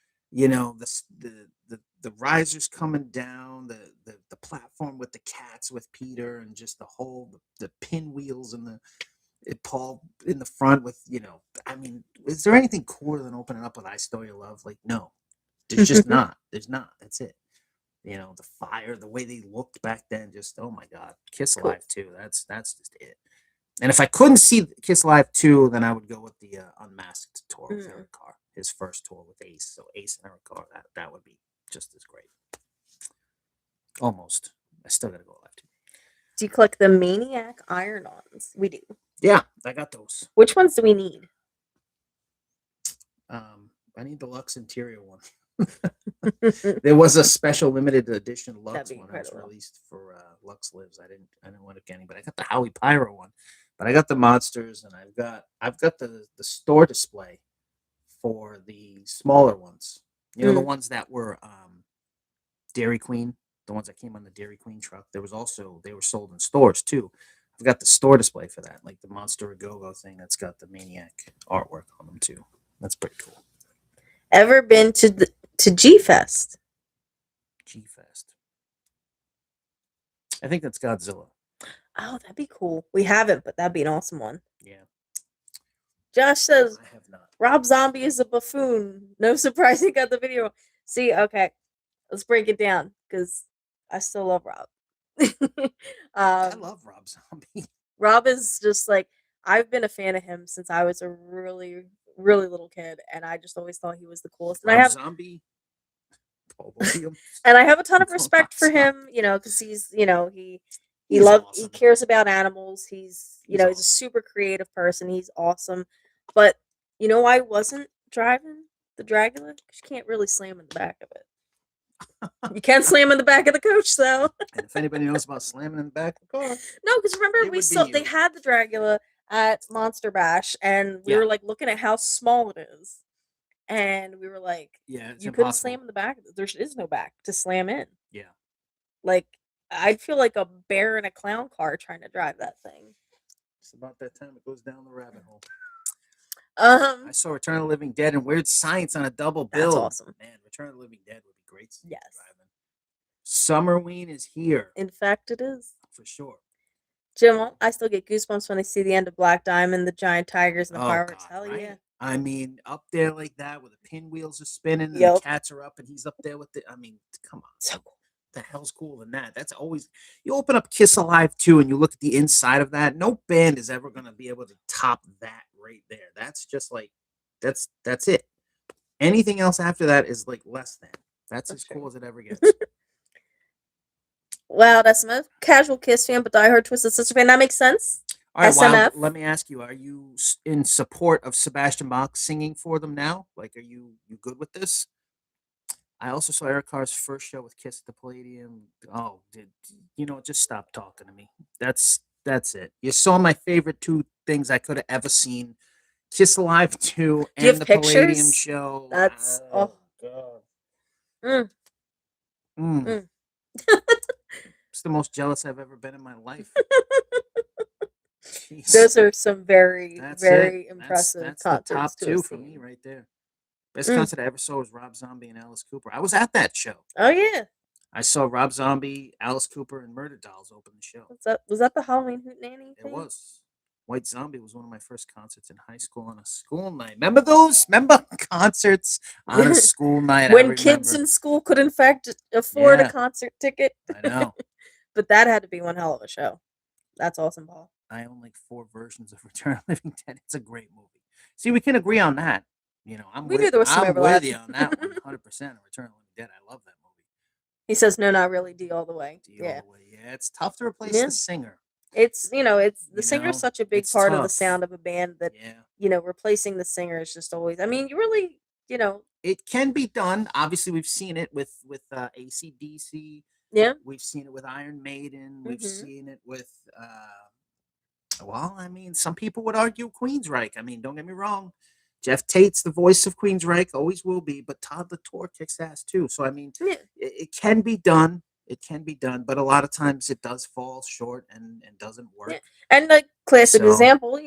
The risers coming down, the platform with the cats with Peter, and just the whole the pinwheels and the Paul in the front with I mean, is there anything cooler than opening up with "I Stole Your Love"? Like, no, there's just not. There's not. That's it. The fire, the way they looked back then, just oh my God, Kiss Alive 2. That's just it. And if I couldn't see Kiss Alive 2, then I would go with the Unmasked tour with Eric Carr, his first tour with Ace. So Ace and Eric Carr, that would be just as great. Almost. I still gotta go Alive 2. Do you collect the Maniac iron-ons? We do. Yeah, I got those. Which ones do we need? I need the Lux interior one. There was a special limited edition Lux one that was released for Lux Lives. I didn't want to get any, but I got the Howie Pyro one. But I got the Monsters, and I've got the store display for the smaller ones. The ones that were Dairy Queen, the ones that came on the Dairy Queen truck. They were sold in stores too. I've got the store display for that, like the Monster A Go-Go thing that's got the Maniac artwork on them too. That's pretty cool. Ever been to G Fest? G Fest. I think that's Godzilla. Oh, that'd be cool. We haven't, but that'd be an awesome one. Yeah, Josh says I have not. Rob Zombie is a buffoon. No surprise he got the video. See, okay, let's break it down because I still love Rob. I um, love Rob Zombie. Rob is just like I've been a fan of him since I was a really, really little kid, and I just always thought he was the coolest. And Rob Zombie, Paul Williams, I have a ton of Rob respect for him, Zombie. you know, because he's, he He's he awesome. cares about animals. He's, He's he's a awesome. super creative person. He's awesome. But you know, I wasn't driving the Dragula. 'Cause you can't really slam in the back of it. You can slam in the back of the coach, though. And if anybody knows about slamming in the back of the car, No, because remember it would be they you. had the Dragula at Monster Bash, and we Yeah. were like looking at how small it is, and we were like, Yeah, it's you couldn't impossible. slam in the back. There is no back to slam in. Yeah. Like, I'd feel like a bear in a clown car trying to drive that thing. It's about that time it goes down the rabbit hole. I saw Return of the Living Dead and Weird Science on a double That's bill. awesome. Man, Return of the Living Dead would be great. Yes. Driving. Summerween is here. In fact, it is. For sure. Jim, I still get goosebumps when I see the end of Black Diamond, the giant tigers, and the fireworks. God, Hell right? yeah. I mean, up there like that where the pinwheels are spinning and Yup. the cats are up and he's up there with the. I mean, come on. So cool. The hell's cooler than that? That's always. You open up Kiss Alive 2 and you look at the inside of that. No band is ever going to be able to top that right there. That's just like. That's it. Anything else after that is like less than. That's as cool as it ever gets. Wow, that's a casual Kiss fan, but diehard Twisted Sister fan. That makes sense. All right, SMF. Wild, let me ask you: are you in support of Sebastian Bach singing for them now? Like, are you good with this? I also saw Eric Carr's first show with Kiss at the Palladium. Oh, just stop talking to me. That's it. You saw my favorite two things I could have ever seen: Kiss Alive 2 and the Palladium show. That's God. It's the most jealous I've ever been in my life. Those are some very impressive That's concerts. The top two for me right there. Best concert I ever saw was Rob Zombie and Alice Cooper. I was at that show. Oh yeah. I saw Rob Zombie, Alice Cooper, and Murder Dolls open the show. Was that the Halloween Hootenanny thing? It was. White Zombie was one of my first concerts in high school on a school night. Remember those? Remember concerts on a school night? When kids in school could in fact afford a concert ticket. I know. But that had to be one hell of a show. That's awesome, Paul. I own like 4 versions of Return of the Living Dead. It's a great movie. See, we can agree on that. I'm with you on that one, 100%. Return of the Living Dead. I love that movie. He says, no, not really. D all the way. All the way. Yeah, it's tough to replace the singer. It's the singer is such a big part of the sound of a band that replacing the singer is just always. I mean, you really, it can be done. Obviously, we've seen it with AC/DC. Yeah, we've seen it with Iron Maiden. We've seen it with. Well, I mean, some people would argue Queensryche. I mean, don't get me wrong. Jeff Tate's the voice of Queensryche, always will be, but Todd LaTorre kicks ass too. So I mean, it can be done. It can be done, but a lot of times it does fall short and doesn't work. Yeah. And the classic example,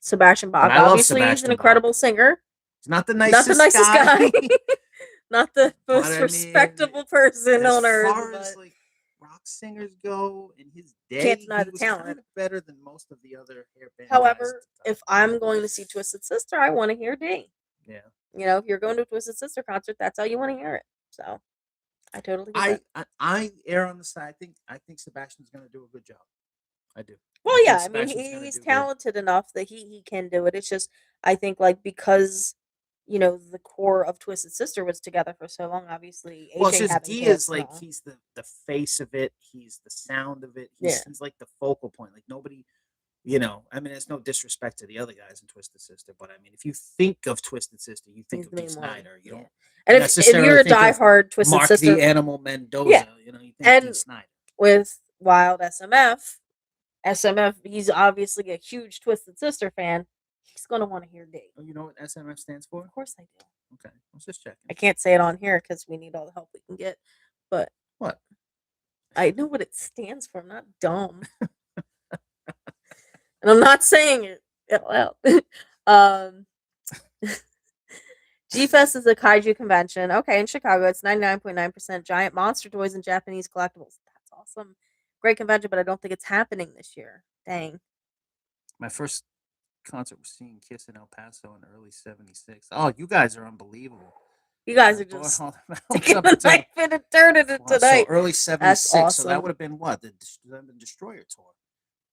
Sebastian Bach. Obviously, he's an incredible singer. He's not the nicest guy. Not the most respectable person on earth. As far as like rock singers go in his day, can't deny the was talent. Kind of better than most of the other hair bands. However, if I'm going to see Twisted Sister, I want to hear D. Yeah. If you're going to a Twisted Sister concert, that's how you want to hear it. So I totally get that. I err on the side. I think Sebastian's going to do a good job. I do. Well, I mean, he's talented enough that he can do it. It's just I think like because the core of Twisted Sister was together for so long. Obviously, well, it's just D is like he's the face of it. He's the sound of it. He's like the focal point. Like nobody. I mean, it's no disrespect to the other guys in Twisted Sister, but I mean, if you think of Twisted Sister, you think of Dee Snider. You don't. And if you're a diehard Twisted Mark Sister, the Animal Mendoza, you think Dee Snider. With Wild SMF, he's obviously a huge Twisted Sister fan. He's gonna want to hear D. Oh, you know what SMF stands for? Of course I do. Okay, I was just checking. I can't say it on here because we need all the help we can get, but what? I know what it stands for. I'm not dumb. And I'm not saying it out loud. G-Fest is a kaiju convention. Okay, in Chicago, it's 99.9% giant monster toys and Japanese collectibles. That's awesome. great convention, but I don't think it's happening this year. Dang. My first concert was seeing Kiss in El Paso in early '76. Oh, you guys are unbelievable. You guys I are bought just all the albums taking up the until knife and turning it well, so tonight. early That's '76. So that awesome. would have been what the Destroyer tour,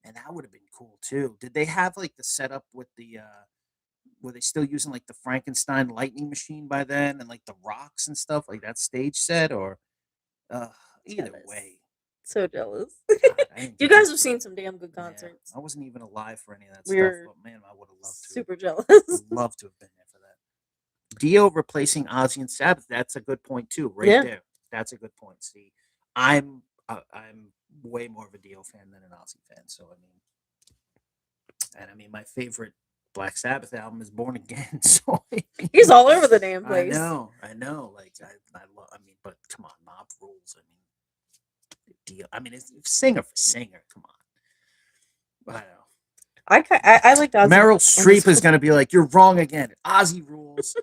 and that would have been cool too. Did they have like the setup with the? Were they still using like the Frankenstein lightning machine by then, and like the rocks and stuff like that stage set, or uh, either Jealous. way, So jealous. God, I didn't You get guys to. have seen some damn good Yeah, concerts. I wasn't even alive for any of that stuff, We're but man, I would have loved to. super jealous. Would love to have been there for that. Dio replacing Ozzy and Sabbath. That's a good point too, right Yeah. there. That's a good point. See, I'm way more of a Dio fan than an Ozzy fan. So I mean, my favorite Black Sabbath album is Born Again. So He's all over the damn place. I know. Like I love. I mean, but come on, Mob rules. I mean, Dio. I mean, it's singer for singer. Come on. I don't know. I like Ozzy. Meryl Streep is going to be like, you're wrong again. Ozzy rules.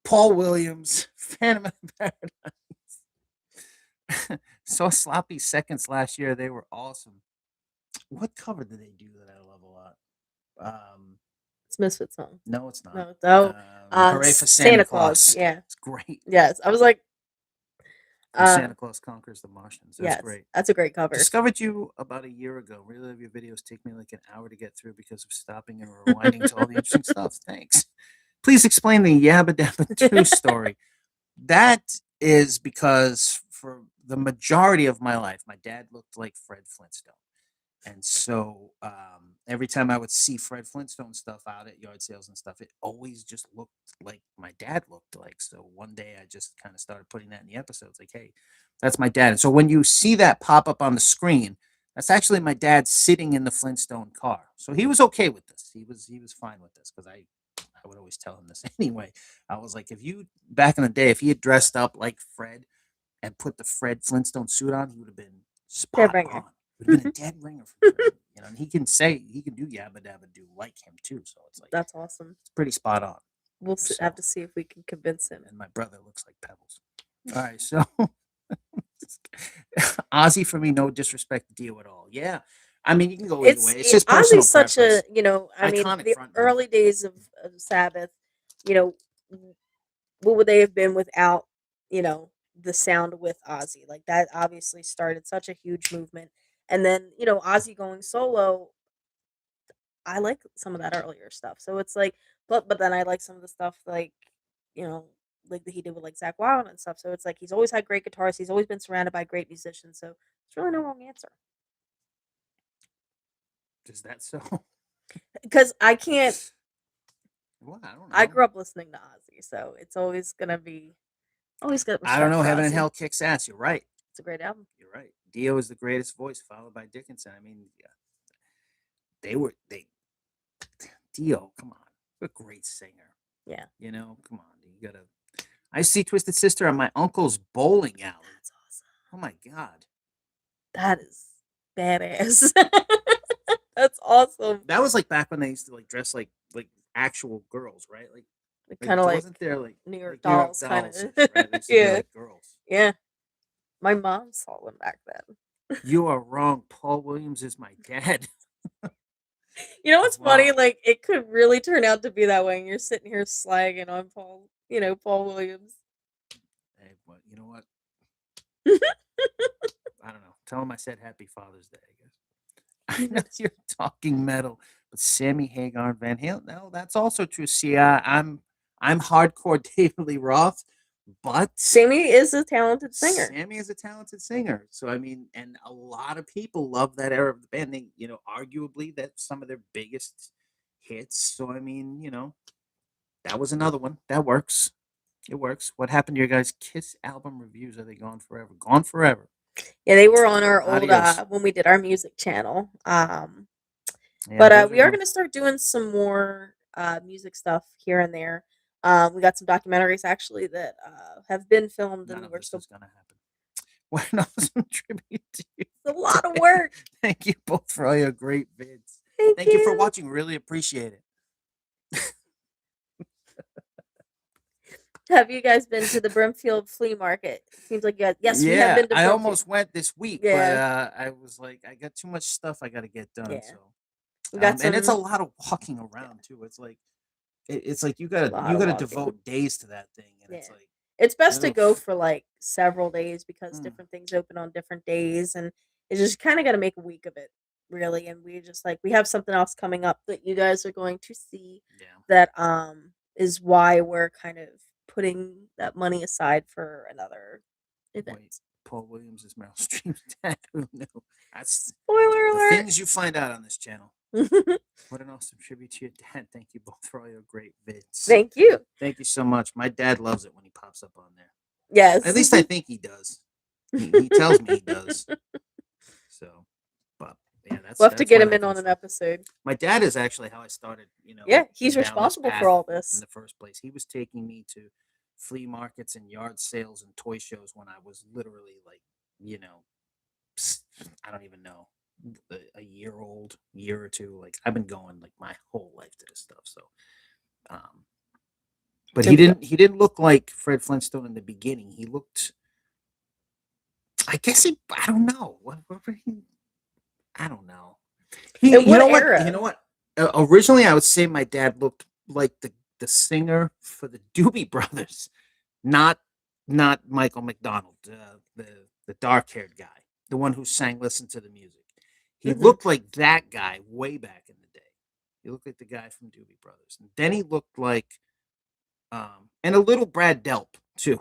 Paul Williams, Phantom of the Paradise. Saw Sloppy Seconds last year. They were awesome. What cover did they do that I love a lot? It's Misfit song. No, it's not. No, Hooray for Santa Claus. Yeah, it's great. yes. I was like, Santa Claus Conquers the Martians. That's yes, great. that's a great cover. Discovered you about a year ago. Really love your videos. Take me like an hour to get through because of stopping and rewinding to all the interesting stuff. Thanks. Please explain the Yabba Dabba 2 story. That is because for the majority of my life, my dad looked like Fred Flintstone. And so every time I would see Fred Flintstone stuff out at yard sales and stuff, it always just looked like my dad looked like. So one day I just kind of started putting that in the episodes like, hey, that's my dad. And so when you see that pop up on the screen, that's actually my dad sitting in the Flintstone car. So he was okay with this. He was fine with this because I would always tell him this anyway. I was like, if you back in the day, if he had dressed up like Fred and put the Fred Flintstone suit on, he would have been spot on. Would have been a dead ringer for Fred. You know, and he can do Yabba Dabba Do like him too. So it's like that's awesome. It's pretty spot on. We'll have to see if we can convince him. And my brother looks like Pebbles. All right, so Ozzy for me, no disrespect to Dio at all. Yeah, I mean you can go either way. It's just personal Ozzy's such preference. I mean, Iconic the frontman. early days of Sabbath, what would they have been without, the sound with Ozzy? Like that obviously started such a huge movement. And then, Ozzy going solo, I like some of that earlier stuff. So it's like, but then I like some of the stuff like, you know, like that he did with like Zach Wild and stuff. So it's like he's always had great guitars. He's always been surrounded by great musicians. So it's really no wrong answer. Is that so? Because I can't. Well, I don't know. I grew up listening to Ozzy, so it's always gonna be always got. I don't know. respect for Heaven and Ozzy. Hell kicks ass. You're right. It's a great album. You're right. Dio is the greatest voice, followed by Dickinson. I mean, yeah, Dio. Come on, what a great singer. Yeah. You know, come on. You gotta. I see Twisted Sister at my uncle's bowling alley. That's awesome. Oh my god. That is badass. That's awesome. That was like back when they used to like dress like actual girls, right? Like kind of like wasn't there like New York New York Dolls, kind of. Dolls, right? They used to be Yeah. like girls. Yeah. My mom saw them back then. You are wrong. Paul Williams is my dad. You know what's Wow. funny? Like it could really turn out to be that way, and you're sitting here slagging on Paul, Paul Williams. Hey, but you know what? I don't know. Tell him I said Happy Father's Day, I guess. I know you're talking metal, but Sammy Hagar and Van Halen. No, that's also true. See, I'm hardcore David Lee Roth, but Sammy is a talented singer. Sammy is a talented singer. So I mean, and a lot of people love that era of the band. They, arguably that's some of their biggest hits. So I mean, that was another one. That works. It works. What happened to your guys' Kiss album reviews? Are they gone forever? Gone forever. Yeah, they were on our old Adios. when we did our music channel. Yeah, But we are going to start doing some more music stuff here and there. We got some documentaries actually that have been filmed, None and of we're this still. is gonna happen. What an awesome tribute to you. It's a lot of work. Thank you both for all your great vids. Thank you for watching. Really appreciate it. Have you guys been to the Brimfield flea market? Seems like you guys. Yes, we have Yeah, been to I Brimfield. almost went this week, but Yeah, I was like, I got too much stuff I got to get done. yeah. So, We got and it's a some. lot of walking Yeah, around too. It's like it's like a lot you of gotta walking. devote days to that thing, and it's Yeah. like, It's best to ugh. go for like several days because Mm, different things open on different days and it's just kind of got to make a week of it really and we just like we have something else coming up that you guys are going to see yeah. that is why we're kind of putting that money aside for another Wait, event. Paul Williams is Meryl Streep's dad. Who knew? That's Spoiler the alert. things you find out on this channel. What an awesome tribute to your dad. Thank you both for all your great vids. Thank you. Thank you so much. My dad loves it when he pops up on there. At Yes. least I think he does. He tells me he does. So, but yeah, We'll have to that's get where him that in on comes an from. episode. My dad is actually how I started, Yeah, he's down this responsible for path all in this. the first place. He was taking me to flea markets and yard sales and toy shows when I was literally like, you know, I don't even know, a year or two. Like I've been going like my whole life to this stuff. So, um, but There we go. he didn't look like Fred Flintstone in the beginning. He looked, I guess I don't know. What I don't know. In You what know what? You era? know what? Originally, I would say my dad looked like the singer for the Doobie Brothers, not Michael McDonald, the dark haired guy, the one who sang "Listen to the Music." He Hmm. looked like that guy way back in the day. He looked like the guy from Doobie Brothers. And then he looked like, and a little Brad Delp too,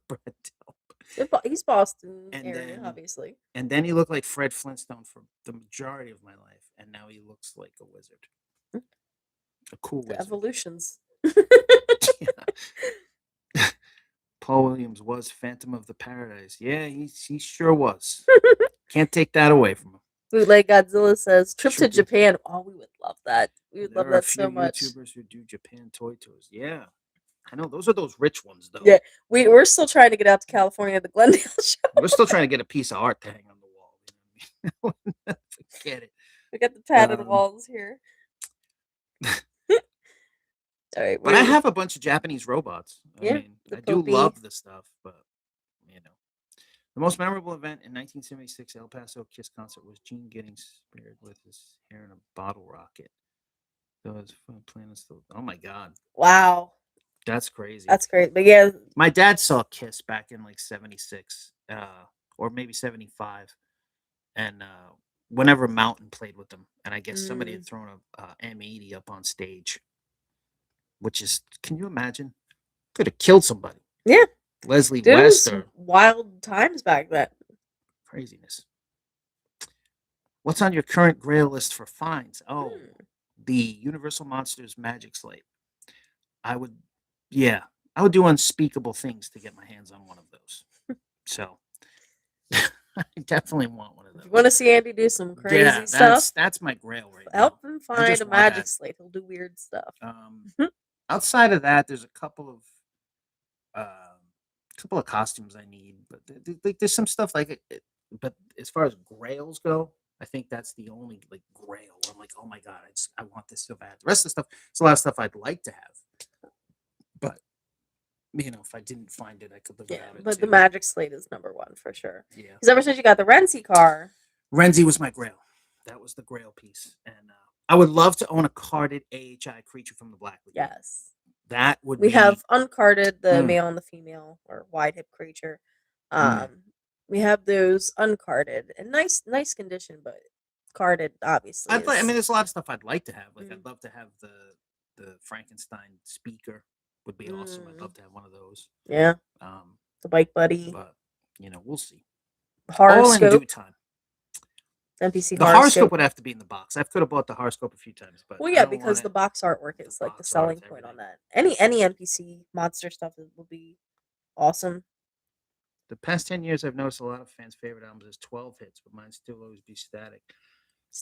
Brad Delp. He's Boston And area, then obviously. he looked like Fred Flintstone for the majority of my life, and now he looks like a wizard, a cool The wizard. evolutions. Paul Williams was Phantom of the Paradise. Yeah, he sure was. Can't take that away from him. Bootleg Godzilla says trip to Trippy. Japan. Oh, we would love that. We would love There are a that few so much. YouTubers who do Japan toy tours. Yeah, I know. Those are those rich ones, though. Yeah, we're still trying to get out to California, the Glendale show. We're still trying to get a piece of art to hang on the wall. You know what I mean? Forget it. We got the padded walls here. All right, But I have a bunch of Japanese robots. I mean, I do love the stuff, but you know. The most memorable event in 1976 El Paso Kiss concert was Gene getting spared with his hair in a bottle rocket. So his plan is still. Oh my god, Wow, that's crazy. that's great. But yeah, My dad saw Kiss back in like '76, or maybe '75, and whenever Mountain played with them, and I guess somebody had thrown a M80 up on stage, which is, can you imagine? Could have killed somebody. yeah, Leslie dude, it West was or wild times back then. craziness. What's on your current grail list for finds? Oh, the Universal Monsters Magic Slate. I would, yeah, I would do unspeakable things to get my hands on one of those. So I definitely want one of If those. you want to see Andy do some crazy stuff, that's my grail right now. help him I find just a want magic that. slate. He'll do weird stuff. Outside of that, there's a couple of costumes I need, but there's some stuff like it. But as far as grails go, I think that's the only like grail where I'm like, oh my god, I want this so bad. The rest of the stuff, it's a lot of stuff I'd like to have, but if I didn't find it, I could live without it. But the too. magic slate is number one for sure. Yeah, Because ever since you got the Renzi car, Renzi was my grail. That was the grail piece, and I would love to own a carded AHI creature from the Black League. yes, That would we be. have uncarded the male and the female or wide hip creature. We have those uncarded and nice condition, but carded obviously. I mean, there's a lot of stuff I'd like to have. Like, I'd love to have the Frankenstein speaker. Would be awesome. I'd love to have one of those. Yeah. The bike buddy. But we'll see. Horoscope. All in due time. NPC the horoscope would have to be in the box. I could have bought the horoscope a few times, but well, yeah, because the box artwork is like the selling point on that. Any NPC monster stuff will be awesome. The past 10 years, I've noticed a lot of fans' favorite albums is 12 hits, but mine still always be Static.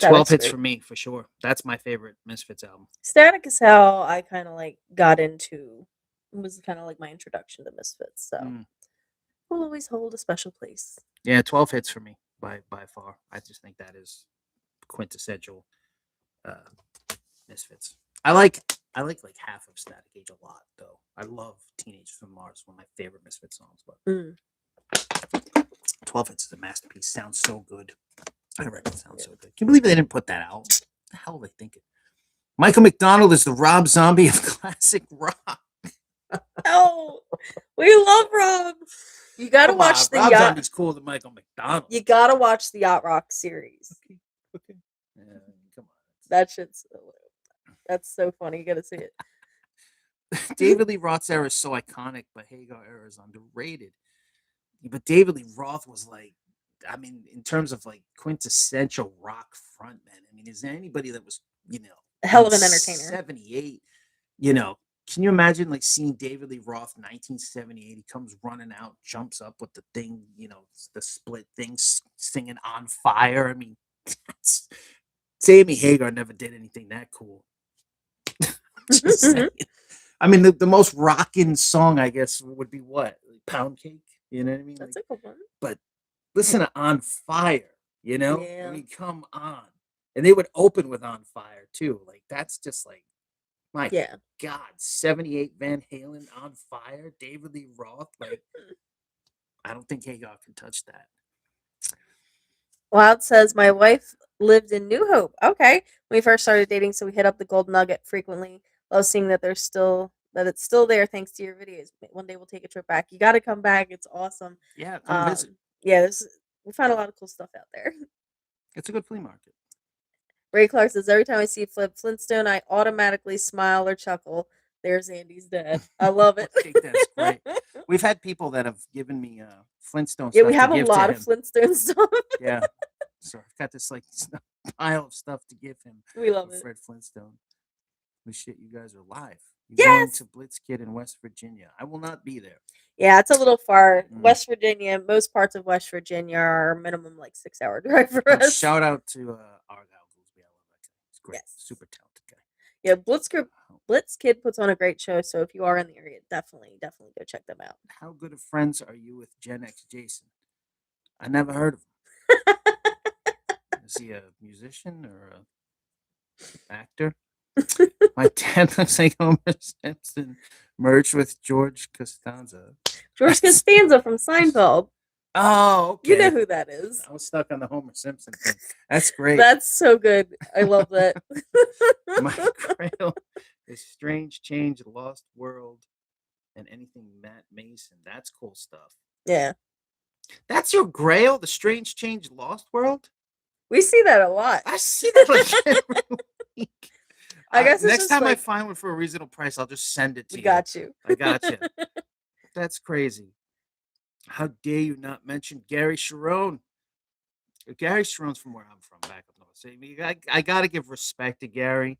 12 hits for me, for sure. That's my favorite Misfits album. Static is how I kind of like got into. It was kind of like my introduction to Misfits, so will always hold a special place. Yeah, 12 hits for me by far. I just think that is quintessential Misfits. I like I like half of Static Age a lot, though. I love Teenagers from Mars, one of my favorite Misfit songs. But Mm. 12 Hits is a masterpiece. Sounds so good. I reckon it sounds so good. Can you believe they didn't put that out? What the hell are they thinking? Michael McDonald is the Rob Zombie of classic rock. Oh, we love Rob. You gotta Come watch on, the Rob yacht. Zombie's cooler than Michael McDonald. You gotta watch the Yacht Rock series. Okay. Yeah, come on. That shit's that's so funny. You gotta see it. David Lee Roth's era is so iconic, but Hagar era is underrated. But David Lee Roth was like, I mean, in terms of quintessential rock frontman. I mean, is there anybody that was, A hell in of an entertainer. 78, can you imagine seeing David Lee Roth 1978? He comes running out, jumps up with the thing, the split thing, singing On Fire. I mean, Sammy Hagar never did anything that cool. Just saying. I mean, the most rocking song, I guess, would be what? Pound Cake? You know what I mean? That's a good one. But listen to On Fire, Yeah. I mean, come on. And they would open with On Fire, too. That's just my God, 78 Van Halen, On Fire, David Lee Roth. I don't think Hagar can touch that. Wild says, my wife lived in New Hope. Okay. When we first started dating, so we hit up the Gold Nugget frequently. Love seeing that it's still there thanks to your videos. One day we'll take a trip back. You got to come back. It's awesome. Yeah, come visit. Yeah, we found a lot of cool stuff out there. It's a good flea market. Ray Clark says, every time I see Flip Flintstone, I automatically smile or chuckle. There's Andy's dad. I love it. I think that's great. We've had people that have given me Flintstone stuff. Yeah, we have to a give lot to of him. Flintstone stuff. Yeah. So I've got this pile of stuff to give him. We love it. Fred Flintstone. Holy shit, you guys are live. Yes. Going to Blitz Kid in West Virginia. I will not be there. Yeah, it's a little far. West Virginia, most parts of West Virginia are minimum 6-hour drive for us. Shout out to Argyle Goolsby. I love that guy. He's great. Yes. Super talented guy. Yeah, Blitz Kid puts on a great show, so if you are in the area, definitely go check them out. How good of friends are you with Gen X Jason? I never heard of him. Is he a musician or a actor? My dad looks like Homer Simpson merged with George Costanza. George Costanza from Seinfeld. Oh, okay. You know who that is. I was stuck on the Homer Simpson thing. That's great. That's so good. I love that. My grail is Strange Change, Lost World, and anything Matt Mason. That's cool stuff. Yeah. That's your grail, the Strange Change, Lost World? We see that a lot. I see that every week. I guess next time I find one for a reasonable price, I'll just send it to you. Got you. I got you. That's crazy. How dare you not mention Gary Sharon? Gary Sharon's from where I'm from, back up north. So I got to give respect to Gary.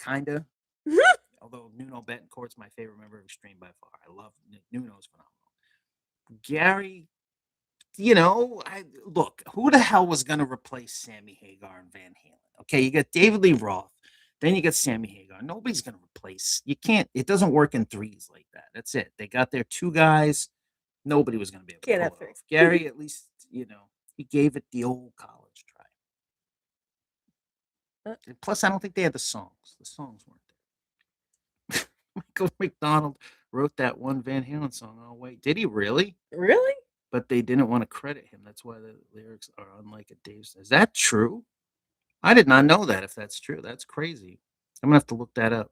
Kinda. Although Nuno Betancourt's my favorite member of Extreme by far. I love Nuno's phenomenal. Gary, look, who the hell was going to replace Sammy Hagar and Van Halen? Okay, you got David Lee Roth, then you got Sammy Hagar. Nobody's going to replace. You can't. It doesn't work in threes like that. That's it. They got their two guys. Nobody was going to be able to pull it off. Gary, at least, he gave it the old college try. Plus, I don't think they had the songs. The songs weren't there. Michael McDonald wrote that one Van Halen song. Oh, wait. Did he really? Really? But they didn't want to credit him. That's why the lyrics are unlike a Dave's. Is that true? I did not know that. If that's true, that's crazy. I'm gonna have to look that up.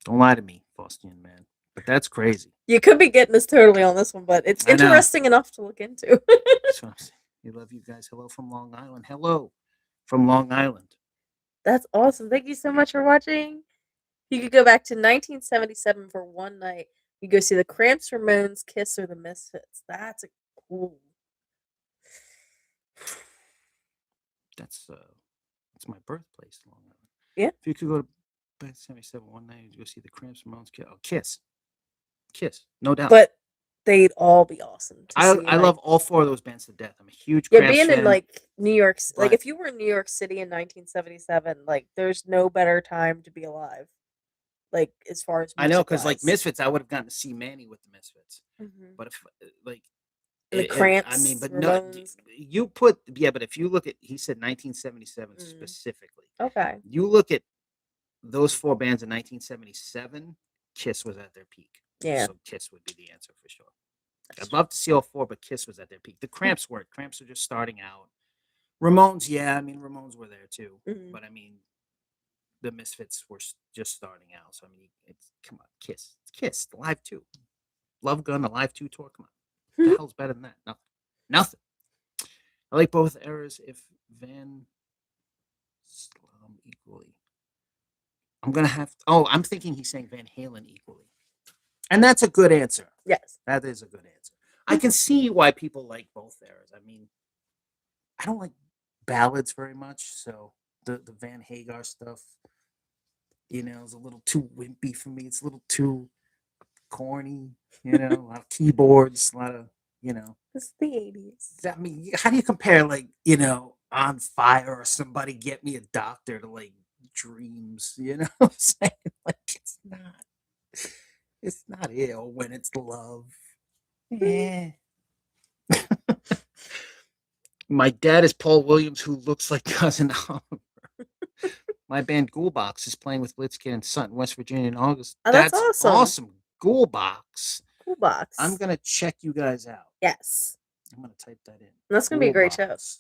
Don't lie to me, Faustian man. But that's crazy. You could be getting us totally on this one, but it's interesting enough to look into. That's what I'm saying. We love you guys. Hello from Long Island. Hello from Long Island. That's awesome. Thank you so much for watching. You could go back to 1977 for one night. You go see the Cramps, Ramones, Kiss, or the Misfits. That's cool. That's my birthplace, Long Island. Yeah. If you could go to 1977 one night, you go see the Cramps, Ramones, Kiss, no doubt. But they'd all be awesome. I love all four of those bands to death. I'm a huge Cramps fan. in New York, if you were in New York City in 1977, there's no better time to be alive. As far as I know, because Misfits, I would have gotten to see Manny with the Misfits. Mm-hmm. But if the Cramps, I mean, but Ramones. But if you look at, he said 1977 specifically. Okay. You look at those four bands in 1977, Kiss was at their peak. Yeah. So Kiss would be the answer for sure. That's I'd love to see all four, but Kiss was at their peak. The Cramps weren't. Cramps are just starting out. Ramones, yeah, I mean Ramones were there too, Mhm. but I mean the Misfits were just starting out. So I mean, it's come on, Kiss, it's Kiss, the Live 2, Love Gun, the Live 2 tour. Come on, what the hell's better than that? Nothing, nothing. I like both eras. If Van Slam equally, I'm gonna have. Oh, I'm thinking he's saying Van Halen equally, and that's a good answer. Yes. That is a good answer. I can see why people like both eras. I mean, I don't like ballads very much, so the Van Hagar stuff, is a little too wimpy for me. It's a little too corny, a lot of keyboards, a lot of, It's the 80s. I mean, how do you compare like, On Fire or Somebody Get Me a Doctor to like Dreams, what I'm saying? Like it's not ill when it's love. Yeah. My dad is Paul Williams, who looks like Cousin Oliver. My band Ghoulbox is playing with Blitzkid in Sutton, West Virginia in August. Oh, that's awesome. Awesome. Ghoulbox. Cool box. I'm going to check you guys out. Yes. I'm going to type that in. That's going to be a great show. Ghoulbox.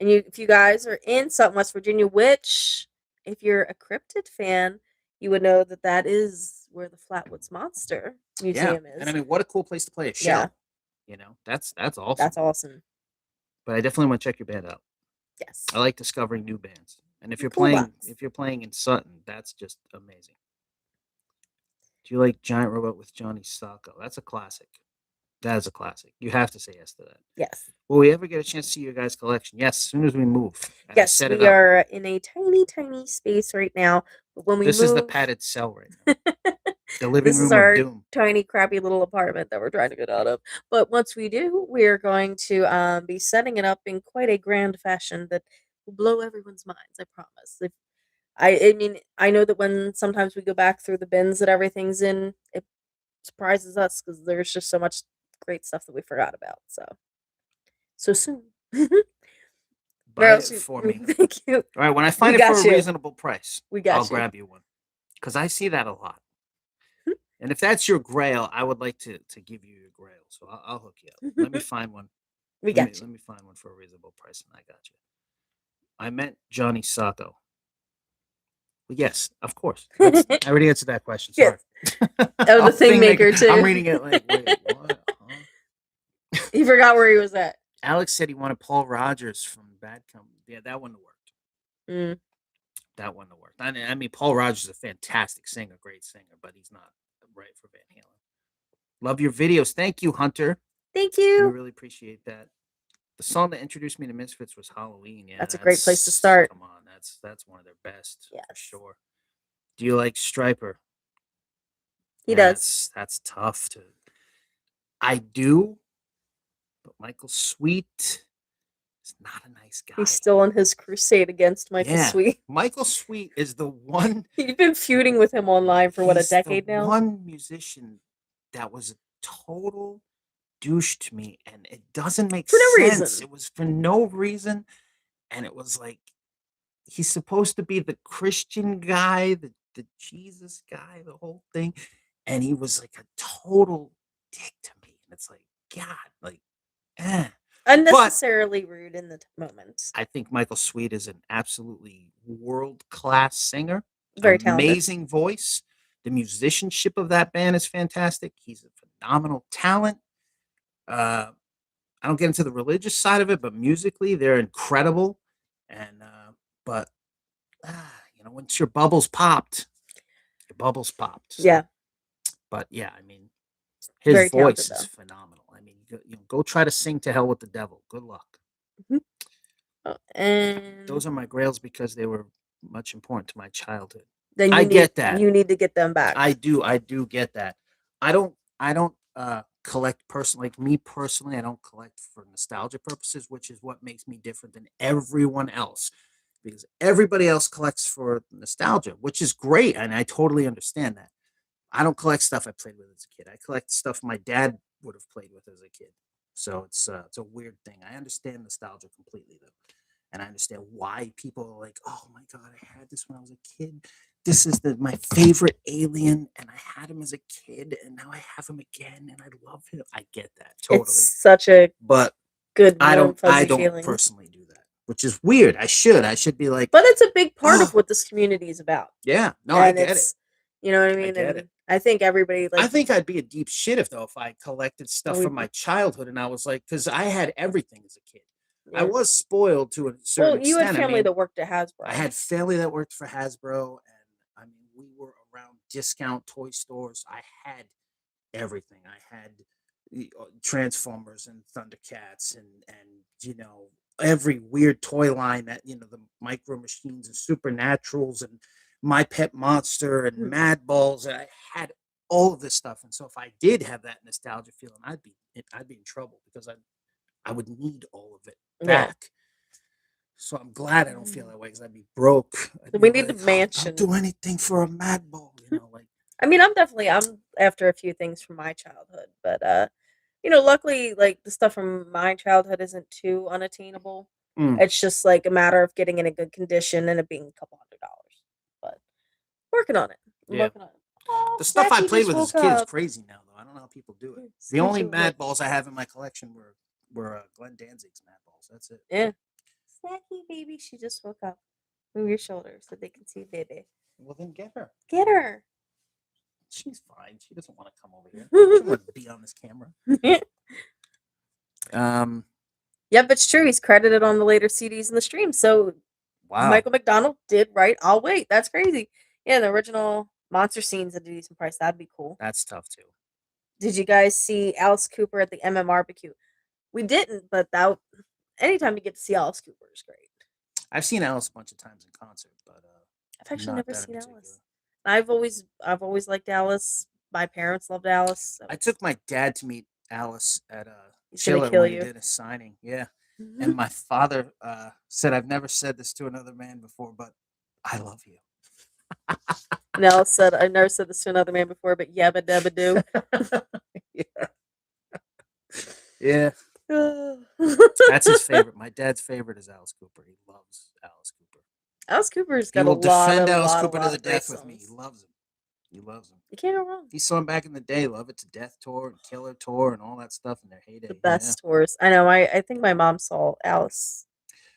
And if you guys are in Sutton, West Virginia, which, if you're a cryptid fan, you would know that is where the Flatwoods Monster Museum is. And I mean, what a cool place to play a show. Yeah. That's awesome. That's awesome. But I definitely want to check your band out. Yes. I like discovering new bands. And if you're playing in Sutton, that's just amazing. Do you like Giant Robot with Johnny Sacco? That's a classic. That is a classic. You have to say yes to that. Yes. Will we ever get a chance to see your guys' collection? Yes, as soon as we move. Yes, we are in a tiny, tiny space right now. But when we move, is the padded cell right now. The living this room is our of doom. Tiny, crappy little apartment that we're trying to get out of. But once we do, we're going to be setting it up in quite a grand fashion that will blow everyone's minds. I promise. I mean, I know that when sometimes we go back through the bins that everything's in, it surprises us because there's just so much great stuff that we forgot about. So soon. Buy it for me. Thank you. All right, when I find it for a reasonable price, I'll grab you one. Because I see that a lot. And if that's your grail, I would like to give you your grail. So I'll hook you up. Let me find one. Let me find one for a reasonable price, and I got you. I meant Johnny Sacco. Well, yes, of course. I already answered that question. Sorry. Oh, the thing maker too. I'm reading it like, wait, what? Huh? You forgot where he was at. Alex said he wanted Paul Rogers from Bad Company. Yeah, that wouldn't have worked. That wouldn't have worked. I mean, Paul Rogers is a fantastic singer, great singer, but he's not right for Van Halen. Love your videos. Thank you, Hunter. Thank you. We really appreciate that. The song that introduced me to Misfits was Halloween. Yeah, that's a great place to start. Come on, that's one of their best, yes. for sure. Do you like Stryper? He does. That's tough to. I do, but Michael Sweet is not a nice guy. He's still on his crusade against Michael Sweet. Michael Sweet is the one. You've been feuding with him online for a decade now? One musician that was a total douche to me, and it doesn't make sense. For no reason. It was for no reason, and it was like he's supposed to be the Christian guy, the Jesus guy, the whole thing, and he was like a total dick to me. And it's like, God, like, unnecessarily rude in the moment. I think Michael Sweet is an absolutely world-class singer. Very talented. Amazing voice. The musicianship of that band is fantastic. He's a phenomenal talent. I don't get into the religious side of it, but musically they're incredible. And but once your bubbles popped, So. Yeah. But yeah, I mean, his very voice is phenomenal. I mean, go try to sing "To Hell with the Devil." Good luck. And those are my grails because they were much important to my childhood. Then I get that. You need to get them back. I do get that. I don't collect personally. Like me personally, I don't collect for nostalgia purposes, which is what makes me different than everyone else. Because everybody else collects for nostalgia, which is great, and I totally understand that. I don't collect stuff I played with as a kid. I collect stuff my dad would have played with as a kid. So it's a weird thing. I understand nostalgia completely, though. And I understand why people are like, oh, my God, I had this when I was a kid. this is my favorite alien, and I had him as a kid, and now I have him again, and I love him. I get that It's totally, such a but good I warm don't. I fuzzy don't feeling. personally do that, which is weird. I should. I should be like, But it's a big part of oh, what this community is about. yeah. No, I And get it. it's you know what I I mean? get it. And I think everybody I like think I'd be a deep shit if I collected oh, stuff from my childhood, and I was like, because I had everything as a kid. I yeah. was spoiled to a certain Well, you had extent. I family mean, that worked at I Hasbro. had family that worked for Hasbro, and I mean, we were around discount toy stores. I had everything. I had Transformers and Thundercats, and every weird toy line that the Micro Machines and Supernaturals and My Pet Monster and Hmm. Mad Balls. And I had all of this stuff, and so if I did have that nostalgia feeling, I'd be in trouble because I would need all of it Yeah. back. So I'm glad I don't feel that way because I'd be broke. I'd be We need the like, oh, I'll mansion. do anything for a Mad Ball, like. I mean, I'm after a few things from my childhood, but luckily like the stuff from my childhood isn't too unattainable. Mm, It's just like a matter of getting in a good condition and it being a couple $100. But working on it. I'm yeah. working on it. Oh, The stuff I Snacky played just with as a woke kid is up. crazy now, though. I don't know how people do it. The only Snacky Mad woke. Balls I have in my collection were Glenn Danzig's Mad Balls. That's it. Yeah. Snacky baby, she just woke up. Move your shoulders so they can see baby. Well, then get her. Get her. She's fine. She doesn't want to come over here. She doesn't want to be on this camera. Yep, it's true. He's credited on the later CDs in the stream. So Wow. Michael McDonald did write I'll Wait. That's crazy. Yeah, the original monster scenes at a decent price. That'd be cool. That's tough too. Did you guys see Alice Cooper at the MMRBQ? We didn't, but that anytime you get to see Alice Cooper is great. I've seen Alice a bunch of times in concert, but I've actually not never that in seen particular. Alice. I've always liked Alice. My parents loved Alice. I took my dad to meet Alice at He's gonna Chiller kill when he you. did a signing. Yeah. And my father said, I've never said this to another man before, but I love you. Nell said, I never said this to another man before, but yabba dabba do. Yeah. That's his favorite. My dad's favorite is Alice Cooper. He loves Alice Cooper. Alice Cooper's He got a will lot defend of Alice lot, Cooper a to lot the of great death with me. He songs. loves him. He loves him. You can't go wrong. He saw him back in the day, Love It to Death tour, and Killer tour, and all that stuff in their heyday. The best tours. I know. I think my mom saw Alice.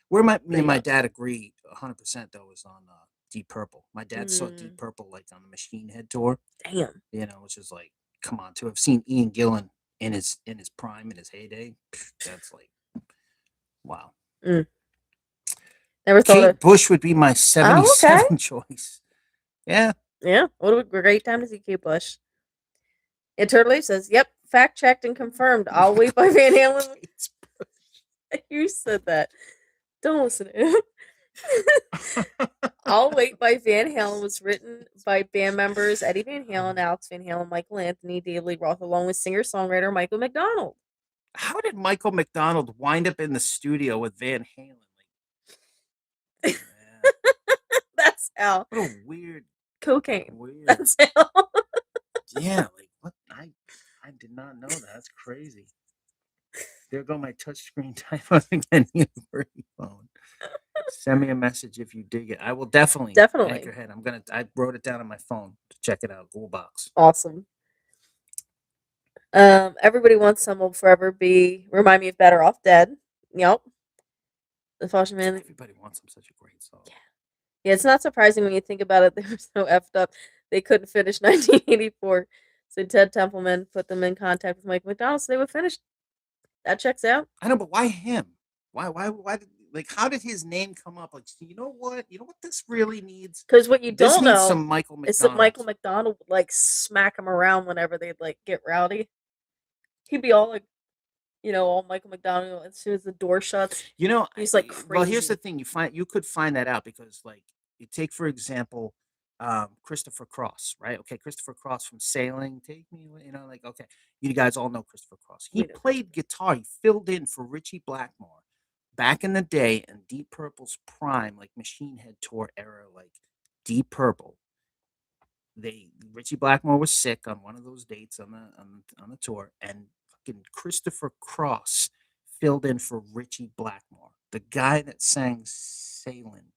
Where me and my young. dad agree 100% though is on Deep Purple. My dad saw Deep Purple like on the Machine Head tour. Damn. Which is like, come on, to have seen Ian Gillan in his prime, in his heyday, that's like, wow. Never thought Kate of Bush would be my 77 okay. choice. Yeah. Yeah. What a great time to see Kate Bush. And Turtle Leaf says, yep, fact checked and confirmed. I'll Wait by Van Halen. You said that. Don't listen to him. I'll Wait by Van Halen was written by band members Eddie Van Halen, Alex Van Halen, Michael Anthony, Dave Lee Roth, along with singer-songwriter Michael McDonald. How did Michael McDonald wind up in the studio with Van Halen? Like, that's how. What a weird cocaine. Weird. That's how. Yeah, like what? I did not know that. That's crazy. There go my touchscreen type on the phone. Send me a message if you dig it. I will definitely. Anchorhead. I wrote it down on my phone to check it out. Google Box. Awesome. Everybody Wants Some will forever be remind me of Better Off Dead. Yep. The Fashion Man. Everybody Wants Some, such a great song. Yeah, it's not surprising when you think about it. They were so effed up they couldn't finish 1984. So Ted Templeman put them in contact with Mike McDonald so they would finish. That checks out. I know, but why him? Why did how did his name come up? Like, you know what this really needs? Because what you don't know some Michael McDonald. is that Michael McDonald would like smack him around whenever they'd like get rowdy. He'd be all like, all Michael McDonald as soon as the door shuts. He's like crazy. Well, here's the thing: you could find that out because, like, you take for example, Christopher Cross, right? Okay, Christopher Cross from Sailing, Take Me Away. Like, okay, you guys all know Christopher Cross. He played guitar. He filled in for Richie Blackmore back in the day in Deep Purple's prime, like Machine Head tour era, like Deep Purple. Richie Blackmore was sick on one of those dates on the tour, and fucking Christopher Cross filled in for Richie Blackmore, the guy that sang Sailing.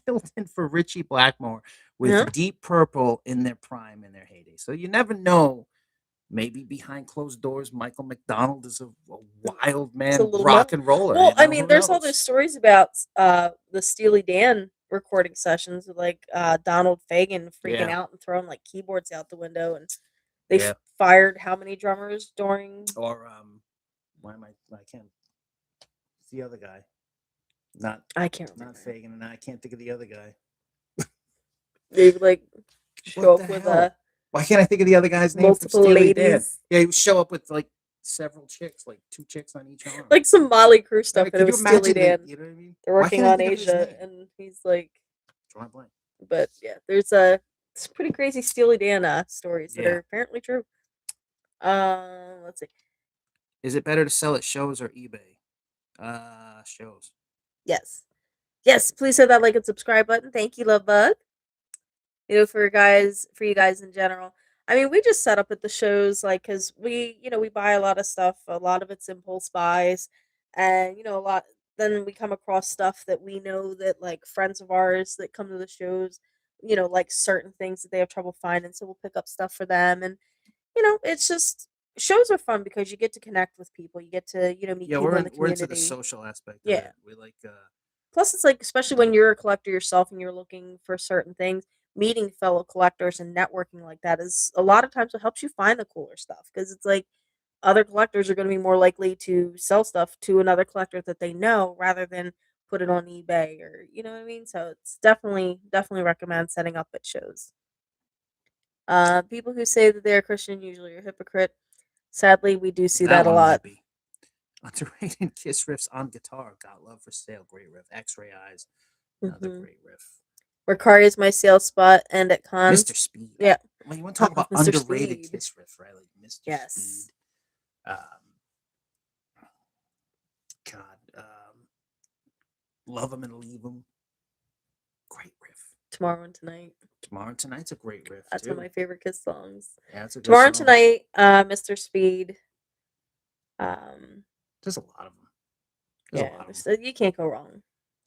Built in for Richie Blackmore Yeah. with Deep Purple in their prime in their heyday. So you never know. Maybe behind closed doors, Michael McDonald is a wild It's a man, little rock much. and roller. Well, You I know, mean, who there's all those knows? stories about the Steely Dan recording sessions with like Donald Fagen freaking Yeah, out and throwing like keyboards out the window, and they yeah. fired how many drummers during? Or why am I can't. It's the other guy, not I can't not remember. Fagan, and I can't think of the other guy. They would like show What the up with hell? Why can't I think of the other guy's name from multiple Steely Dan? ladies, Yeah, he would show up with like several chicks, like 2 chicks on each arm. like some Molly Crew stuff, and it Could you was Steely imagine the? Dan. You know what I mean? They're Why working can't I on think of his Asia, name? and he's like, Drawing blank. but yeah, there's it's pretty crazy Steely Dan stories that Yeah. are apparently true. Let's see. Is it better to sell at shows or eBay? Shows. Yes. Yes, please hit that like and subscribe button. Thank you, Love Bug. For you guys in general. I mean, we just set up at the shows, like, cause we buy a lot of stuff. A lot of it's impulse buys, and a lot. Then we come across stuff that we know that like friends of ours that come to the shows, like certain things that they have trouble finding. So we'll pick up stuff for them, and it's just shows are fun because you get to connect with people. You get to meet Yeah, people in the we're into the community. social aspect of Yeah. it. We like Plus, it's like, especially when you're a collector yourself and you're looking for certain things, meeting fellow collectors and networking like that is a lot of times what helps you find the cooler stuff. Because it's like other collectors are going to be more likely to sell stuff to another collector that they know rather than put it on eBay, or you know what I mean. So it's definitely recommend setting up at shows. People who say that they're Christian usually are hypocrite. Sadly, we do see that a one lot. might be. Underrated Kiss riffs on guitar. Got love for sale. Great riff. X-Ray Eyes. Another Mhm. great riff. Ricari is my sales spot, and at cons. Mr. Speed. Yeah. Well, you want to talk about Mr. underrated Speed. Kiss riff, right? Like Mr. Yes. Speed. God. Love 'em and leave 'em. Great riff. Tomorrow and Tonight. Tomorrow and Tonight's a great riff. That's too. one of my favorite Kiss songs. Yeah, it's a good Tomorrow and song. Tonight, Mr. Speed. There's a lot of them. You can't go wrong.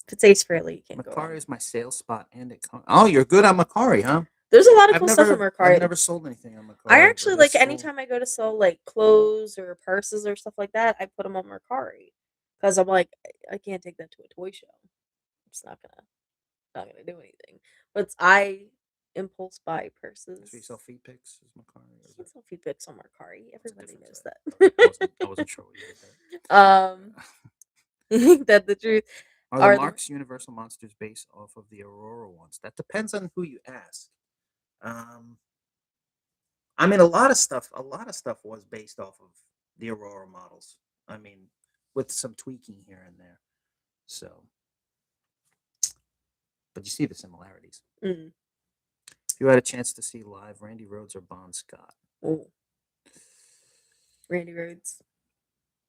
If it's Ace Frehley, you can't go wrong. Macari is my sales spot, and it. Oh, you're good on Macari, huh? There's a lot of cool stuff on Mercari. I've never sold anything on Macari. I actually like anytime I go to sell like clothes or purses or stuff like that, I put them on Mercari because I'm like, I can't take that to a toy show. It's not gonna do anything. But I impulse buy purses. So you sell feet pics? Is Macari? You can sell feet pics on Mercari. Everybody knows that. I wasn't sure what you did there. That's the truth. Are the Marks Universal Monsters based off of the Aurora ones? That depends on who you ask. I mean, a lot of stuff was based off of the Aurora models. I mean, with some tweaking here and there. So, but you see the similarities. Mm-hmm. If you had a chance to see live Randy Rhoads or Bon Scott? Oh, Randy Rhoads.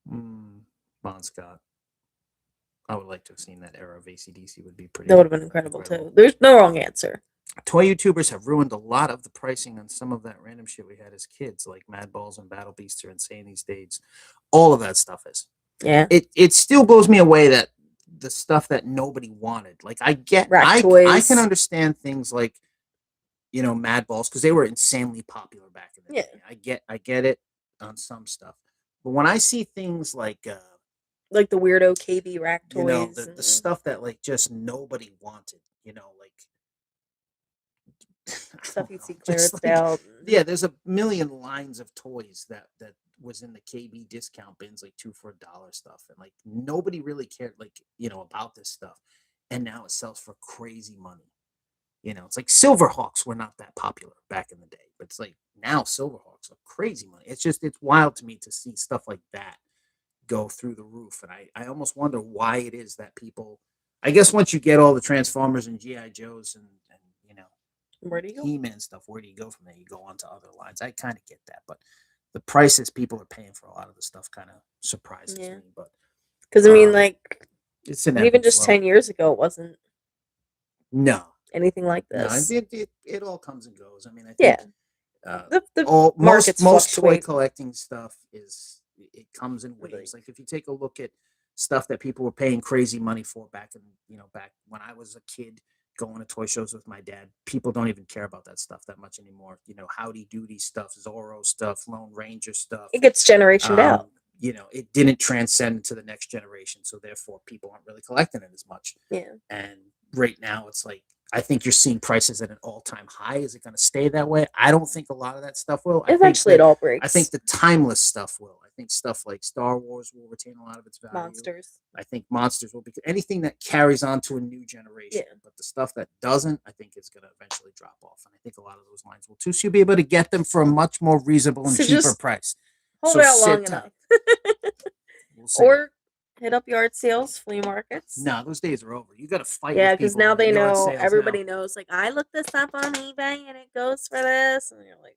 Bon Scott. I would like to have seen that era of AC/DC. Would be pretty. That would have been incredible too. There's no wrong answer. Toy YouTubers have ruined a lot of the pricing on some of that random shit we had as kids, like Mad Balls and Battle Beasts are insane these days. All of that stuff is. Yeah. It still blows me away that the stuff that nobody wanted. Like I can understand things like, Mad Balls because they were insanely popular back in the day. I get it on some stuff, but when I see things like the weirdo KB rack toys, the stuff that like just nobody wanted, like stuff you see clearanced out. Yeah, there's a million lines of toys that was in the KB discount bins, like 2 for $1 stuff, and like nobody really cared, like about this stuff, and now it sells for crazy money. It's like Silverhawks were not that popular back in the day, but it's like now Silverhawks are crazy money. It's wild to me to see stuff like that go through the roof, and I almost wonder why it is that people. I guess once you get all the Transformers and GI Joes and where do you go? He-Man stuff, where do you go from there? You go on to other lines. I kind of get that, but the prices people are paying for a lot of the stuff kind of surprises me. But because I mean, like it's an even just 10 years ago, it wasn't anything like this. No, it all comes and goes. I mean, I think most toy collecting stuff it comes in waves. Like if you take a look at stuff that people were paying crazy money for back in, back when I was a kid going to toy shows with my dad. People don't even care about that stuff that much anymore. Howdy Doody stuff, Zorro stuff, Lone Ranger stuff. It gets generationed out. It didn't transcend to the next generation, so therefore people aren't really collecting it as much. Yeah. And right now it's like, I think you're seeing prices at an all-time high. Is it going to stay that way? I don't think a lot of that stuff will. Eventually, it all breaks. I think the timeless stuff will. I think stuff like Star Wars will retain a lot of its value. Monsters. I think monsters will be anything that carries on to a new generation. Yeah. But the stuff that doesn't, I think is going to eventually drop off. And I think a lot of those lines will too. So you'll be able to get them for a much more reasonable and cheaper price. Hold it out long enough. We'll see. Or hit up yard sales, flea markets. No, those days are over. You got to fight. Yeah, because now they know. Everybody knows. Like, I looked this up on eBay and it goes for this, and you're like,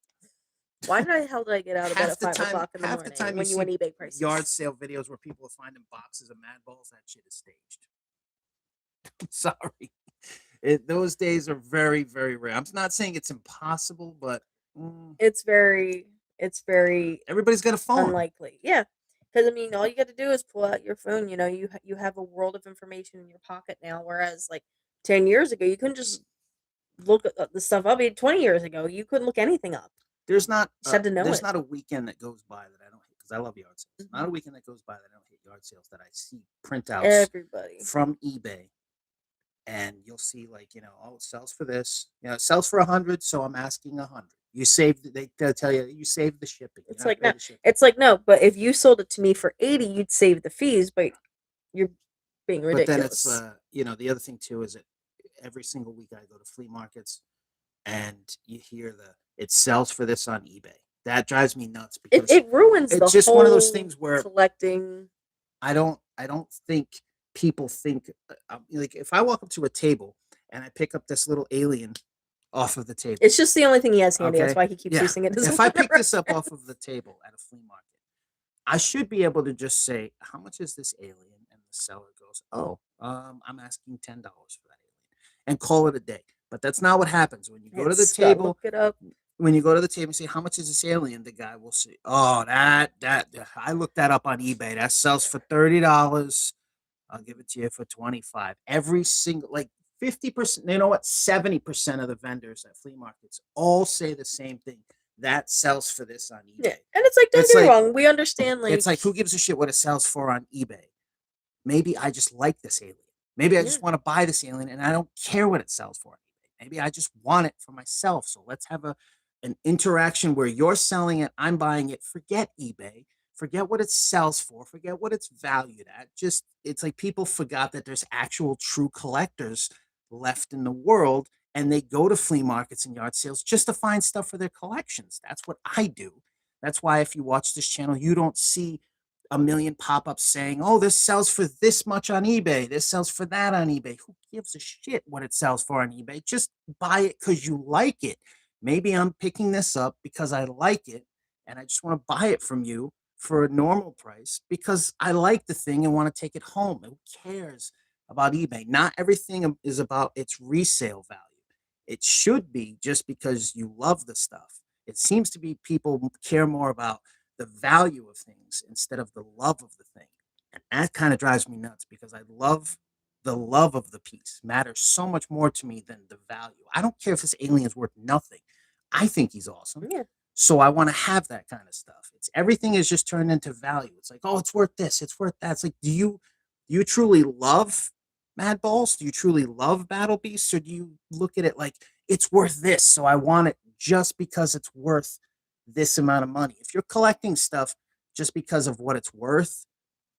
why the hell did I get out of bed at 5 o'clock in the morning when you went eBay prices? Yard sale videos where people are finding boxes of Mad Balls, that shit is staged. I'm sorry. Those days are very, very rare. I'm not saying it's impossible, but it's very everybody's got a phone. Unlikely. Yeah. Because, I mean, all you got to do is pull out your phone. You have a world of information in your pocket now, whereas, like, 10 years ago, you couldn't just look the stuff up. 20 years ago, you couldn't look anything up. There's not a weekend that goes by that I don't hit, because I love yard sales. Not a weekend that goes by that I don't hit yard sales, that I see printouts from eBay. And you'll see, like, it sells for this. It sells for 100, so I'm asking 100. You saved. They'll tell you saved the shipping. It's like no. It's like no. But if you sold it to me for 80, you'd save the fees. But you're being ridiculous. But then it's the other thing too is that every single week I go to flea markets, and you hear it sells for this on eBay. That drives me nuts because it ruins. It's just one of those things where collecting. I don't think people think like, if I walk up to a table and I pick up this little alien off of the table, it's just the only thing he has handy. Okay? That's why he keeps using it. If I pick this up off of the table at a flea market, I should be able to just say, how much is this alien? And the seller goes, oh, I'm asking $10 for that alien, and call it a day. But that's not what happens when you go to the table. Look it up. When you go to the table and say, how much is this alien? The guy will say, oh, that I looked that up on eBay. That sells for $30. I'll give it to you for $25. Every single, like, 50%, 70% of the vendors at flea markets all say the same thing. That sells for this on eBay. Yeah. And it's like, don't get me wrong. We understand, like, it's like, who gives a shit what it sells for on eBay? Maybe I just like this alien. Maybe I just want to buy this alien and I don't care what it sells for on eBay. Maybe I just want it for myself. So let's have an interaction where you're selling it, I'm buying it. Forget eBay. Forget what it sells for. Forget what it's valued at. It's like people forgot that there's actual true collectors left in the world, and they go to flea markets and yard sales just to find stuff for their collections. That's what I do. That's why if you watch this channel, you don't see a million pop-ups saying, oh, this sells for this much on eBay. This sells for that on eBay. Who gives a shit what it sells for on eBay? Just buy it because you like it. Maybe I'm picking this up because I like it, and I just want to buy it from you for a normal price because I like the thing and want to take it home. Who cares about eBay? Not everything is about its resale value. It should be just because you love the stuff. It seems to be people care more about the value of things instead of the love of the thing. And that kind of drives me nuts because I love the love of the piece matters so much more to me than the value. I don't care if this alien is worth nothing. I think he's awesome. Yeah. So I want to have that kind of stuff. It's everything is just turned into value. It's like, oh, it's worth this, it's worth that. It's like, do you truly love Mad Balls? Do you truly love Battle Beasts? Or do you look at it like it's worth this, so I want it just because it's worth this amount of money? If you're collecting stuff just because of what it's worth,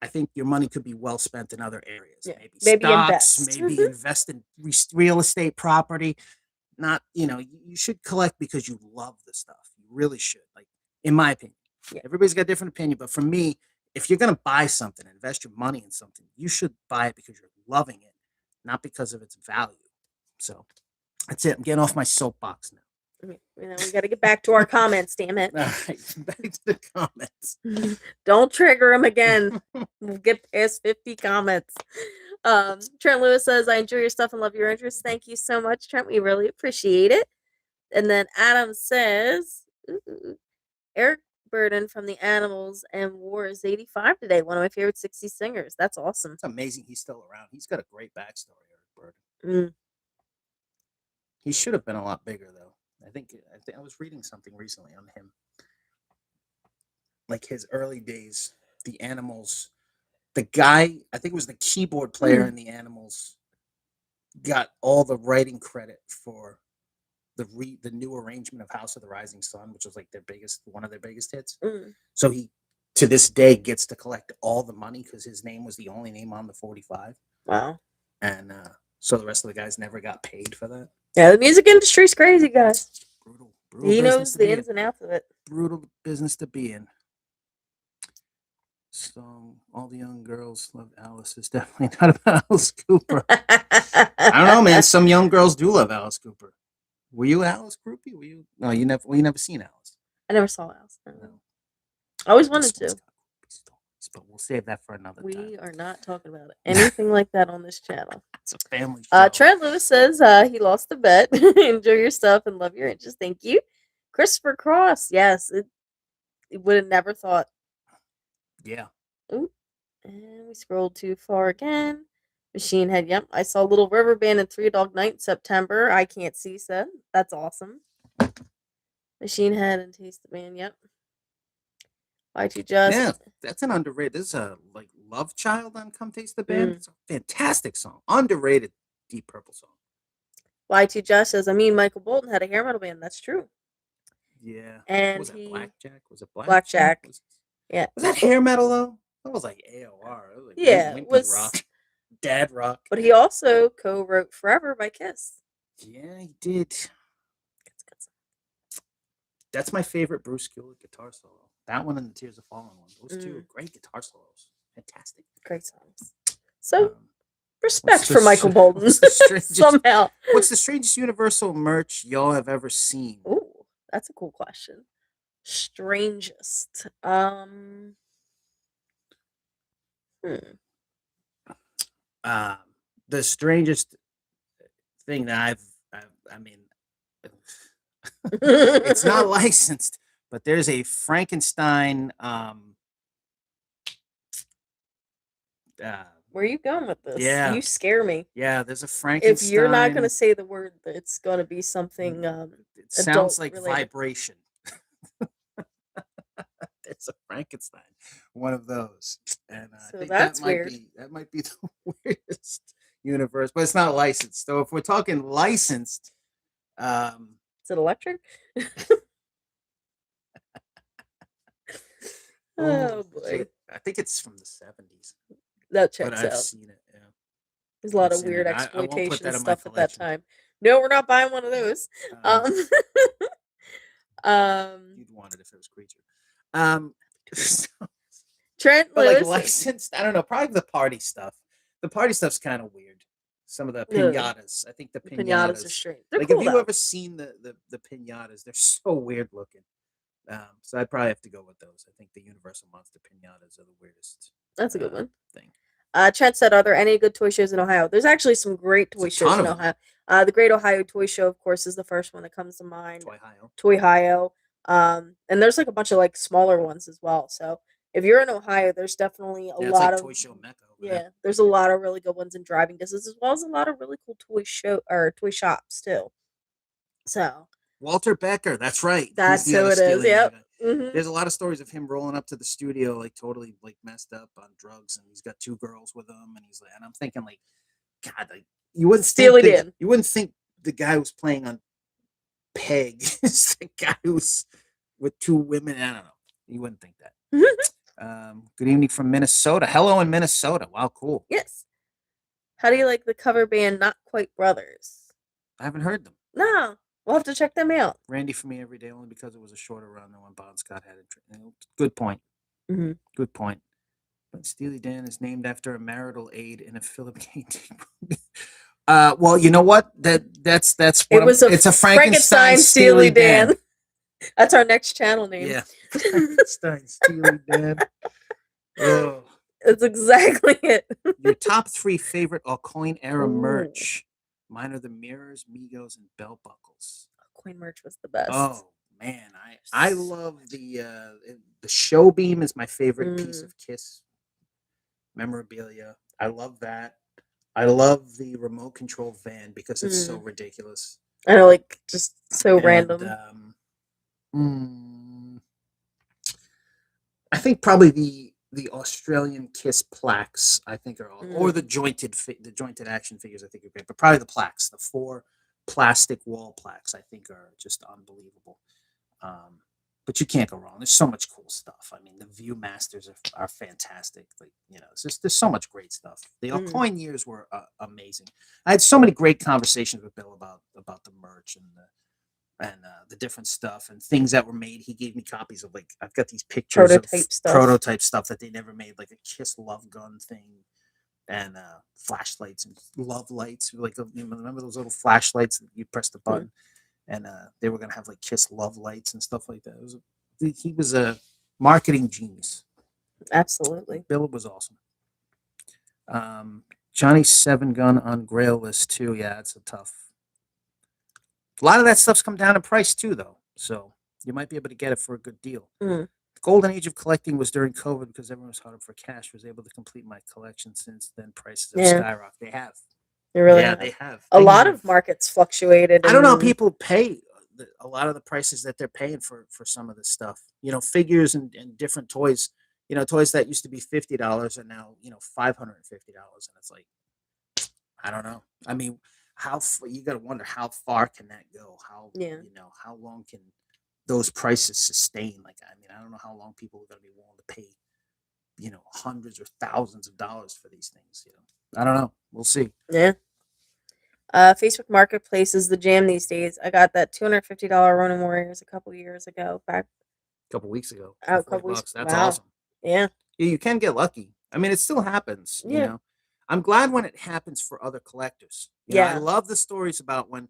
I think your money could be well spent in other areas. Yeah. Maybe stocks, maybe invest in real estate property. Not, you should collect because you love the stuff. You really should, like, in my opinion. Yeah. Everybody's got a different opinion, but for me, if you're going to buy something, invest your money in something, you should buy it because you're loving it, not because of its value. So that's it. I'm getting off my soapbox now. We got to get back to our comments, damn it. All right, back to the comments. Don't trigger them again. We'll get past 50 comments. Trent Lewis says, I enjoy your stuff and love your interest. Thank you so much, Trent. We really appreciate it. And then Adam says, Eric Burden from the Animals and War is 85 today. One of my favorite 60s singers. That's awesome. It's amazing he's still around. He's got a great backstory, Eric Burden. Mm. He should have been a lot bigger, though. I think I was reading something recently on him, like his early days. The Animals, the guy, I think it was the keyboard player in the Animals, got all the writing credit for the new arrangement of House of the Rising Sun, which was like one of their biggest hits. So he, to this day, gets to collect all the money because his name was the only name on the 45. Wow. And so the rest of the guys never got paid for that. Yeah, the music industry's crazy, guys. Brutal He knows the ins and outs of it. Brutal business to be in. So all the young girls love Alice is definitely not about Alice Cooper. I don't know, man. Some young girls do love Alice Cooper. Were you an Alice groupie? Were you? No, you never seen Alice. I never saw Alice. No. I always wanted to. But we'll save that for another time. We are not talking about anything like that on this channel. It's a family show. Trent Lewis says he lost a bet. Enjoy your stuff and love your interest. Thank you. Christopher Cross. Yes. It would have never thought. Yeah. Ooh. And we scrolled too far again. Machine Head. Yep. I saw Little River Band and Three Dog Night in September. I can't see said. That's awesome. Machine Head and Taste the Band. Yep. Y2 Just. Yeah, that's an underrated. This is a like Love Child on Come Taste the Band. It's a fantastic song. Underrated Deep Purple song. Y2 Just says, Michael Bolton had a hair metal band. That's true. Yeah. And was that Blackjack? Was it Blackjack? Yeah. Was that hair metal though? That was like AOR. It was like it was rock. Dad rock. But he also co-wrote Forever by Kiss. Yeah, he did. That's my favorite Bruce Kulick guitar solo. That one and the Tears of Fallen one. Those two are great guitar solos. Fantastic. Great songs. So, respect for Michael Bolton. Somehow. What's the strangest Universal merch y'all have ever seen? Ooh, that's a cool question. Strangest. The strangest thing that I mean, it's not licensed, but there's a Frankenstein. Where are you going with this? Yeah, you scare me. Yeah, there's a Frankenstein. If you're not going to say the word, it's going to be something. It sounds like related. Vibration. There's a Frankenstein, one of those, and so I think that's weird. That might be the weirdest universe, but it's not licensed. So if we're talking licensed, is it electric? Oh boy! I think it's from the 70s. That checks out. But I've seen it. Yeah, there's a lot of weird exploitation stuff at that time. No, we're not buying one of those. You'd want it if it was Creature. Trent but Lewis, like licensed, I don't know. Probably the party stuff. The party stuff's kind of weird. Some of the pinatas. I think the pinatas are strange. Like, cool, have you ever seen the pinatas? They're so weird looking. So I'd probably have to go with those. I think the Universal Monster pinatas are the weirdest. That's a good one. Thing. Trent said, "Are there any good toy shows in Ohio?" There's actually some great toy shows in Ohio. The Great Ohio Toy Show, of course, is the first one that comes to mind. Toy-Hio. And there's like a bunch of like smaller ones as well. So if you're in Ohio, there's definitely a lot of toy show mecca. There's a lot of really good ones in driving distance, as well as a lot of really cool toy shops too. So Walter Becker, that's right. That's who it is. Yep. Mm-hmm. There's a lot of stories of him rolling up to the studio like totally like messed up on drugs, and he's got 2 girls with him, and he's like, and I'm thinking like, God, like you wouldn't you wouldn't think the guy who's playing on Peg is the guy who's with 2 women. I don't know. You wouldn't think that. Good evening from Minnesota. Hello in Minnesota. Wow, cool. Yes. How do you like the cover band Not Quite Brothers? I haven't heard them. No. We'll have to check them out. Randy for me every day, only because it was a shorter run than when Bon Scott had it. Good point. Mm-hmm. Good point. But Steely Dan is named after a marital aid in a Philip K. Dick movie. Well, you know what? That's it's a Frankenstein Steely Dan. That's our next channel name. Yeah, Frankenstein Steely Dan. Oh, that's exactly it. Your top 3 favorite Alcoin era merch. Mine are the mirrors, Migos, and belt buckles. Alcoin merch was the best. Oh Man, I love the show beam is my favorite piece Mm, of Kiss memorabilia. I love that. I love the remote control van because it's so mm. ridiculous. I know, like just so And random. mm, I think probably the Australian Kiss plaques. I think are all, or Mm, the jointed action figures. I think are great, but probably the plaques, the 4 plastic wall plaques. I think are just unbelievable. Um, but you can't go wrong. There's so much cool stuff. I mean, the Viewmasters are fantastic. Like it's just there's so much great stuff. The mm. Alcoin years were amazing. I had so many great conversations with Bill about the merch and the different stuff and things that were made. He gave me copies of like I've got these pictures of Prototype stuff. prototype stuff that they never made, like a Kiss love gun thing and flashlights and love lights. Like remember those little flashlights that you press the Mm, button, and they were gonna have like Kiss love lights and stuff like that. He was a marketing genius. absolutely. Bill was awesome. Um, Johnny Seven Gun on Grail list too. Yeah, it's a tough. A lot of that stuff's come down in price too, though. So you might be able to get it for a good deal. Mm, The golden age of collecting was during COVID because everyone was hard for cash. Was able to complete my collection since then. Prices have yeah, skyrocketed. They have. they really Yeah, have. they have. A Things lot have. of markets fluctuated, I don't know how and people pay a lot of the prices that they're paying for some of this stuff. Figures and different toys. Toys that used to be $50 are now $550, and it's like I don't know. I mean, you got to wonder how far can that go? yeah, How long can those prices sustain? Like, I mean, I don't know how long people are going to be willing to pay hundreds or thousands of dollars for these things. I don't know. We'll see. yeah. Facebook Marketplace is the jam these days. I got that $250 Ronin Warriors a couple years ago, back A couple weeks ago for a 40 couple weeks. bucks. That's Wow. awesome. Yeah. Yeah, you can get lucky. I mean, it still happens. Yeah. I'm glad when it happens for other collectors. I Yeah. love the stories about when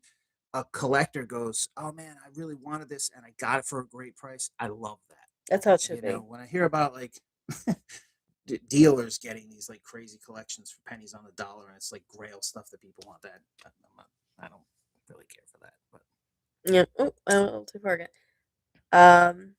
a collector goes, "Oh man, I really wanted this and I got it for a great price." I love that. That's how it should be. When I hear about like dealers getting these like crazy collections for pennies on the dollar, and it's like Grail stuff that people want. I don't really care for that. But Yeah. Oh, too far again. Um.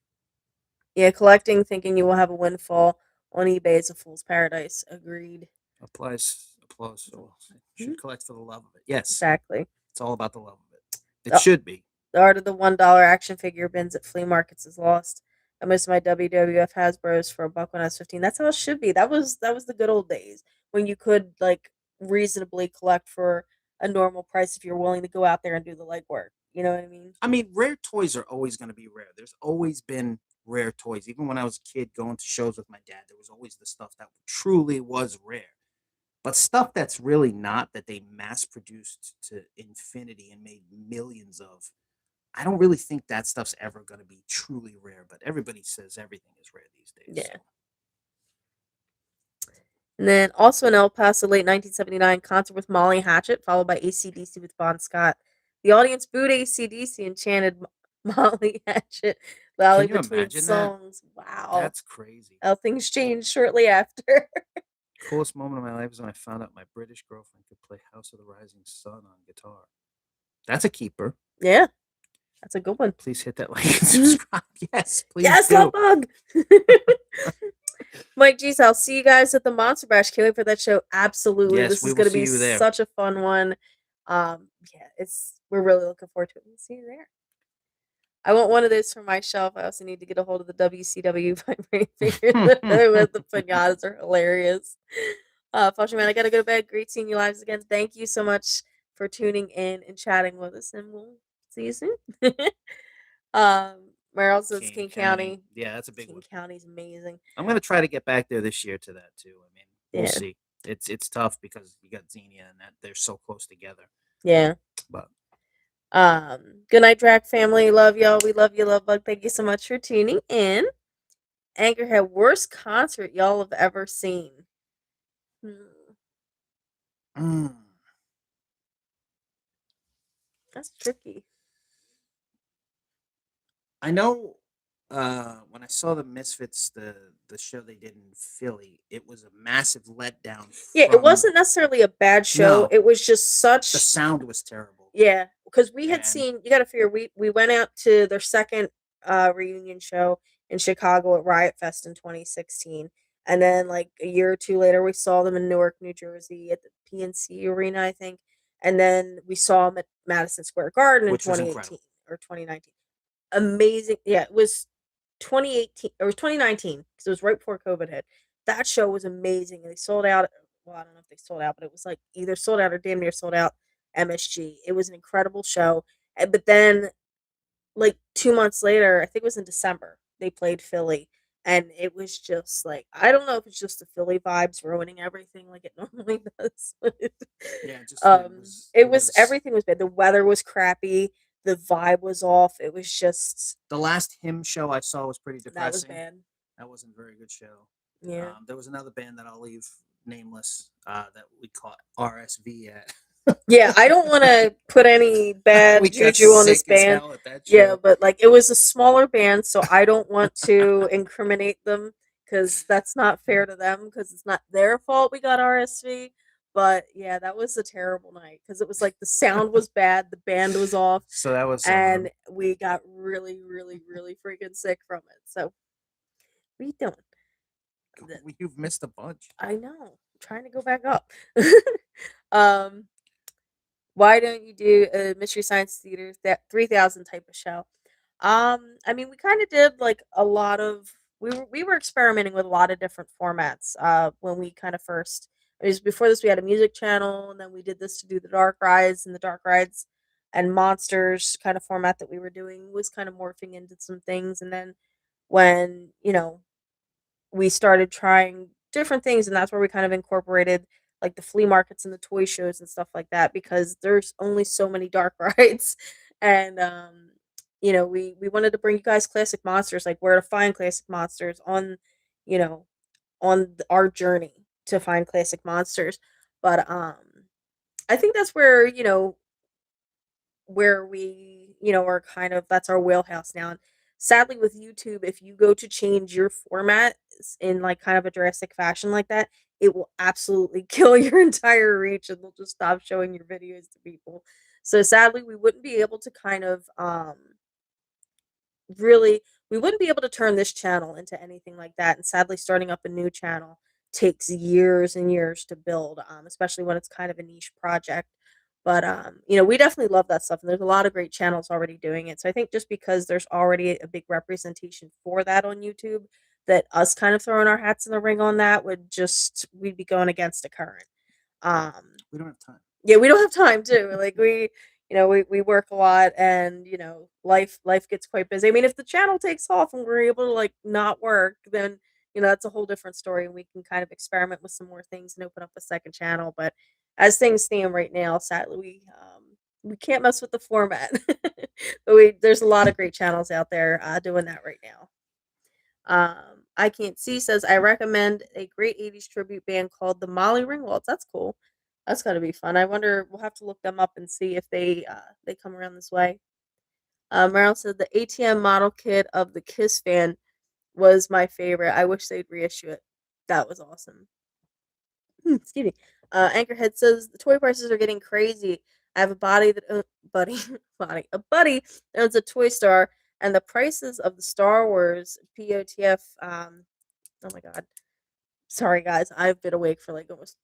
Yeah, collecting, thinking you will have a windfall on eBay is a fool's paradise. Agreed. applies applause. So Mhm. should collect for the love of it. Yes, Exactly. it's all about the love of it. It The, should be. the art of the $1 action figure bins at flea markets is lost. I miss my WWF Hasbro's for a buck when I was 15. That's how it should be. That was the good old days when you could like reasonably collect for a normal price if you're willing to go out there and do the legwork. You know what I mean? I mean, rare toys are always going to be rare. There's always been rare toys. Even when I was a kid going to shows with my dad, there was always the stuff that truly was rare. But stuff that's really not, that they mass produced to infinity and made millions of, I don't really think that stuff's ever going to be truly rare. But everybody says everything is rare these days. Yeah. So And then also in El Paso, late 1979, concert with Molly Hatchet, followed by AC/DC with Bon Scott. The audience booed AC/DC and chanted Molly Hatchet loudly can you between imagine that? songs. Wow. That's crazy. How things changed shortly after. Coolest moment of my life was when I found out my British girlfriend could play House of the Rising Sun on guitar. That's a keeper. Yeah, that's a good one. Please hit that like and subscribe. Yes, please Yes, do. love bug. Mike G's, I'll see you guys at the Monster Bash. Can't wait for that show. Absolutely, Yes, this we is will going to see be you there. such a fun one. Yeah, we're really looking forward to it. We'll see you there. I want one of those for my shelf. I also need to get a hold of the WCW vibrating figures with the pinatas are hilarious. Flushy Man, I gotta go to bed. Great seeing you live again. Thank you so much for tuning in and chatting with us, and we'll see you soon. Meryl says King County. Yeah, that's a big King one. County's amazing. I'm gonna try to get back there this year to that too. I mean, we'll Yeah. see. It's tough because you got Xenia and that they're so close together. Yeah. But Good night, Drac family. Love y'all. We love you, Love Bug. Thank you so much for tuning in. Anchorhead, worst concert y'all have ever seen. That's tricky. I know when I saw the Misfits, the show they did in Philly, it was a massive letdown. Yeah, it wasn't necessarily a bad show. No. It was just such The sound was terrible. Yeah, because we had And seen, you got to figure, we went out to their second reunion show in Chicago at Riot Fest in 2016, and then like a year or two later we saw them in Newark, New Jersey at the PNC Arena, I think, and then we saw them at Madison Square Garden in which was 2018 incredible. or 2019. Amazing. Yeah, it was 2018 or it was 2019 because it was right before COVID hit. That show was amazing, and they sold out. Well, I don't know if they sold out, but it was like either sold out or damn near sold out. MSG. It was an incredible show. But then, like 2 months later, I think it was in December, they played Philly, and it was just like, I don't know if it's just the Philly vibes ruining everything like it normally does. Yeah, just It it was, was everything was bad. The weather was crappy. The vibe was off. It was just, the last him show I saw was pretty that was depressing. bad. That wasn't a very good show. Yeah. There was another band that I'll leave nameless that we caught RSV at. Yeah, I don't want to put any We bad got juju on this sick as band. hell at that Yeah, show. but like it was a smaller band, so I don't want to incriminate them because that's not fair to them because it's not their fault we got RSV. But yeah, that was a terrible night because it was like the sound was bad, the band was off, So that was and we got really, really, really freaking sick from it. So, what are you doing? you've missed a bunch. I know. I'm trying to go back up. um, why don't you do a Mystery Science Theater that 3000 type of show? I mean, we kind of did like a lot of, we were experimenting with a lot of different formats when we kind of first, it was before this we had a music channel, and then we did this to do the dark rides, and the dark rides and monsters kind of format that we were doing was kind of morphing into some things. And then when, we started trying different things, and that's where we kind of incorporated like the flea markets and the toy shows and stuff like that because there's only so many dark rides. And we wanted to bring you guys classic monsters, like where to find classic monsters on, you know our journey to find classic monsters. But I think that's where we, are kind of, that's our wheelhouse now. And sadly, with YouTube, if you go to change your format in like kind of a drastic fashion like that, it will absolutely kill your entire reach, and they'll just stop showing your videos to people. So sadly, we wouldn't be able to kind of really, we wouldn't be able to turn this channel into anything like that. And sadly, starting up a new channel takes years and years to build, especially when it's kind of a niche project. But we definitely love that stuff, and there's a lot of great channels already doing it. So I think just because there's already a big representation for that on YouTube, that us kind of throwing our hats in the ring on that would just, we'd be going against the current. We don't have time. Yeah, we don't have time too. Like we work a lot, and life gets quite busy. I mean, if the channel takes off and we're able to like not work, then that's a whole different story, and we can kind of experiment with some more things and open up a second channel. But as things stand right now, sadly, we can't mess with the format. But there's a lot of great channels out there doing that right now. I Can't See says, I recommend a great 80s tribute band called the Molly Ringwalds. That's cool. That's gotta be fun. I wonder, we'll have to look them up and see if they come around this way. Meryl said the ATM model kit of the Kiss fan was my favorite. I wish they'd reissue it. That was awesome. Excuse me. Anchorhead says the toy prices are getting crazy. I have a body that buddy a buddy that owns a toy store, and the prices of the Star Wars POTF. Oh my god, sorry guys, I've been awake for like almost,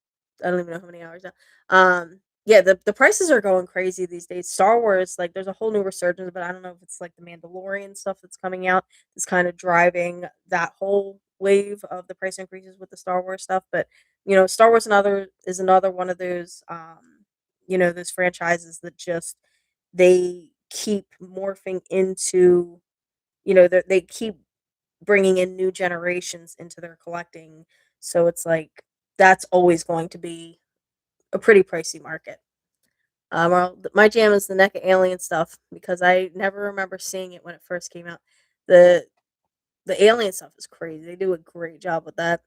I don't even know how many hours now. Yeah, the prices are going crazy these days. Star Wars, like there's a whole new resurgence, but I don't know if it's like the Mandalorian stuff that's coming out that's kind of driving that whole wave of the price increases with the Star Wars stuff. But Star Wars is another one of those those franchises that just, they keep morphing into, they keep bringing in new generations into their collecting. So it's like that's always going to be a pretty pricey market. Well, my jam is the NECA alien stuff because I never remember seeing it when it first came out. The the alien stuff is crazy. They do a great job with that.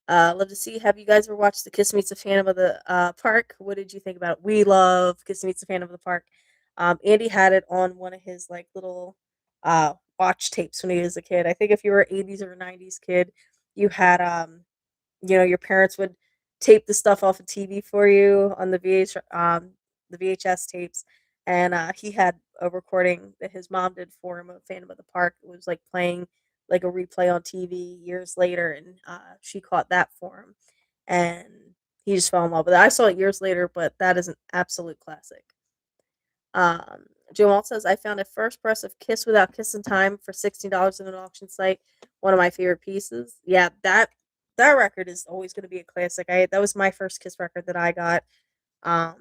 Love to see. Have you guys ever watched the Kiss Meets a Phantom of the Park? What did you think about it? We love Kiss Meets a Phantom of the Park. Andy had it on one of his like little watch tapes when he was a kid. I think if you were an 80s or 90s kid, you had your parents would tape the stuff off of TV for you on the VHS tapes, and he had a recording that his mom did for him of Phantom of the Park. It was like playing like a replay on TV years later, and she caught that for him, and he just fell in love with it. I saw it years later, but that is an absolute classic. Um, Joel says, I found a first press of Kiss Without Kissing Time for $16 in an auction site. One of my favorite pieces. Yeah, that record is always going to be a classic. That was my first Kiss record that I got. Um,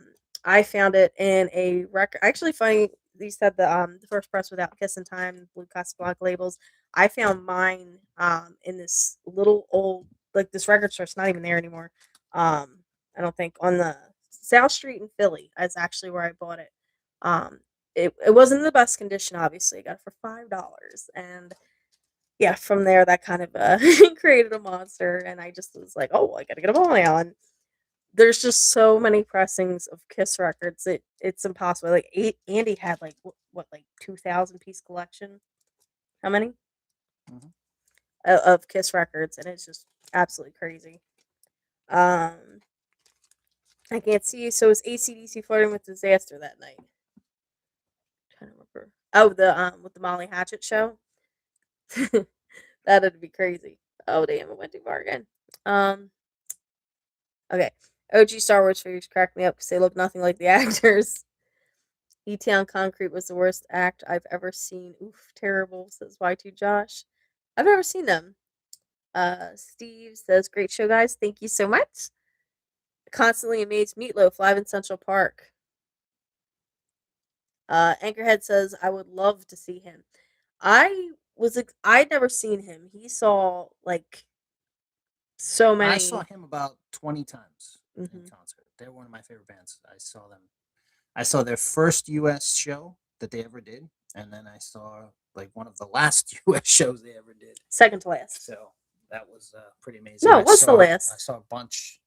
I found it in a record. Actually, funny you said the first press Without Kissing Time, Blue Casablanca labels. I found mine in this little old like this record store. It's not even there anymore. I don't think on the South Street in Philly. That's actually where I bought it. Um, it wasn't in the best condition, obviously. I got it for $5, and yeah, from there that kind of created a monster, and I just was like, oh, I gotta get them all now. And there's just so many pressings of Kiss records. It's impossible. Like Andy had like what like 2,000 piece collection. How many Mhm. of Kiss records, and it's just absolutely crazy. Um, I can't see. So is ACDC flirting with disaster that night? Trying to remember. Oh, the with the Molly Hatchet show. That'd be crazy. Oh damn, it went too far again. Um, okay. OG Star Wars figures crack me up because they look nothing like the actors. E-Town Concrete was the worst act I've ever seen. Oof, terrible, says Y2 Josh. I've never seen them. Steve says, great show, guys. Thank you so much. Constantly amazed Meatloaf live in Central Park. Anchorhead says, I would love to see him. I'd never seen him. He saw like so I saw many. him about 20 times in Mhm. concert. They're one of my favorite bands. I saw them. I saw their first U.S. show that they ever did, and then I saw like one of the last U.S. shows they ever did. Second to last. So that was pretty amazing. No, what's the I last? saw bunch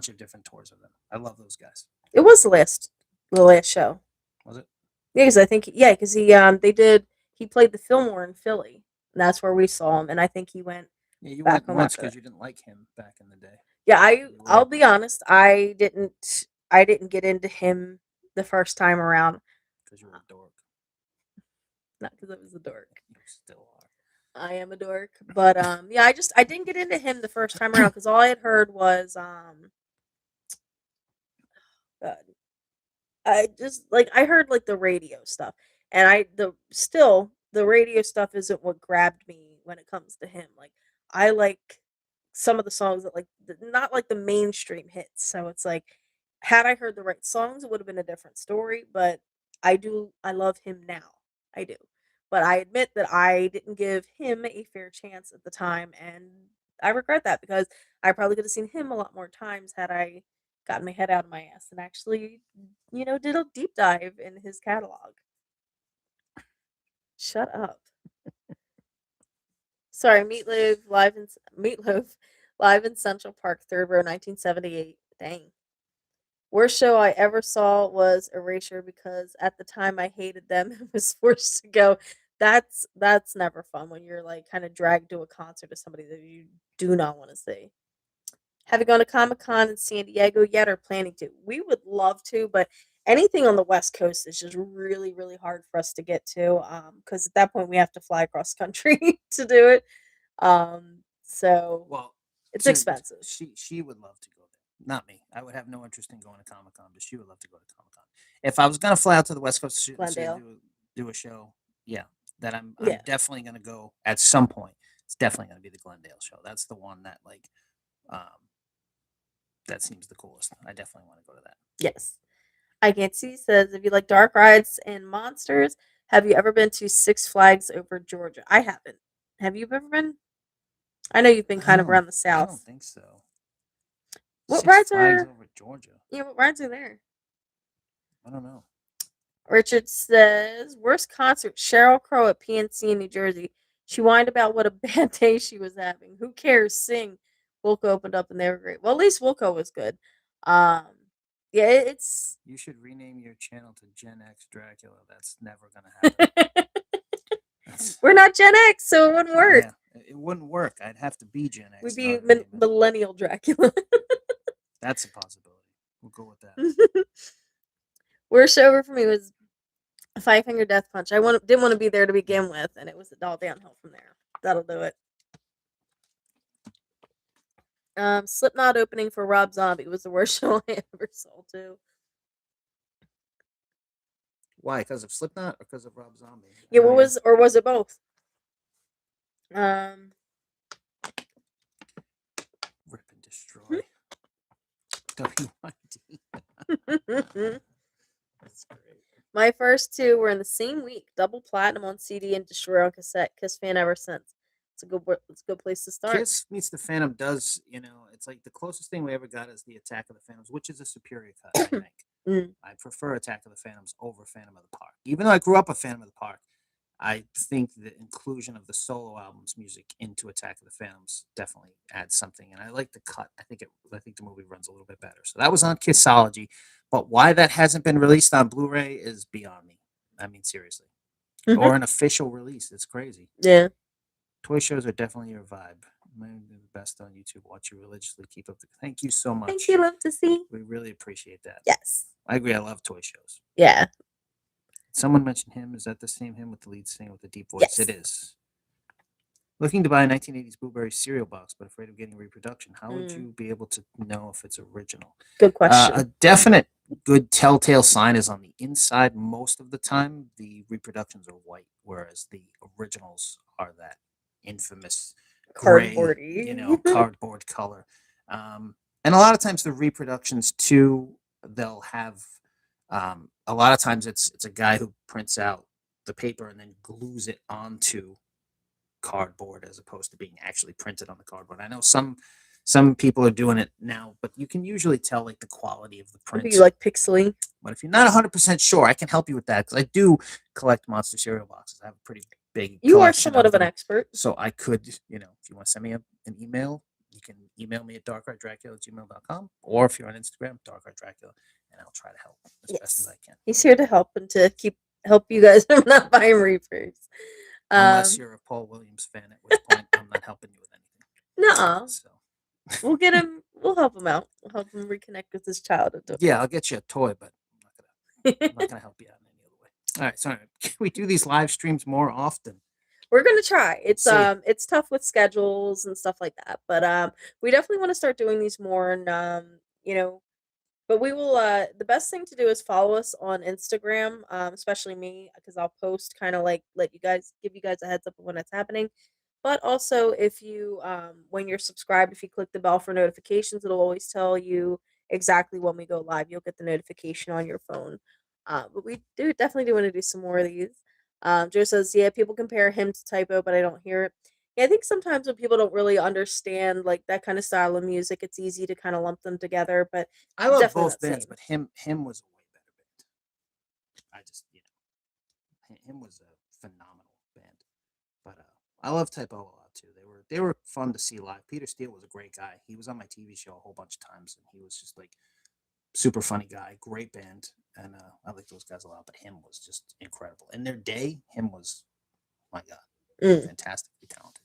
of different tours of them. I love those guys. It was the last show. Was it? Yeah, because I think because he played the Fillmore in Philly, and that's where we saw him, and I think he went Yeah, you back went home once after because that. you didn't like him back in the day. Yeah, You I'll were be honest, I didn't get into him the first time around, because you were a dork. not because I was a dork. You still are. I am a dork, but yeah, I didn't get into him the first time around because all I had heard was God, I just like I heard like the radio stuff, and the radio stuff isn't what grabbed me when it comes to him. Like I like some of the songs that not like the mainstream hits. So it's like had I heard the right songs, it would have been a different story. But I love him now. I do, but I admit that I didn't give him a fair chance at the time, and I regret that because I probably could have seen him a lot more times had I gotten my head out of my ass and actually did a deep dive in his catalog. Shut up. Sorry, Meatloaf live in Central Park, third row, 1978. Dang. Worst show I ever saw was Erasure because at the time I hated them and was forced to go. That's never fun when you're like kind of dragged to a concert of somebody that you do not want to see. Have you gone to Comic Con in San Diego yet or planning to? We would love to, but anything on the West Coast is just really, really hard for us to get to. Because at that point we have to fly across country to do it. So Well, it's expensive. she would love to go there. Not me. I would have no interest in going to Comic Con, but she would love to go to Comic Con. If I was gonna fly out to the West Coast to Glendale. do a show, yeah, that I'm Yeah. definitely gonna go at some point. It's definitely gonna be the Glendale show. That's the one that that seems the coolest. I definitely want to go to that. Yes. I can't see says if you like dark rides and monsters, have you ever been to Six Flags over Georgia? I haven't. Have you ever been? I know you've been kind of around the I don't South. think so. What Six rides Flags are? over Georgia. Yeah, what rides are there? I don't know. Richard says worst concert. Cheryl Crow at PNC in New Jersey. She whined about what a bad day she was having. Who cares? Sing. Wilco opened up and they were great. Well, at least Wilco was good. Um, yeah, it's. You should rename your channel to Gen X Dracula. That's never gonna happen. We're not Gen X, so it wouldn't work. Yeah, it wouldn't work. I'd have to be Gen X. We'd be millennial Dracula. That's a possibility. We'll go with that. Worst over for me was Five Finger Death Punch. Didn't want to be there to begin with, and it was all downhill from there. That'll do it. Slipknot opening for Rob Zombie was the worst show I ever saw too. Why? Because of Slipknot or because of Rob Zombie? Yeah, was it both? Rip and destroy. WYD. That's great. My first two were in the same week. Double platinum on CD and Destroyer on cassette. Kiss fan ever since. It's a good place to start. Kiss Meets the Phantom does, it's like the closest thing we ever got is the Attack of the Phantoms, which is a superior cut, I think. I prefer Attack of the Phantoms over Phantom of the Park. Even though I grew up a Phantom of the Park, I think the inclusion of the solo albums music into Attack of the Phantoms definitely adds something, and I like the cut. I think the movie runs a little bit better. So that was on Kissology, but why that hasn't been released on Blu-ray is beyond me. I mean, seriously, or an official release. It's crazy. Yeah. Toy shows are definitely your vibe. The best on YouTube. Watch you religiously. Keep up the. Thank you so much. Thank you, love to see. We really appreciate that. Yes. I agree. I love toy shows. Yeah. Someone mentioned him. Is that the same him with the lead singer with the deep voice? Yes. It is. Looking to buy a 1980s Blueberry cereal box, but afraid of getting reproduction. How would you be able to know if it's original? Good question. A definite good telltale sign is on the inside. Most of the time, the reproductions are white, whereas the originals are that infamous gray, cardboard color. And a lot of times the reproductions too, they'll have. A lot of times it's a guy who prints out the paper and then glues it onto cardboard as opposed to being actually printed on the cardboard. I know some people are doing it now, but you can usually tell like the quality of the print. Maybe like pixely. But if you're not 100% sure, I can help you with that because I do collect monster cereal boxes. I have a pretty big. You are somewhat of an expert, so I could, if you want to send me an email, you can email me at darkartdracula@gmail.com, or if you're on Instagram, darkartdracula, and I'll try to help as best as I can. He's here to help and to help you guys not buying reapers. Unless you're a Paul Williams fan, at which point I'm not helping you with anything. No. So we'll get him. We'll help him out. We'll help him reconnect with his childhood. Yeah, I'll get you a toy, but I'm not gonna help you out in any other way. All right, sorry. Can we do these live streams more often? We're gonna try. It's tough with schedules and stuff like that, but we definitely want to start doing these more, and but we will. The best thing to do is follow us on Instagram, especially me, because I'll post kind of like give you guys a heads up of when it's happening. But also, if you when you're subscribed, if you click the bell for notifications, it'll always tell you exactly when we go live. You'll get the notification on your phone. But we definitely want to do some more of these. Joe says, yeah, people compare him to Typo, but I don't hear it. Yeah, I think sometimes when people don't really understand like that kind of style of music, it's easy to kind of lump them together. But I love both bands, but him was a way better band. I just him was a phenomenal band. But I love Typo a lot too. They were fun to see live. Peter Steele was a great guy. He was on my TV show a whole bunch of times, and he was just like super funny guy, great band, and I like those guys a lot. But him was just incredible. In their day, him was, my God, fantastically talented.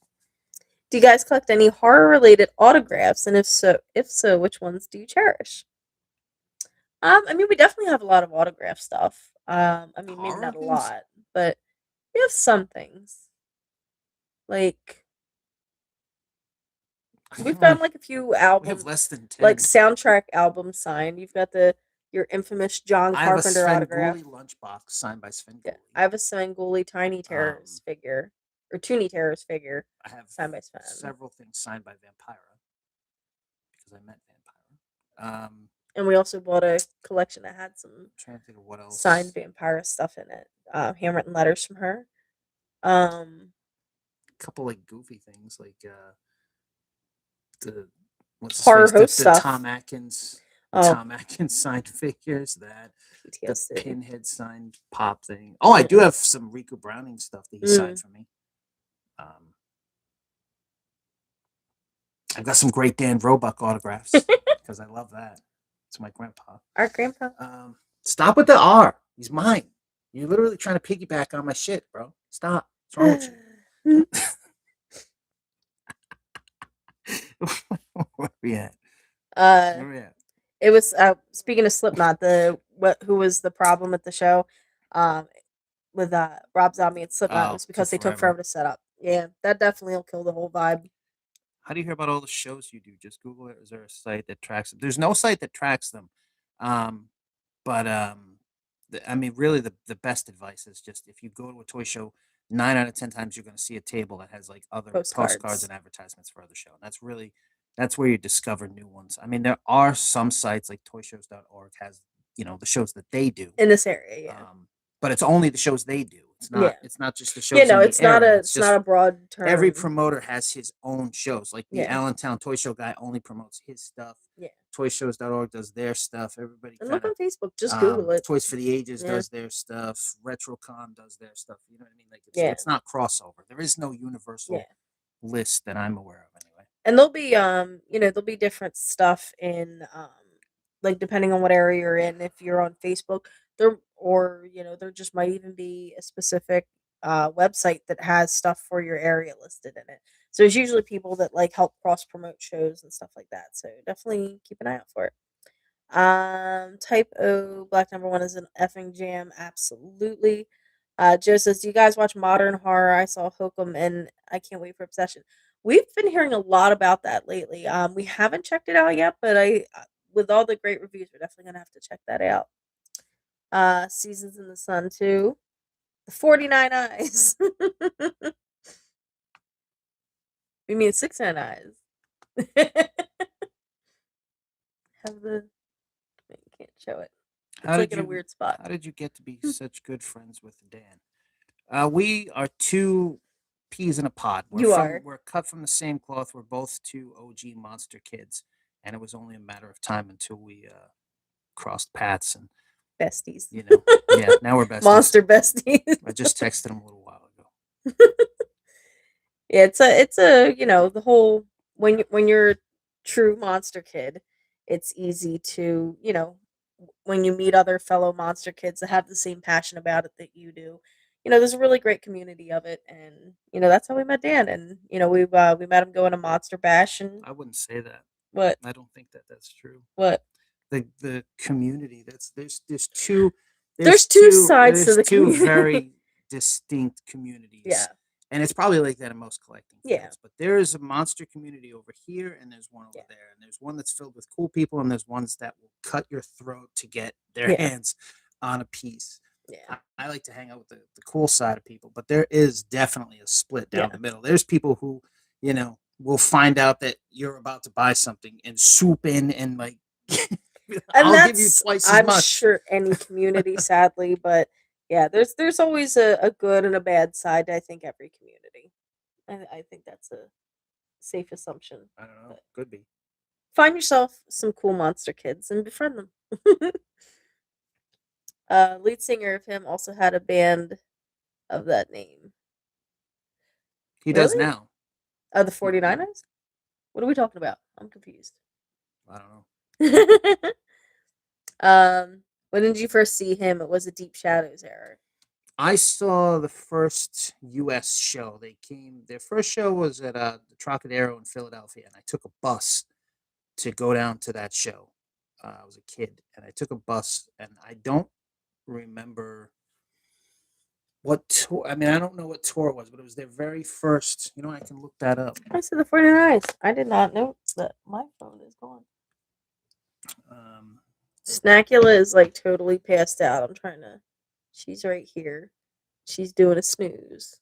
Do you guys collect any horror-related autographs? And if so, which ones do you cherish? I mean, we definitely have a lot of autograph stuff. I mean, maybe not a lot, but we have some things. Like, we've gotten like a few albums. We have less than 10. Like soundtrack albums signed. You've got your infamous John Carpenter autograph. I have a Sven lunchbox signed by Sven. Yeah, I have a Sven Tiny Terrors figure. Or Toonie Terrors figure. I have signed by Sven. Several things signed by Vampira because I met Vampira. And we also bought a collection that had some I'm trying to think of what else signed Vampira stuff in it. Handwritten letters from her. A couple like goofy things like the horror host stuff. Tom Atkins. Tom Atkins signed figures, the Pinhead signed pop thing. Oh, I do have some Rico Browning stuff that he signed for me. I've got some great Dan Roebuck autographs because I love that. It's my grandpa. Our grandpa. Stop with the R. He's mine. You're literally trying to piggyback on my shit, bro. Stop. What's wrong with you? Where are we at? It was speaking of Slipknot, who was the problem at the show, um, with Rob Zombie and Slipknot Oh, was took because they took forever. forever to set up. Yeah, that definitely will kill the whole vibe. How do you hear about all the shows you do? Just Google it. Is there a site that tracks them? There's no site that tracks them. Um, but I mean, really, the best advice is just if you go to a toy show, 9 out of 10 times you're going to see a table that has like other postcards Postcards and advertisements for other show. And that's where you discover new ones. I mean, there are some sites like toyshows.org has the shows that they do, in this area. Yeah, but it's only the shows they do. It's not yeah, it's not just the yeah. shows No, in the area. It's it's not just a broad every term. promoter has his own shows. Like the Yeah, Allentown Toy Show guy only promotes his stuff. yeah. Toyshows.org does their stuff. Everybody And kind look of on Facebook. Just Google it. Toys for the Ages Yeah, does their stuff. RetroCon does their stuff. You know what I mean? Like yeah, it's not crossover. There is no yeah. universal list that I'm aware of anyway. And there'll be different stuff in like depending on what area you're in. If you're on Facebook, there just might even be a specific website that has stuff for your area listed in it. So it's usually people that like help cross promote shows and stuff like that. So definitely keep an eye out for it. Type O Black Number One is an effing jam, absolutely. Joe says, "Do you guys watch modern horror? I saw Hokum and I can't wait for Obsession." We've been hearing a lot about that lately. We haven't checked it out yet, but with all the great reviews, we're definitely gonna have to check that out. Seasons in the Sun too. The 49 Eyes. We mean 69 Eyes. Have the you can't show it. It's like in a weird spot. How did you get to be such good friends with Dan? We are two peas in a pod. We're cut from the same cloth. We're both two OG monster kids, and it was only a matter of time until we crossed paths and besties. Yeah, now we're besties. Monster besties. I just texted him a little while ago. Yeah, it's a the whole when you're a true monster kid, it's easy to when you meet other fellow monster kids that have the same passion about it that you do. There's a really great community of it, and that's how we met Dan. And we met him going to Monster Bash, and I wouldn't say that. What? I don't think that that's true. What? The community. There's two sides to the community. Two very distinct communities. Yeah. And it's probably like that in most collecting fields. Yeah. But there is a monster community over here, and there's one over there. And there's one that's filled with cool people, and there's ones that will cut your throat to get their hands on a piece. Yeah. I like to hang out with the cool side of people, but there is definitely a split down the middle. There's people who, will find out that you're about to buy something and swoop in and like I'll give you twice as much. I'm sure any community, sadly, but yeah, there's always a good and a bad side to I think every community. I think that's a safe assumption. I don't know. Could be. Find yourself some cool monster kids and befriend them. Lead singer of him also had a band of that name. He does now. The 49ers? What are we talking about? I'm confused. I don't know. When did you first see him? It was a Deep Shadows era. I saw the first U.S. show. Their first show was at the Trocadero in Philadelphia, and I took a bus to go down to that show. I was a kid, and I took a bus, and I don't remember what tour. I mean, I don't know what tour it was, but it was their very first. I can look that up. I said the 49ers. I did not know that my phone is gone. Snackula is like totally passed out. I'm trying to. She's right here. She's doing a snooze.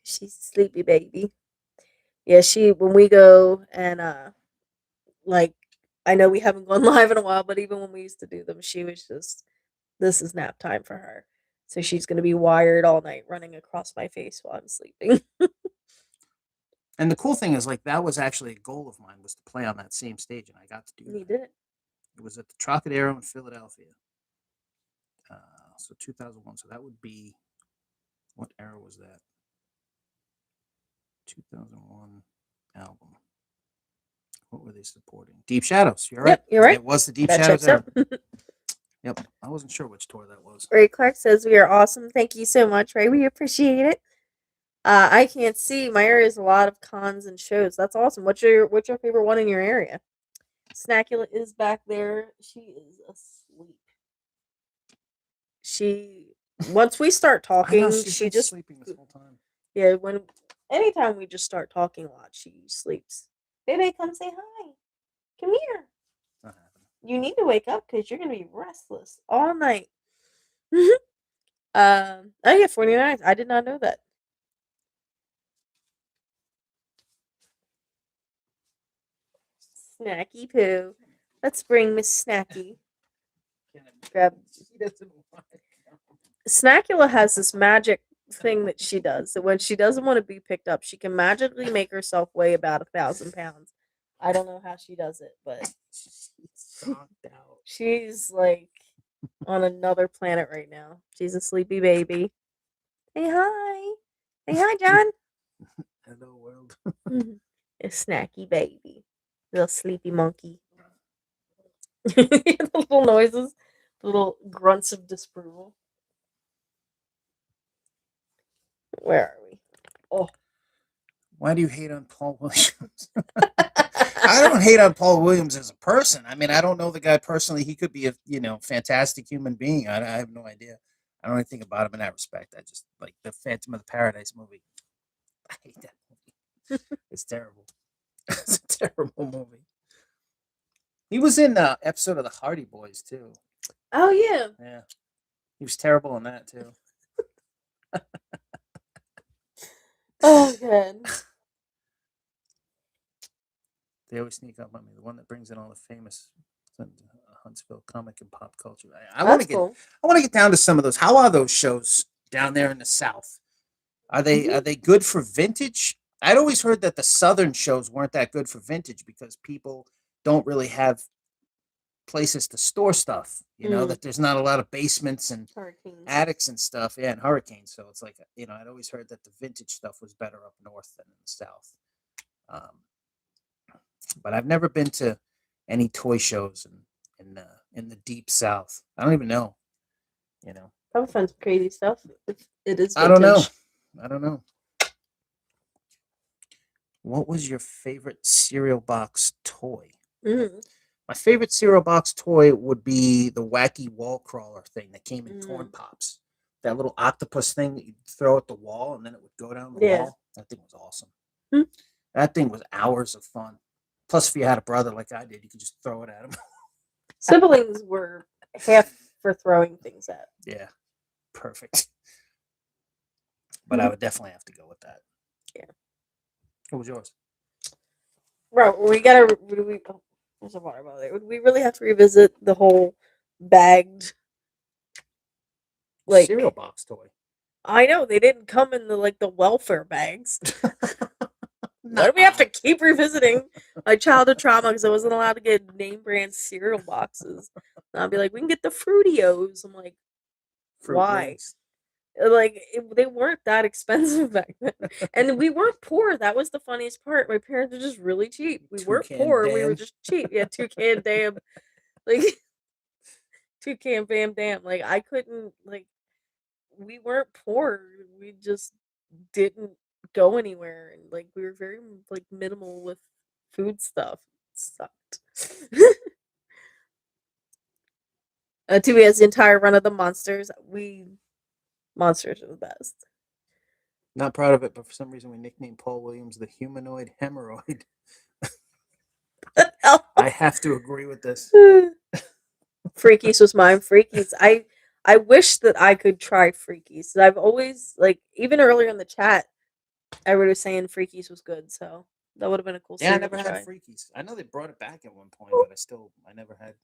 She's a sleepy baby. Yeah, when we go and like I know we haven't gone live in a while, but even when we used to do them, she was just this is nap time for her. So she's gonna be wired all night running across my face while I'm sleeping. And the cool thing is like that was actually a goal of mine was to play on that same stage, and I got to do that. You did it. It was at the Trocadero in Philadelphia. So 2001. So that would be, what era was that? 2001 album. What were they supporting? Deep Shadows. You're right. Yep, you're right. It was the Deep Shadows era. Yep. I wasn't sure which tour that was. Ray Clark says we are awesome. Thank you so much, Ray. We appreciate it. I can't see. My area is a lot of cons and shows. That's awesome. What's your favorite one in your area? Snackula is back there. She is asleep. She once we start I know talking, she's she been just sleeping this whole time. yeah. When anytime we just start talking a lot, she sleeps. Baby, come say hi. Come here. Not happening. You need to wake up because you're gonna be restless all night. Oh yeah, 49. I did not know that. Snacky poo. Let's bring Miss Snacky. Grab. She doesn't want it. Snackula has this magic thing that she does. That when she doesn't want to be picked up, she can magically make herself weigh about 1,000 pounds. I don't know how she does it, but She's zonked out. she's like on another planet right now. She's a sleepy baby. Hey hi. Hey hi, John. Hello world. A snacky baby. Little sleepy monkey. The little noises, little grunts of disapproval. Where are we? Oh. Why do you hate on Paul Williams? I don't hate on Paul Williams as a person. I mean, I don't know the guy personally. He could be a fantastic human being. I have no idea. I don't know anything about him in that respect. I just like the Phantom of the Paradise movie. I hate that movie. It's terrible. It's a terrible movie. He was in the episode of the Hardy Boys too. Oh yeah. Yeah, he was terrible in that too. Oh good. They always sneak up on me. The one that brings in all the famous Huntsville comic and pop culture. I want to get. Cool. I want to get down to some of those. How are those shows down there in the South? Are they good for vintage? I'd always heard that the Southern shows weren't that good for vintage because people don't really have places to store stuff. That there's not a lot of basements and Hurricanes. attics and stuff. Yeah, and hurricanes. So it's like I'd always heard that the vintage stuff was better up north than in the South. But I've never been to any toy shows in the deep South. I don't even know. Probably find some crazy stuff. It is vintage. I don't know. I don't know. What was your favorite cereal box toy? Mm. My favorite cereal box toy would be the wacky wall crawler thing that came in Corn Pops. That little octopus thing that you'd throw at the wall and then it would go down the wall. That thing was awesome. That thing was hours of fun. Plus, if you had a brother like I did, you could just throw it at him. Siblings were half for throwing things at. Yeah, perfect. But I would definitely have to go with that. Yeah. What was yours? Right, we gotta. There's a water bottle there. Would we really have to revisit the whole bagged cereal box toy? I know they didn't come in the welfare bags. Why do we have to keep revisiting my childhood trauma because I wasn't allowed to get name brand cereal boxes? And I'll be like, we can get the Fruitios. I'm like, why? They weren't that expensive back then, and we weren't poor. That was the funniest part. My parents were just really cheap. We weren't poor. We were just cheap. Yeah, Toucan Damn, Toucan Bam Damn. I couldn't we weren't poor. We just didn't go anywhere, and we were very minimal with food stuff. It sucked. Too has the entire run of the Monsters. Monsters are the best. Not proud of it, but for some reason we nicknamed Paul Williams the humanoid hemorrhoid. I have to agree with this. Freakies was mine. Freakies. I wish that I could try Freakies. I've always even earlier in the chat, everybody was saying Freakies was good, so that would have been a cool. Yeah, I never had Freakies. I know they brought it back at one point, but I never had.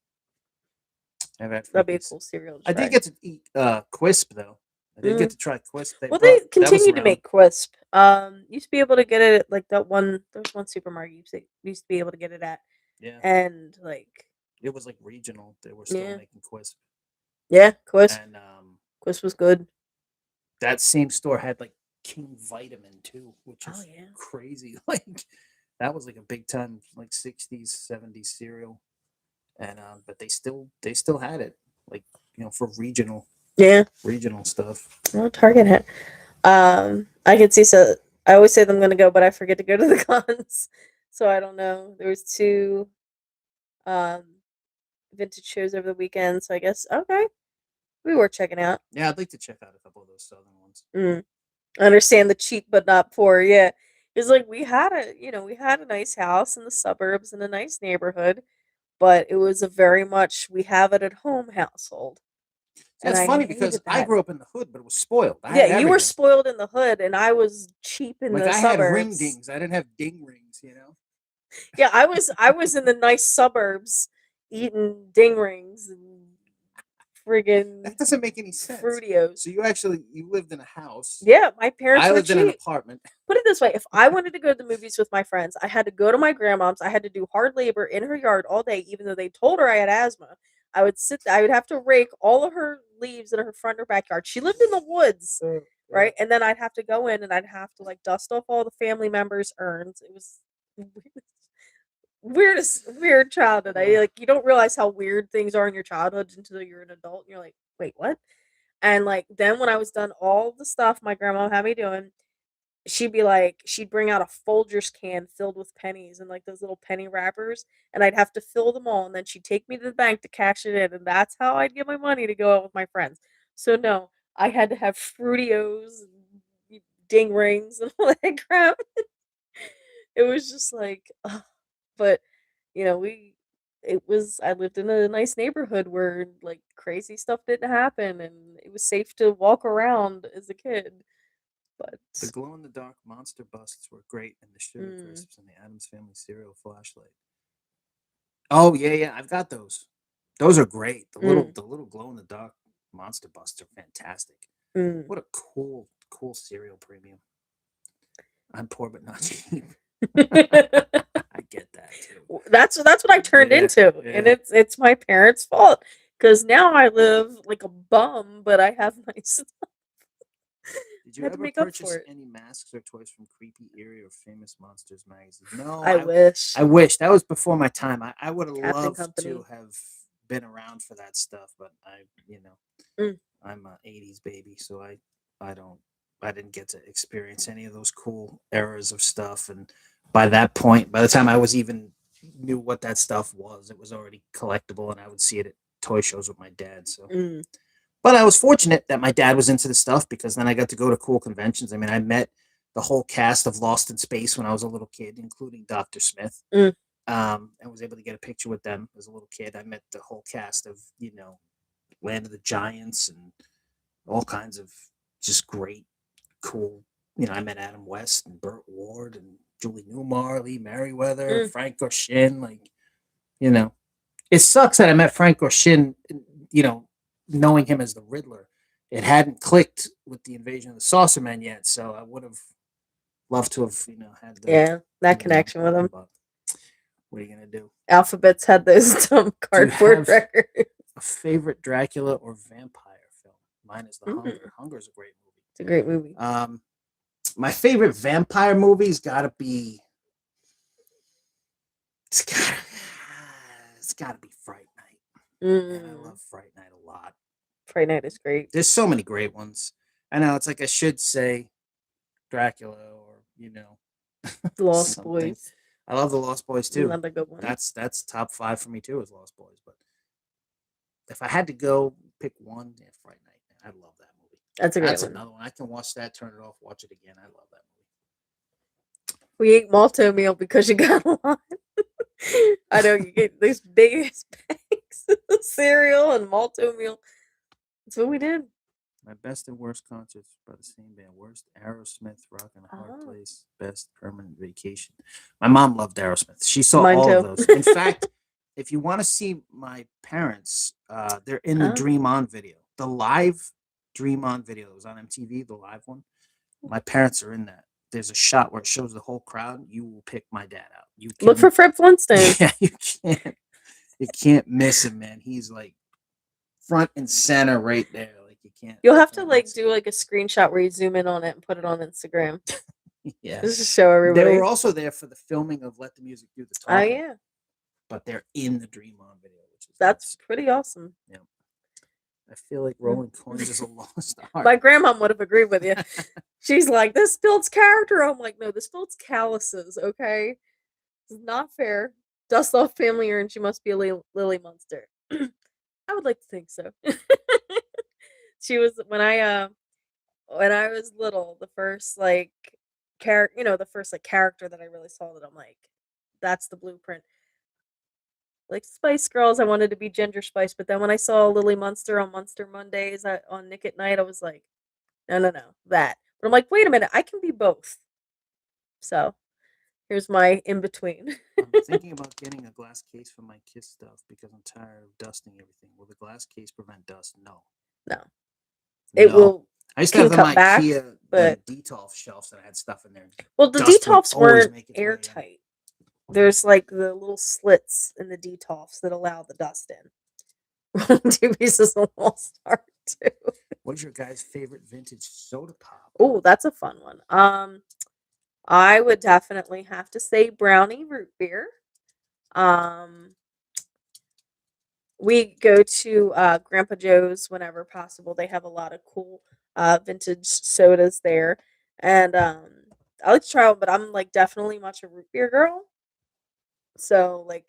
Freakies. That'd be a cool cereal. I did get to eat Quisp though. I did get to try Quisp. They continued to make Quisp. Used to be able to get it at that one. There's one supermarket used to be able to get it at. Yeah. And it was regional. They were still making Quisp. Yeah, Quisp. And Quisp was good. That same store had King Vitamin too, which is crazy. That was a big time 60s, 70s cereal. And but they still had it for regional stuff. Well, Target had. I could see. So I always say that I'm gonna go, but I forget to go to the cons. So I don't know. There was two. um, vintage shows over the weekend. So I guess okay, we were checking out. Yeah, I'd like to check out a couple of those southern ones. Mm. I understand the cheap but not poor. Yeah, it's like we had a nice house in the suburbs in a nice neighborhood, but it was a very much we have it at home household, See, and that's I funny because hated I that. grew up in the hood, but it was spoiled. I Yeah, had you were everything. spoiled in the hood, and I was cheap in Like the I had ring suburbs. dings. I didn't have ding rings, you know? Yeah, I was in the nice suburbs eating ding rings and friggin' That doesn't make any sense. Fruitios. So you lived in a house. Yeah, my parents I were lived in an cheap. apartment. Put it this way, if I wanted to go to the movies with my friends, I had to go to my grandmom's. I had to do hard labor in her yard all day, even though they told her I had asthma. I would have to rake all of her leaves in her front or backyard. She lived in the woods, Yeah. right? And then I'd have to go in and I'd have to like dust off all the family members' urns. It was weirdest weird childhood. I like you don't realize how weird things are in your childhood until you're an adult and you're like, wait, what? And like then when I was done all the stuff my grandma had me doing, she'd bring out a Folgers can filled with pennies and like those little penny wrappers, and I'd have to fill them all, and then she'd take me to the bank to cash it in, and that's how I'd get my money to go out with my friends. So no, I had to have Fruitios and ding rings and all that crap. It was just like, ugh. But you know, I lived in a nice neighborhood where like crazy stuff didn't happen, and it was safe to walk around as a kid. But The glow in the dark monster busts were great, and the sugar mm, crisps and the Adams Family cereal flashlight. Oh yeah, yeah, I've got those. Those are great. mm, The little glow in the dark monster busts are fantastic. mm. What a cool cereal premium. I'm poor but not cheap. I get that too. That's what I turned Yeah, into, and yeah. it's my parents' fault because now I live like a bum, but I have nice. Did I you had to ever make up for purchase it. any masks or toys from Creepy, Eerie, or Famous Monsters magazine? No, I wish I wish that was before my time. I would have Captain loved to Company. have been around for that stuff, but Mm, I'm a '80s baby, so I don't I didn't get to experience any of those cool eras of stuff. And by that point, by the time I was even knew what that stuff was, it was already collectible, and I would see it at toy shows with my dad. So mm, but I was fortunate that my dad was into the stuff because then I got to go to cool conventions. I mean, I met the whole cast of Lost in Space when I was a little kid, including Dr. Smith, mm. and was able to get a picture with them as a little kid. I met the whole cast of, Land of the Giants and all kinds of just great, cool. I met Adam West and Burt Ward and Julie Newmar, Lee Merriweather, Mm. Frank Gorshin. You know, it sucks that I met Frank Gorshin, you know, knowing him as the Riddler. It hadn't clicked with the Invasion of the Saucer Men yet, so I would have loved to have, had the Yeah, that connection with him. but what are you gonna do? Alphabets had those dumb Do you cardboard have records. a favorite Dracula or vampire film? Mine is The Mm, Hunger. Hunger is a great it's a great movie. movie. My favorite vampire movie's gotta be it's gotta it's gotta be Fright Night. Man, I Mm, love Fright Night a lot. Friday Night is great. There's so many great ones. I know it's like I should say Dracula or The Lost something. Boys, I love the Lost Boys too. another good one. That's top five for me too is Lost Boys. But if I had to go pick one, yeah, Fright Night. I love that movie. That's a great That's one. another one. I can watch that, turn it off, watch it again. I love that We ate malto meal because you got a lot. I know you get these big ass bags of cereal and malto meal. That's what we did. movie. My best and worst concerts by the same band. Worst Aerosmith, Rock in a Hard Oh, Place. Best Permanent Vacation. My mom loved Aerosmith. She saw mine all of too. those. In fact, if you want to see my parents, they're in the Oh, Dream On video, the live Dream On video. It was on MTV, the live one. My parents are in that. There's a shot where it shows the whole crowd. You will pick my dad out. You look for can, Fred Flintstone. yeah, you can't miss him, man. He's like front and center right there. Like You'll you have to can't like miss do like a screenshot where you zoom in on it and put it on Instagram. it. Yeah, Just to show they were everybody. also there for the filming of Let the Music Do the Oh Talking, yeah, but they're in the Dream On video, which is that's nuts. pretty awesome. Yeah, I feel like Mm. rolling coins is a lost art. My grandma would have agreed with you. She's like, this builds character. I'm like, no, this builds calluses. Okay, it's not fair. Dust off family urn. She must be a Lily Monster. I would like to think so. She was when I was little. The first like character, the first like character that I really saw that I'm like, that's the blueprint. Like Spice Girls, I wanted to be Ginger Spice, but then when I saw Lily Munster on Munster Mondays on Nick at Night, I was like, no, no, no, that. But I'm like, wait a minute, I can be both. So here's my in between. I'm thinking about getting a glass case for my Kiss stuff because I'm tired of dusting everything. Will the glass case prevent dust? No. No, it No. will. I used It to have can them cut back, IKEA but the Detolf shelves that I had stuff in there. well, the Dust would Detolfs always weren't make its way in. airtight. There's like the little slits in the Detolfs that allow the dust in. Two pieces of wall start too. What's your guy's favorite vintage soda pop? Oh, that's a fun one. I would definitely have to say brownie root beer. Um, we go to Grandpa Joe's whenever possible. They have a lot of cool vintage sodas there, and I like to try them. But I'm like definitely much a root beer girl. So like,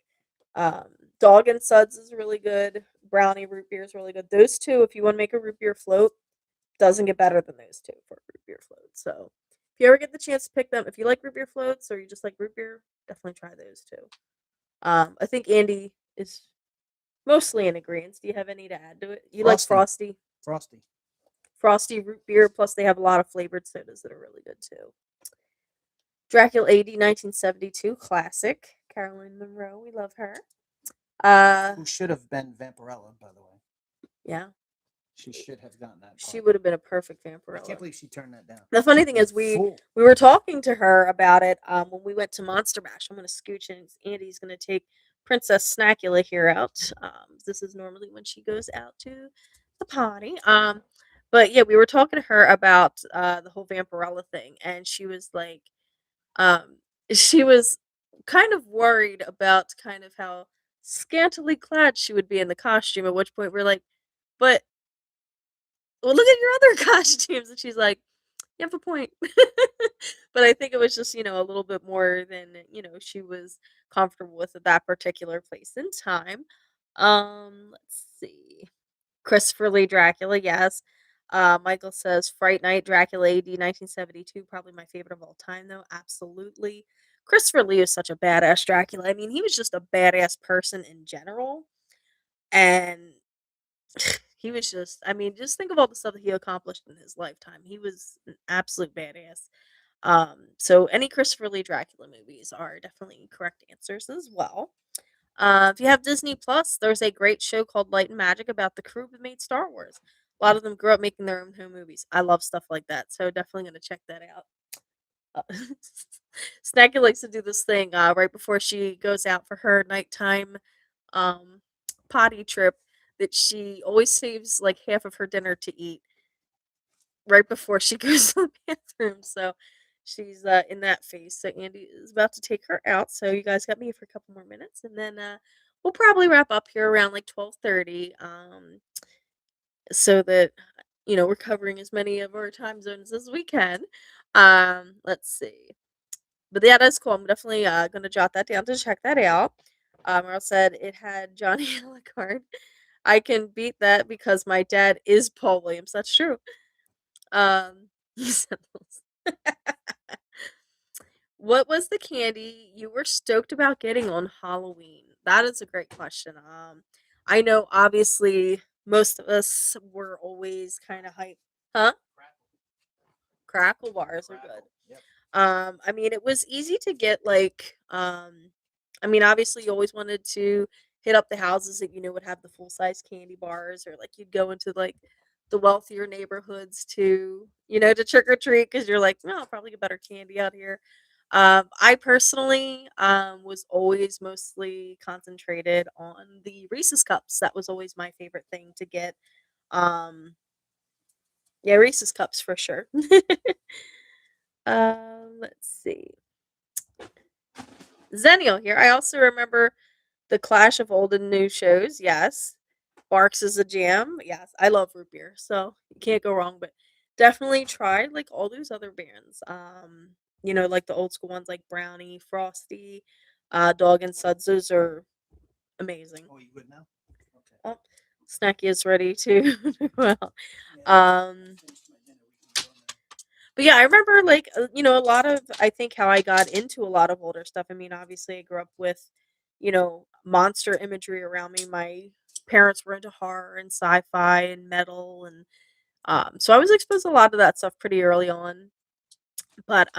um, Dog and Suds is really good. Brownie root beer is really good. Those two, if you want to make a root beer float, doesn't get better than those two for a root beer float. So if you ever get the chance to pick them, if you like root beer floats or you just like root beer, definitely try those two. I think Andy is mostly in agreement. Do you have any to add to it? You like Frosty. Frosty root beer. Plus, they have a lot of flavored sodas that are really good too. Dracula AD 1972 classic. Caroline Monroe, we love her. Who should have been Vampirella, by the way. Yeah, She should have gotten that. she would have been a perfect I can't Vampirella. believe she turned that down. The funny thing is, we were talking to her about it when we went to Monster Bash. I'm going to scooch in. Andy's going to take Princess Snackula here out. This is normally when she goes out to the party. But yeah, we were talking to her about the whole Vampirella thing, and she was like, um, she was kind of worried about kind of how scantily clad she would be in the costume. At which point we're like, but well, look at your other costumes, and she's like, you have a point. But I think it was just, a little bit more than, she was comfortable with at that particular place in time. Let's see. Christopher Lee Dracula, yes. Michael says Fright Night Dracula AD 1972, probably my favorite of all time, though. Absolutely. Christopher Lee is such a badass Dracula. I mean, he was just a badass person in general. And he was just, I mean, just think of all the stuff that he accomplished in his lifetime. He was an absolute badass. So any Christopher Lee Dracula movies are definitely correct answers as well. If you have Disney Plus, there's a great show called Light and Magic about the crew that made Star Wars. A lot of them grew up making their own home movies. I love stuff like that, so definitely gonna check that out. Uh, Snacky likes to do this thing right before she goes out for her nighttime um, potty trip that she always saves like half of her dinner to eat right before she goes to the bathroom. So she's in that phase. So Andy is about to take her out. So you guys got me for a couple more minutes, and then we'll probably wrap up here around like 12:30. So that we're covering as many of our time zones as we can. Let's see. But yeah, that's cool. I'm definitely gonna jot that down to check that out. Earl said it had Johnny Alucard. I can beat that because my dad is Paul Williams. That's true. He said what was the candy you were stoked about getting on Halloween? That is a great question. I know obviously most of us were always kind of hyped. Huh? Crackle bars are good. Yep. I mean, it was easy to get like I mean, obviously you always wanted to hit up the houses that would have the full size candy bars, or like you'd go into like the wealthier neighborhoods to trick or treat because you're like, no, I'll probably get better candy out here. I personally was always mostly concentrated on the Reese's cups. That was always my favorite thing to get. Um, yeah, Reese's cups for sure. Let's see. Zennial here. I also remember the clash of old and new shows. Yes. Barks is a jam. Yes. I love root beer, so you can't go wrong. But definitely try like all those other bands. Like the old school ones like Brownie, Frosty. Dog and Suds. Those are amazing. Oh, you good now? Okay. Oh, Snacky is ready to do well. Yeah, Um, finished my dinner. We can go now. but yeah, I remember like a lot of I think how I got into a lot of older stuff. I mean, obviously, I grew up with monster imagery around me. My parents were into horror and sci-fi and metal, and so I was exposed to a lot of that stuff pretty early on. But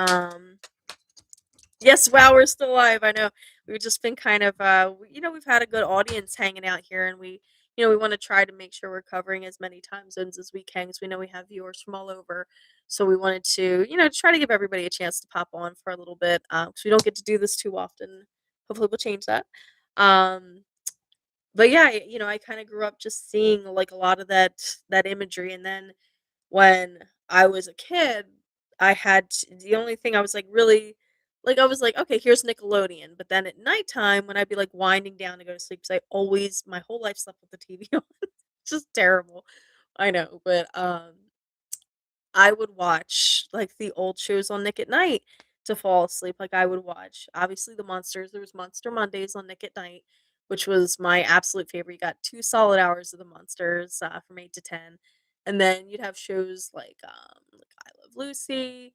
yes, wow, we're still alive. I know. We've just been kind of, we've had a good audience hanging out here, and we want to try to make sure we're covering as many time zones as we can, because we know we have viewers from all over. So we wanted to, try to give everybody a chance to pop on for a little bit, because we don't get to do this too often. Hopefully, we'll change that. Um, but yeah, I kind of grew up just seeing like a lot of that imagery, and then when I was a kid, the only thing I was like really like I was like, okay, here's Nickelodeon. But then at nighttime, when I'd be like winding down to go to sleep, because I always my whole life slept with the TV on. It's just terrible. I know, but I would watch like the old shows on Nick at Night to fall asleep. Like I would watch obviously the monsters. There was Monster Mondays on Nick at Night, which was my absolute favorite. You got 2 solid hours of the monsters from 8 to 10, and then you'd have shows like I Love Lucy.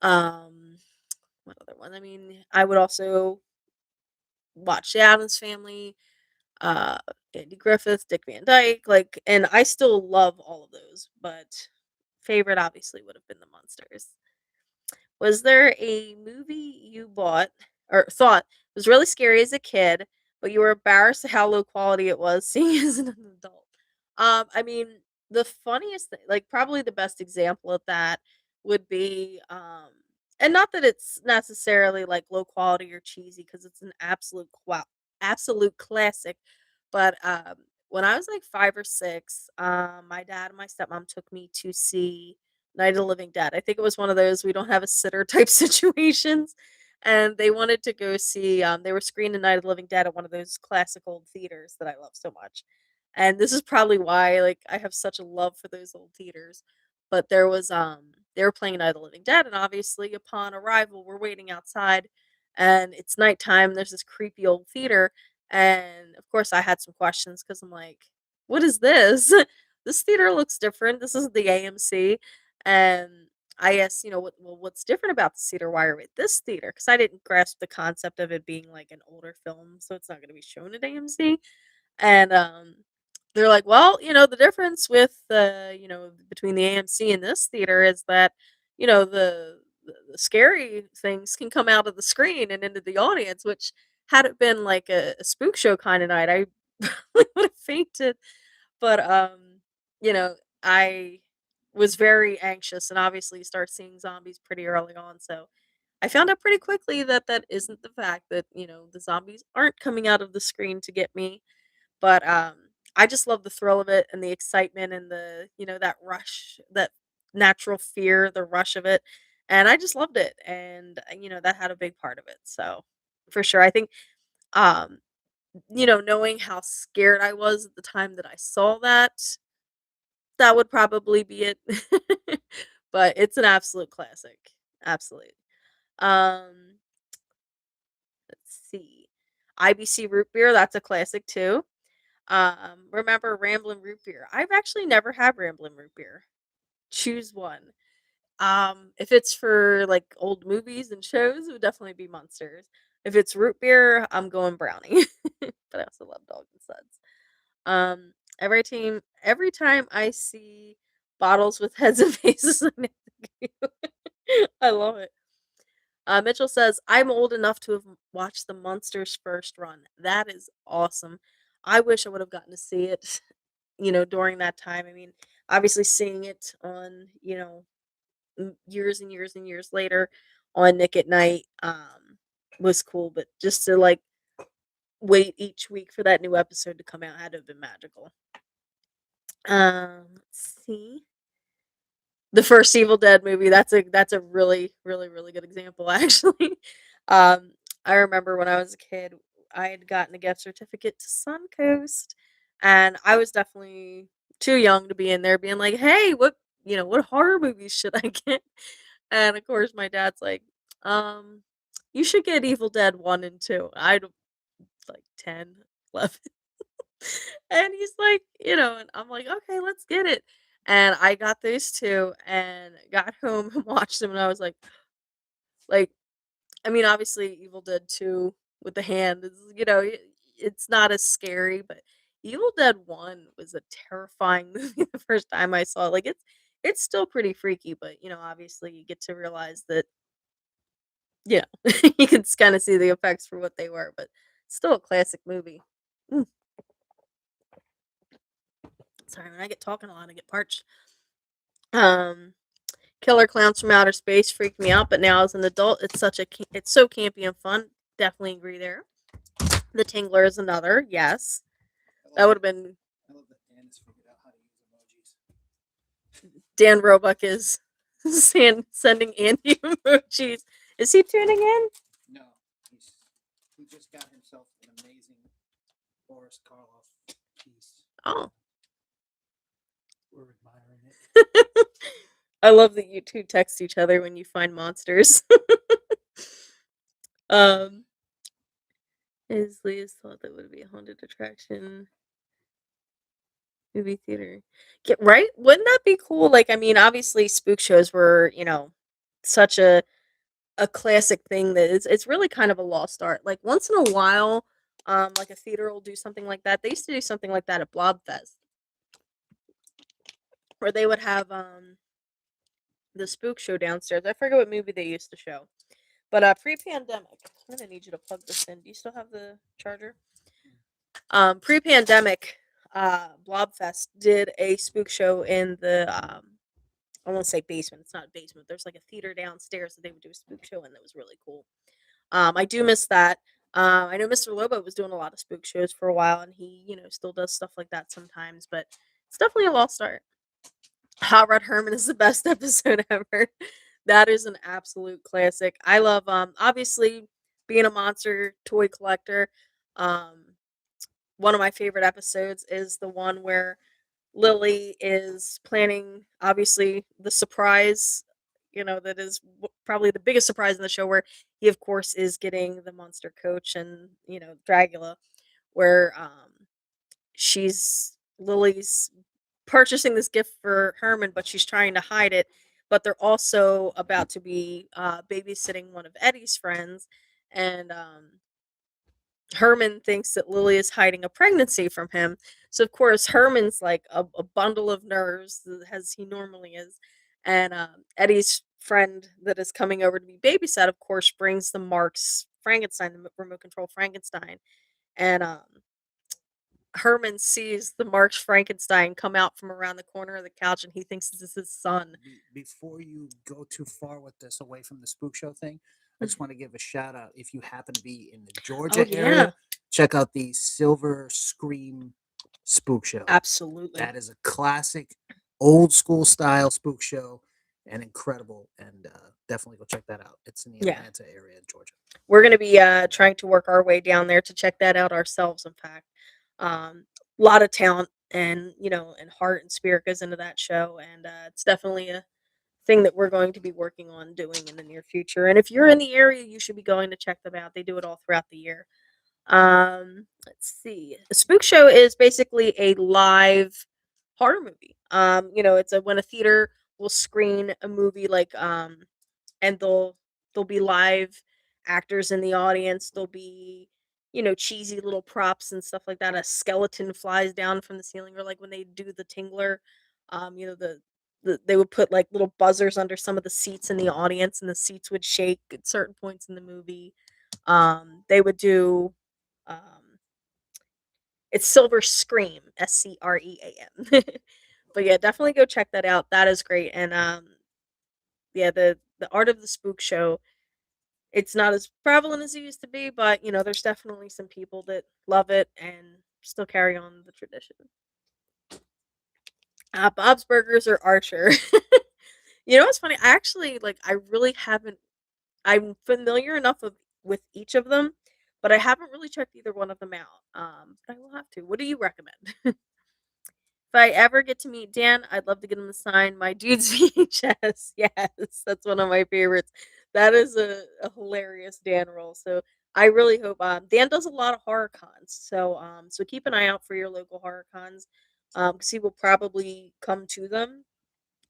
Um, what other one? I mean, I would also watch The Addams Family, uh, Andy Griffith, Dick Van Dyke, like, and I still love all of those, but favorite obviously would have been the monsters. Was there a movie you bought or thought was really scary as a kid, but you were embarrassed at how low quality it was seeing as an adult? I mean, the funniest thing, like probably the best example of that would be, and not that it's necessarily like low quality or cheesy because it's an absolute classic, but when I was like 5 or 6, my dad and my stepmom took me to see Night of the Living Dead. I think it was one of those we don't have a sitter type situations. And they wanted to go see, they were screening Night of the Living Dead at one of those classic old theaters that I love so much. And this is probably why, like, I have such a love for those old theaters. But they were playing Night of the Living Dead, and obviously, upon arrival, we're waiting outside, and it's nighttime. There's this creepy old theater, and of course, I had some questions because I'm like, "What is this? This theater looks different. This is the AMC." And I asked, what's different about the theater? Why are we at this theater? Because I didn't grasp the concept of it being like an older film, so it's not going to be shown at AMC. And they're like, well, the difference with between the AMC and this theater is that the scary things can come out of the screen and into the audience. Which had it been like a spook show kind of night, I probably would have fainted. But, you know, I was very anxious, and obviously you start seeing zombies pretty early on, so I found out pretty quickly that that isn't the fact that, the zombies aren't coming out of the screen to get me, but, I just love the thrill of it and the excitement and that rush, that natural fear, the rush of it, and I just loved it, and, that had a big part of it, so, for sure, I think, um, knowing how scared I was at the time that I saw that, that would probably be it. But it's an absolute classic. Absolutely. Um, let's see. IBC root beer, that's a classic too. Remember Ramblin' root beer? I've actually never had Ramblin' root beer. Choose one. If it's for like old movies and shows, it would definitely be Monsters. If it's root beer, I'm going brownie. But I also love Dog and Suds. Every time I see bottles with heads and faces, I think of you. I love it. Mitchell says, "I'm old enough to have watched the Monsters first run. That is awesome. I wish I would have gotten to see it, during that time. I mean, obviously seeing it on, years and years and years later on Nick at Night was cool, but just to like wait each week for that new episode to come out had to have been magical." Let's see. The first Evil Dead movie, that's a really, really, really good example, actually. Um, I remember when I was a kid, I had gotten a gift certificate to Suncoast, and I was definitely too young to be in there being like, "Hey, what horror movies should I get?" And of course, my dad's like, You should get Evil Dead 1 and 2. I don't like 10, 11. And he's like, and I'm like, okay, let's get it. And I got those two and got home and watched them, and I was like, I mean, obviously, Evil Dead 2 with the hand is, it's not as scary, but Evil Dead 1 was a terrifying movie the first time I saw it. Like, it's still pretty freaky, but, obviously, you get to realize that, you can kind of see the effects for what they were, but still a classic movie. Mm, sorry, when I get talking a lot, I get parched. Um, Killer Clowns from Outer Space freaked me out, but now as an adult, it's so campy and fun. Definitely agree there. The Tingler is another, yes. That would have been I love that Dan has figured out how to use emojis. Dan Roebuck is sending Andy emojis. Is he tuning in? No, he just got himself an amazing Boris Karloff piece. Oh. We're admiring it. I love that you two text each other when you find monsters. His latest thought that would be a haunted attraction movie theater. Right? Wouldn't that be cool? Like, I mean, obviously spook shows were, such a classic thing that it's really kind of a lost art. Like once in a while, like a theater will do something like that. They used to do something like that at Blobfest, where they would have the spook show downstairs. I forget what movie they used to show. But pre-pandemic, I'm gonna need you to plug this in. Do you still have the charger? Pre-pandemic, Blobfest did a spook show in the I won't say basement. It's not a basement. There's like a theater downstairs that they would do a spook show in that was really cool. I do miss that. I know Mr. Lobo was doing a lot of spook shows for a while, and he, still does stuff like that sometimes. But it's definitely a lost art. Hot Rod Herman is the best episode ever. That is an absolute classic. I love obviously being a monster toy collector. Um One of my favorite episodes is the one where Lily is planning obviously the surprise, that is probably the biggest surprise in the show where he of course is getting the monster coach and, Dracula where Lily's purchasing this gift for Herman, but she's trying to hide it. But they're also about to be babysitting one of Eddie's friends, and Herman thinks that Lily is hiding a pregnancy from him. So of course Herman's like a bundle of nerves as he normally is, and Eddie's friend that is coming over to be babysat, of course, brings the Marks Frankenstein, the remote control Frankenstein, and Herman sees the Marks Frankenstein come out from around the corner of the couch, and he thinks this is his son. Before you go too far with this away from the spook show thing, I just want to give a shout out. If you happen to be in the Georgia area, check out the Silver Scream spook show. Absolutely. That is a classic, old school style spook show and incredible. And definitely go check that out. It's in the Atlanta area in Georgia. We're going to be trying to work our way down there to check that out ourselves, in fact. A lot of talent and, and heart and spirit goes into that show. And it's definitely a thing that we're going to be working on doing in the near future. And if you're in the area, you should be going to check them out. They do it all throughout the year. Let's see. A spook show is basically a live horror movie. It's when a theater will screen a movie like and they'll be live actors in the audience. There'll be, cheesy little props and stuff like that. A skeleton flies down from the ceiling, or like when they do the Tingler, they would put like little buzzers under some of the seats in the audience, and the seats would shake at certain points in the movie. They would do it's Silver Scream, Scream. But yeah, definitely go check that out. That is great. And yeah, the art of the spook show, it's not as prevalent as it used to be, but there's definitely some people that love it and still carry on the tradition. Bob's Burgers or Archer. What's funny? I actually I really haven't. I'm familiar enough with each of them, but I haven't really checked either one of them out. But I will have to. What do you recommend? If I ever get to meet Dan, I'd love to get him to sign my Dude's VHS. Yes, that's one of my favorites. That is a hilarious Dan role. So I really hope Dan does a lot of horror cons. So keep an eye out for your local horror cons. Because he will probably come to them.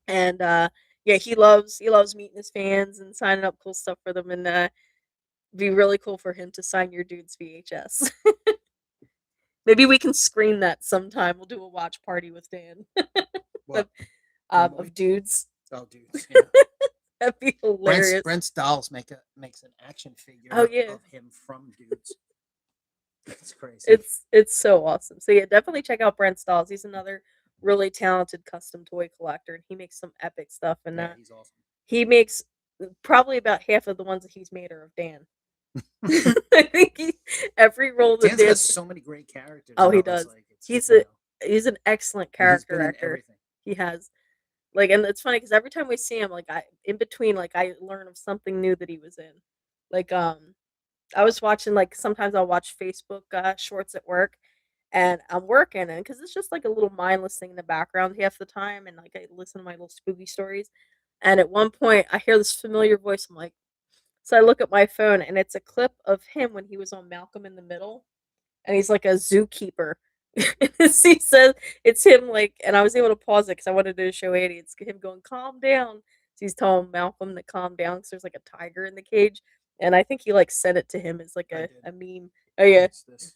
And yeah, he loves meeting his fans and signing up cool stuff for them. And be really cool for him to sign your dude's VHS. Maybe we can screen that sometime. We'll do a watch party with Dan What? of dudes. Oh, dudes, yeah. That'd be Brent's hilarious. Brent's dolls makes an action Oh figure yeah, of him from dudes. That's crazy. it's so awesome. So yeah, definitely check out Brent Stalls. He's another really talented custom toy collector, and he makes some epic stuff. And Yeah, he's awesome. he makes probably about half of the ones that he's made are of Dan. I think every role that Dan's got Dan. so many great characters. Oh, he though, does. Like He's you a know, he's an excellent and he's character been in actor. everything. He has like, and it's funny because every time we see him, like I in between, like I learn of something new that he was in. Like I was watching like sometimes I'll watch Facebook shorts at work, and I'm working, and because it's just like a little mindless thing in the background half the time, and like I listen to my little spooky stories. And at one point, I hear this familiar voice. I'm like, so I look at my phone, and it's a clip of him when he was on Malcolm in the Middle, and he's like a zookeeper. He says it's him like, and I was able to pause it because I wanted to show 80. It's him going, "Calm down." So he's telling Malcolm to calm down because there's like a tiger in the cage, and I think he like sent it to him as like I did. a meme. Oh yeah, What's this?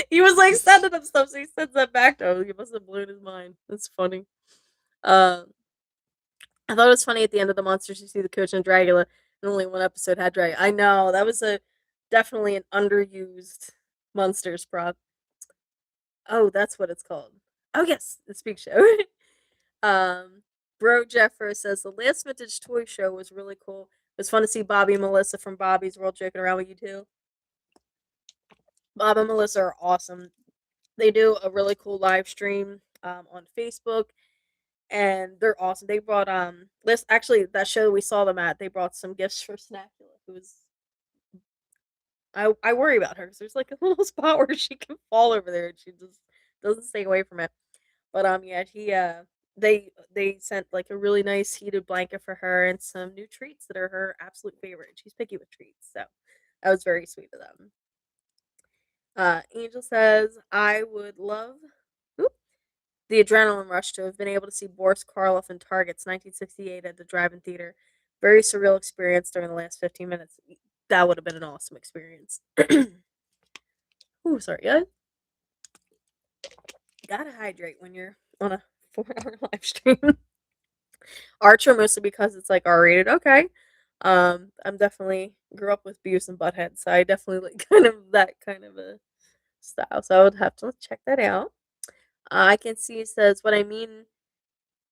he was like sending him stuff, so he sends that back to him. He must have blown his mind. That's funny. Um, I thought it was funny at the end of the Monsters You See the Coach and Dragula, and only one episode had Dragula. I know that was a definitely an underused Monsters prop. Oh, that's what it's called. Oh yes, the Speak Show. um, Bro Jeffro says the last vintage toy show was really cool. It was fun to see Bobby and Melissa from Bobby's World joking around with you too. Bob and Melissa are awesome. They do a really cool live stream on Facebook, and they're awesome. They brought list actually that show we saw them at. They brought some gifts for Snackula, who was I worry about her because there's like a little spot where she can fall over there and she just doesn't stay away from it. But yeah, they sent like a really nice heated blanket for her and some new treats that are her absolute favorite. She's picky with treats, so that was very sweet of them. Angel says I would love oop, the adrenaline rush to have been able to see Boris Karloff in Target's 1968 at the drive-in theater. Very surreal experience during the last 15 minutes. That would have been an awesome experience. Ooh, sorry, guys. Gotta hydrate when you're on a 4-hour live stream. Archer mostly because it's like R rated. Okay. I'm definitely grew up with Beavis and Butthead, so I definitely like kind of that kind of a style. So I would have to check that out. I can see it says what I mean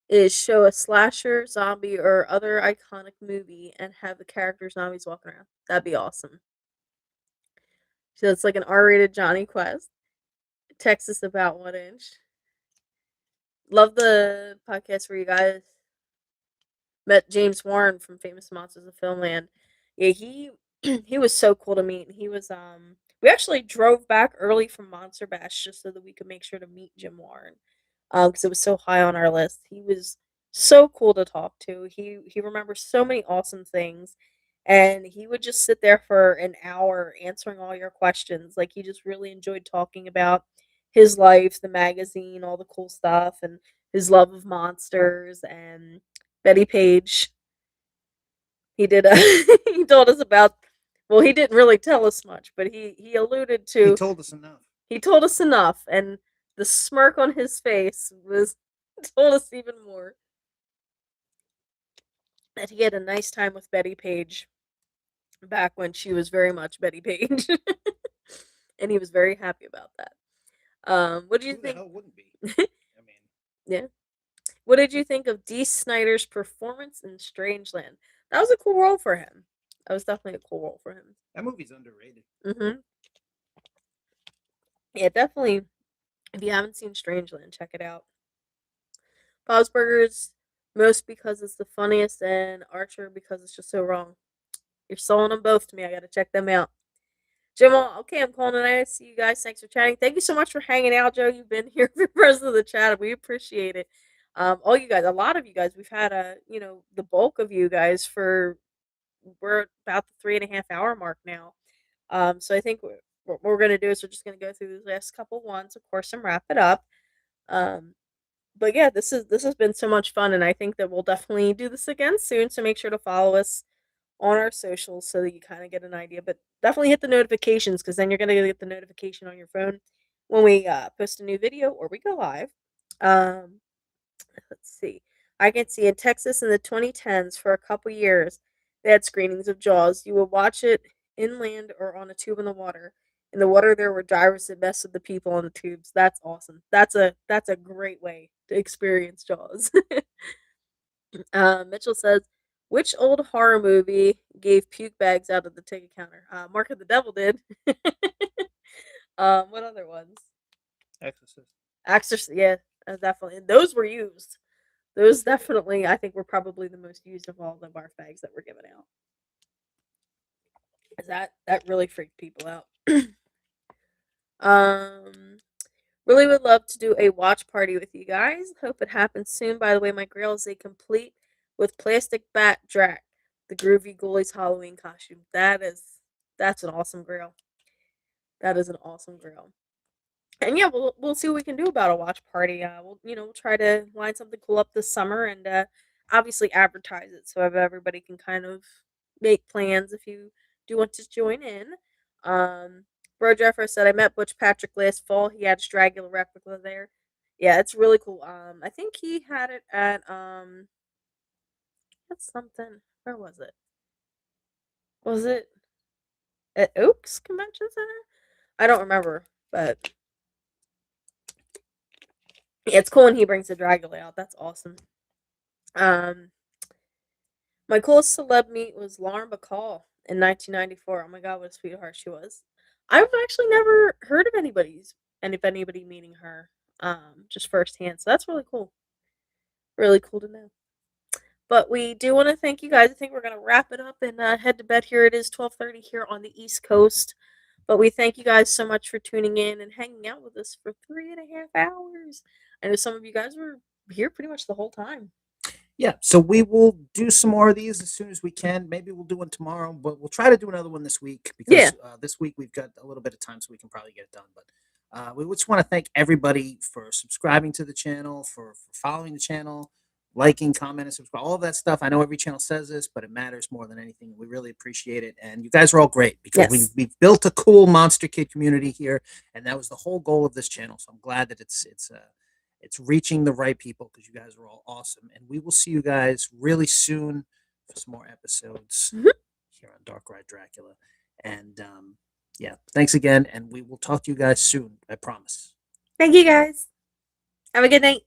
is show a slasher, zombie, or other iconic movie and have the character zombies walking around. That'd be awesome. So it's like an R-rated Johnny Quest. Texas about 1 inch. Love the podcast where you guys met James Warren from Famous Monsters of Filmland. Yeah, he he was so cool to meet. He was we actually drove back early from Monster Bash just so that we could make sure to meet Jim Warren. Because it was so high on our list. He was so cool to talk to. He remembers so many awesome things. And he would just sit there for an hour answering all your questions. Like he just really enjoyed talking about his life, the magazine, all the cool stuff, and his love of monsters and Betty Page. He did a he told us about well, he didn't really tell us much, but he alluded He to told us enough. he told us enough, and the smirk on his face was told us even more that he had a nice time with Betty Page back when she was very much Betty Page. And he was very happy about that. What do you Who the think? hell wouldn't be? I mean, Yeah. What did you think of Dee Snider's performance in Strangeland? That was a cool role for him. That was definitely a cool role for him. that movie's underrated. Mm-hmm. Yeah, definitely. If you haven't seen Strangeland, check it out. Bob's Burgers, most because it's the funniest, and Archer because it's just so wrong. You're selling them both to me. I gotta check them out. Jim, okay, I'm calling tonight. I see you guys. Thanks for chatting. Thank you so much for hanging out, Joe. You've been here for the rest of the chat. We appreciate it. All you guys, a lot of you guys, we've had the bulk of you guys for we're about the 3.5 hour mark now. So I think what we're gonna do is we're just gonna go through the last couple ones, of course, and wrap it up. Um, but yeah, this has been so much fun, and I think that we'll definitely do this again soon. So make sure to follow us on our socials so that you kind of get an idea. But definitely hit the notifications because then you're gonna get the notification on your phone when we post a new video or we go live. Um, let's see. I can see in Texas in the 2010s for a couple years they had screenings of Jaws. You would watch it inland or on a tube in the water. In the water, there were drivers that messed with the people on the tubes. That's awesome. That's a great way to experience Jaws. Mitchell says, which old horror movie gave puke bags out of the ticket counter? Mark of the Devil did. What other ones? Exorcist. Exorcist, yeah, definitely. And those were used. Those definitely, I think, were probably the most used of all the barf bags that were given out. 'Cause that really freaked people out. um, really would love to do a watch party with you guys. Hope it happens soon. By the way, my grill is a complete with plastic bat drac, the groovy ghoulies Halloween costume. That's an awesome grill. That is an awesome grill. And yeah, we'll see what we can do about a watch party. We'll try to line something cool up this summer and obviously advertise it so everybody can kind of make plans if you do want to join in. Um, Bro Jeffro said I met Butch Patrick last fall. He had his Dracula replica there. Yeah, it's really cool. I think he had it at that's something. Where was it? Was it at Oaks Convention Center? I don't remember, but yeah, it's cool when he brings the Dracula out. That's awesome. Um, my coolest celeb meet was Lauren Bacall in 1994. Oh my god, what a sweetheart she was. I've actually never heard of anybody meeting her just firsthand. So that's really cool. Really cool to know. But we do want to thank you guys. I think we're going to wrap it up and head to bed here. It is 12:30 here on the East Coast. But we thank you guys so much for tuning in and hanging out with us for 3.5 hours. I know some of you guys were here pretty much the whole time. Yeah, so we will do some more of these as soon as we can. Maybe we'll do one tomorrow, but we'll try to do another one this week because this week we've got a little bit of time, so we can probably get it done. But we just want to thank everybody for subscribing to the channel, for following the channel, liking, commenting, subscribe, all of that stuff. I know every channel says this, but it matters more than anything. We really appreciate it, and you guys are all great because we've built a cool Monster Kid community here, and that was the whole goal of this channel. So I'm glad that it's reaching the right people because you guys are all awesome. And we will see you guys really soon for some more episodes here on Dark Ride Dracula. And yeah, thanks again. And we will talk to you guys soon. I promise. Thank you guys. Have a good night.